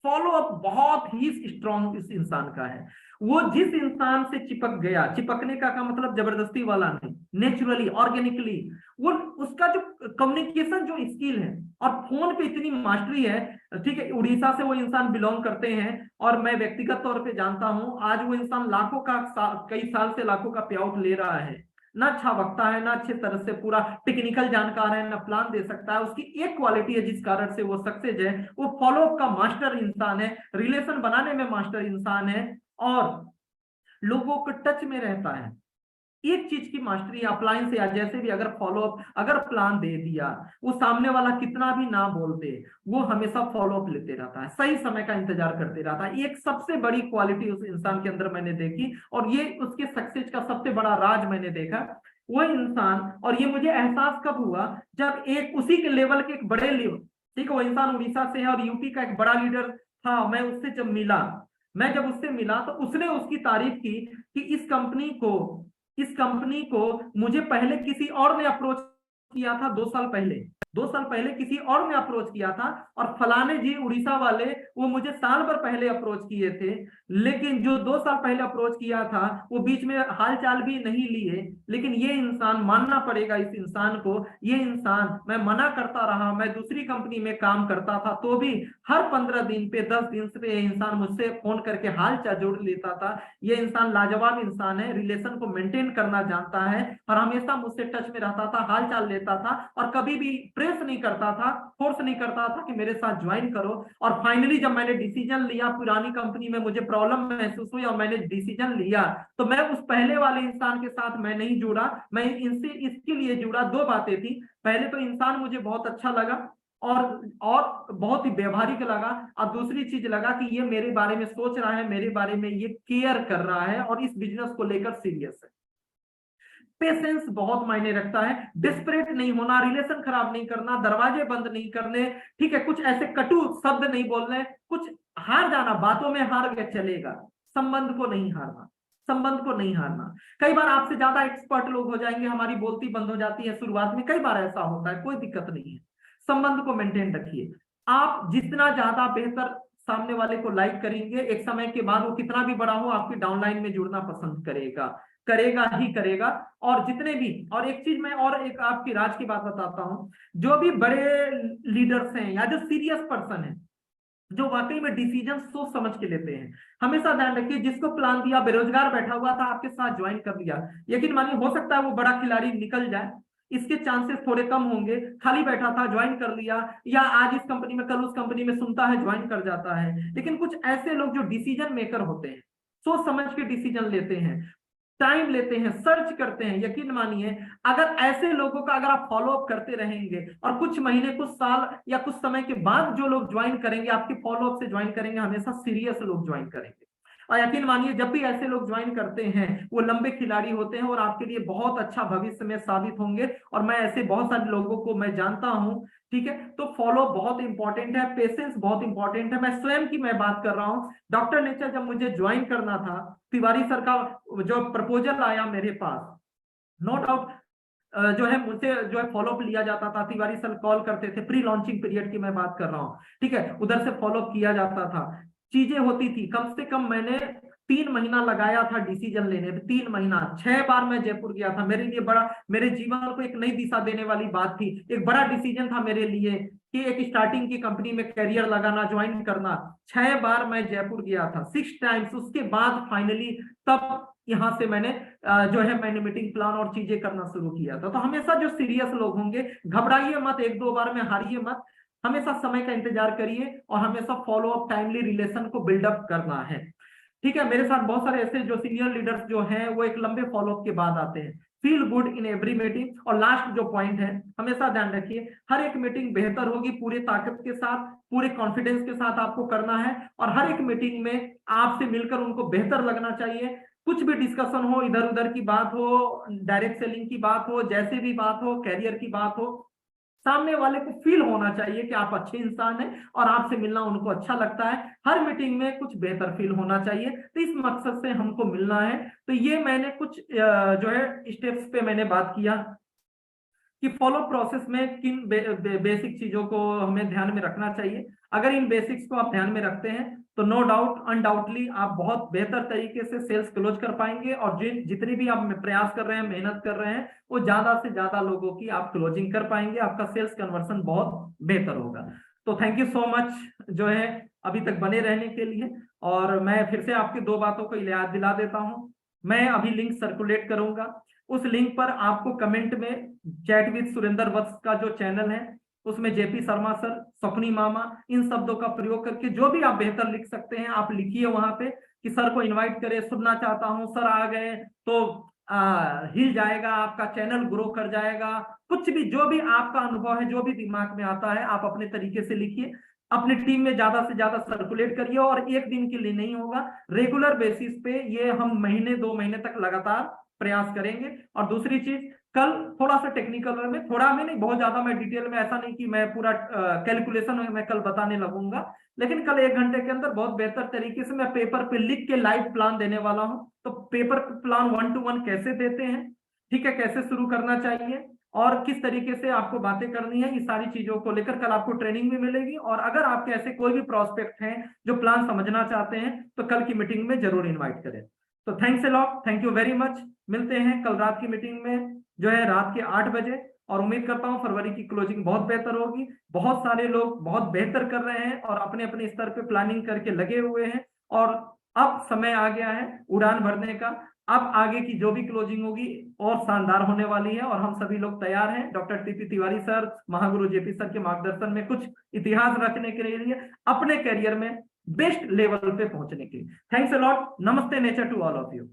S1: Follow up बहुत ही स्ट्रॉन्ग इस इंसान का है। वो जिस इंसान से चिपक गया, चिपकने का मतलब जबरदस्ती वाला नहीं, नेचुरली ऑर्गेनिकली, वो उसका जो कम्युनिकेशन जो स्किल है, और फोन पे इतनी मास्टरी है, ठीक है, उड़ीसा से वो इंसान बिलोंग करते हैं, और मैं व्यक्तिगत तौर पे जानता हूं, आज वो इंसान लाखों का कई साल से लाखों का पे आउट ले रहा है। ना अच्छा वक्ता है, ना अच्छे तरह से पूरा टेक्निकल जानकार है, ना प्लान दे सकता है, उसकी एक क्वालिटी है जिस कारण से वो सक्सेस है, वो फॉलो अप का मास्टर इंसान है, रिलेशन बनाने में मास्टर इंसान है, और लोगों के टच में रहता है। एक चीज की मास्टरी अप्लायंस या जैसे भी, अगर फॉलो अप, अगर प्लान दे दिया, वो सामने वाला कितना भी ना बोलते, वो हमेशा फॉलो अप लेते रहता है, सही समय का इंतजार करते रहता है। एक सबसे बड़ी क्वालिटी उस इंसान के अंदर मैंने देखी, और ये उसके सक्सेस का सबसे बड़ा राज मैंने देखा। वो इंसान, और ये मुझे एहसास कब हुआ, जब एक उसी के लेवल के एक बड़े लेवल, ठीक है, वो इंसान उड़ीसा से है और यूपी का एक बड़ा लीडर था, मैं जब उससे मिला तो उसने उसकी तारीफ की कि इस कंपनी को मुझे पहले किसी और ने अप्रोच किया था, 2 साल पहले, 2 साल पहले किसी और ने अप्रोच किया था, और फलाने जी उड़ीसा वाले वो मुझे साल भर पहले अप्रोच किए थे, लेकिन जो 2 साल पहले अप्रोच किया था वो बीच में हालचाल भी नहीं लिए। लेकिन ये इंसान, मानना पड़ेगा इस इंसान को, ये इंसान, मैं मना करता रहा, मैं दूसरी कंपनी में काम करता था तो भी हर 15 दिन पे, 10 दिन पे ये इंसान मुझसे फोन करके हाल चाल जोड़ लेता था। ये इंसान लाजवाब इंसान है, रिलेशन को मेंटेन करना जानता है, और हमेशा मुझसे टच में रहता था, हाल चाल लेता था, और कभी भी प्रेस नहीं करता था, फोर्स नहीं करता था कि मेरे साथ ज्वाइन करो। और फाइनली जब मैंने डिसीजन लिया, पुरानी कंपनी में मुझे प्रॉब्लम महसूस हुई और मैंने डिसीजन लिया, तो मैं उस पहले वाले इंसान के साथ मैं नहीं जुड़ा, मैं इनसे इसके लिए जुड़ा। 2 बातें थी, पहले तो इंसान मुझे बहुत अच्छा लगा, और बहुत ही व्यवहारिक लगा, और दूसरी चीज लगा कि ये मेरे बारे में सोच रहा है, मेरे बारे में ये केयर कर रहा है, और इस बिजनेस को लेकर सीरियस है। पेशेंस बहुत मायने रखता है, डिस्परेट नहीं होना, रिलेशन खराब नहीं करना, दरवाजे बंद नहीं करने, ठीक है, कुछ ऐसे कटु शब्द नहीं बोलने, कुछ हार जाना, बातों में हार गए चलेगा, संबंध को नहीं हारना, संबंध को नहीं हारना। कई बार आपसे ज्यादा एक्सपर्ट लोग हो जाएंगे, हमारी बोलती बंद हो जाती है शुरुआत में, कई बार ऐसा होता है, कोई दिक्कत नहीं है। संबंध को मेंटेन रखिए। आप जितना ज्यादा बेहतर सामने वाले को लाइक करेंगे, एक समय के बाद वो कितना भी बड़ा हो आपकी डाउनलाइन में जुड़ना पसंद करेगा, करेगा ही करेगा। और जितने भी, और एक चीज मैं और एक आपकी राज की बात बताता हूं, जो भी बड़े लीडर्स हैं या जो सीरियस पर्सन है, जो वाकई में डिसीजन सोच समझ के लेते हैं, हमेशा ध्यान रखिए, जिसको प्लान दिया, बेरोजगार बैठा हुआ था आपके साथ ज्वाइन कर लिया, यकीन मानिए हो सकता है वो बड़ा खिलाड़ी निकल जाए, इसके चांसेस थोड़े कम होंगे। खाली बैठा था ज्वाइन कर लिया, या आज इस कंपनी में कल उस कंपनी में सुनता है ज्वाइन कर जाता है। लेकिन कुछ ऐसे लोग जो डिसीजन मेकर होते हैं, सोच समझ के डिसीजन लेते हैं, टाइम लेते हैं, सर्च करते हैं, यकीन मानिए अगर ऐसे लोगों का अगर आप फॉलो अप करते रहेंगे और कुछ महीने, कुछ साल या कुछ समय के बाद जो लोग ज्वाइन करेंगे, आपके फॉलो अप से ज्वाइन करेंगे, हमेशा सीरियस लोग ज्वाइन करेंगे। और यकीन मानिए जब भी ऐसे लोग ज्वाइन करते हैं वो लंबे खिलाड़ी होते हैं और आपके लिए बहुत अच्छा भविष्य में साबित होंगे। और मैं ऐसे बहुत सारे लोगों को मैं जानता हूं, ठीक है। तो फॉलो बहुत इंपॉर्टेंट है, पेशेंस बहुत इंपॉर्टेंट है। मैं स्वयं की मैं बात कर रहा हूं, डॉक्टर नेचर जब मुझे ज्वाइन करना था, तिवारी सर का जो प्रपोजल आया मेरे पास, नो डाउट जो है मुझसे जो है फॉलोअप लिया जाता था, तिवारी सर कॉल करते थे, प्री लॉन्चिंग पीरियड की मैं बात कर रहा हूँ, ठीक है, उधर से फॉलोअप किया जाता था, चीजें होती थी। कम से कम मैंने 3 महीना लगाया था डिसीजन लेने में, 3 महीना, 6 बार मैं जयपुर गया था। मेरे लिए बड़ा, मेरे जीवन को एक नई दिशा देने वाली बात थी, एक बड़ा डिसीजन था मेरे लिए कि एक स्टार्टिंग की कंपनी में करियर लगाना, ज्वाइन करना। 6 बार मैं जयपुर गया था, 6 टाइम्स। उसके बाद फाइनली तब यहाँ से मैंने जो है मैंने मीटिंग प्लान और चीजें करना शुरू किया था। तो हमेशा जो सीरियस लोग होंगे, घबराइए मत, 1-2 बार में हारिए मत, हमेशा समय का इंतजार करिए और हमेशा फॉलो अप, टाइमली रिलेशन को बिल्डअप करना है, ठीक है। मेरे साथ बहुत सारे ऐसे जो सीनियर लीडर्स जो हैं वो एक लंबे फॉलो अप के बाद आते हैं। Feel good in every meeting. और लास्ट जो पॉइंट है, हमेशा ध्यान रखिए, हर एक मीटिंग बेहतर होगी पूरे ताकत के साथ, पूरे कॉन्फिडेंस के साथ आपको करना है। और हर एक मीटिंग में आपसे मिलकर उनको बेहतर लगना चाहिए। कुछ भी डिस्कशन हो, इधर उधर की बात हो, डायरेक्ट सेलिंग की बात हो, जैसे भी बात हो, कैरियर की बात हो, सामने वाले को फील होना चाहिए कि आप अच्छे इंसान हैं और आपसे मिलना उनको अच्छा लगता है। हर मीटिंग में कुछ बेहतर फील होना चाहिए, तो इस मकसद से हमको मिलना है। तो ये मैंने कुछ जो है स्टेप्स पे मैंने बात किया कि फॉलो प्रोसेस में किन बेसिक चीजों को हमें ध्यान में रखना चाहिए। अगर इन बेसिक्स को आप ध्यान में रखते हैं तो नो डाउट, अनडाउटली आप बहुत बेहतर तरीके से सेल्स क्लोज कर पाएंगे। और जितनी भी आप प्रयास कर रहे हैं, मेहनत कर रहे हैं, वो ज्यादा से ज्यादा लोगों की आप क्लोजिंग कर पाएंगे, आपका सेल्स कन्वर्सन बहुत बेहतर होगा। तो थैंक यू सो मच जो है अभी तक बने रहने के लिए। और मैं फिर से आपकी 2 बातों को याद दिला देता हूं। मैं अभी लिंक सर्कुलेट करूंगा, उस लिंक पर आपको कमेंट में चैट विद सुरेंद्र वत्स का जो चैनल है उसमें जेपी शर्मा सर, स्वप्नी मामा, इन शब्दों का प्रयोग करके जो भी आप बेहतर लिख सकते हैं आप लिखिए वहां पे कि सर को इनवाइट करें, सुनना चाहता हूं, सर आ गए तो हिल जाएगा, आपका चैनल ग्रो कर जाएगा। कुछ भी, जो भी आपका अनुभव है, जो भी दिमाग में आता है, आप अपने तरीके से लिखिए, अपनी टीम में ज्यादा से ज्यादा सर्कुलेट करिए। और एक दिन के लिए नहीं होगा, रेगुलर बेसिस पे ये हम महीने 2 महीने तक लगातार प्रयास करेंगे। और दूसरी चीज, कल थोड़ा सा टेक्निकल में, थोड़ा में नहीं, बहुत ज्यादा मैं डिटेल में, ऐसा नहीं कि मैं पूरा कैलकुलेशन मैं कल बताने लगूंगा, लेकिन कल 1 घंटे के अंदर बहुत बेहतर तरीके से मैं पेपर पे लिख के लाइव प्लान देने वाला हूं। तो पेपर प्लान 1 to 1 कैसे देते हैं, ठीक है, कैसे शुरू करना चाहिए और किस तरीके से आपको बातें करनी है, ये सारी चीजों को लेकर कल आपको ट्रेनिंग भी मिलेगी। और अगर आपके ऐसे कोई भी प्रोस्पेक्ट हैं जो प्लान समझना चाहते हैं तो कल की मीटिंग में जरूर इन्वाइट करें। तो thanks a lot, thank you very much. मिलते हैं कल रात की मीटिंग में जो है रात के 8 बजे। और उम्मीद करता हूं फरवरी की क्लोजिंग बहुत बेहतर होगी। बहुत सारे लोग बहुत बेहतर कर रहे हैं और अपने अपने स्तर पे प्लानिंग करके लगे हुए हैं। और अब समय आ गया है उड़ान भरने का। अब आगे की जो भी क्लोजिंग होगी और शानदार होने वाली है और हम सभी लोग तैयार हैं doctor TP Tiwari sir, Mahaguru JP sir के मार्गदर्शन में कुछ इतिहास रचने के लिए, अपने करियर में बेस्ट लेवल पे पहुंचने के लिए। Thanks a lot. नमस्ते nature to all of you.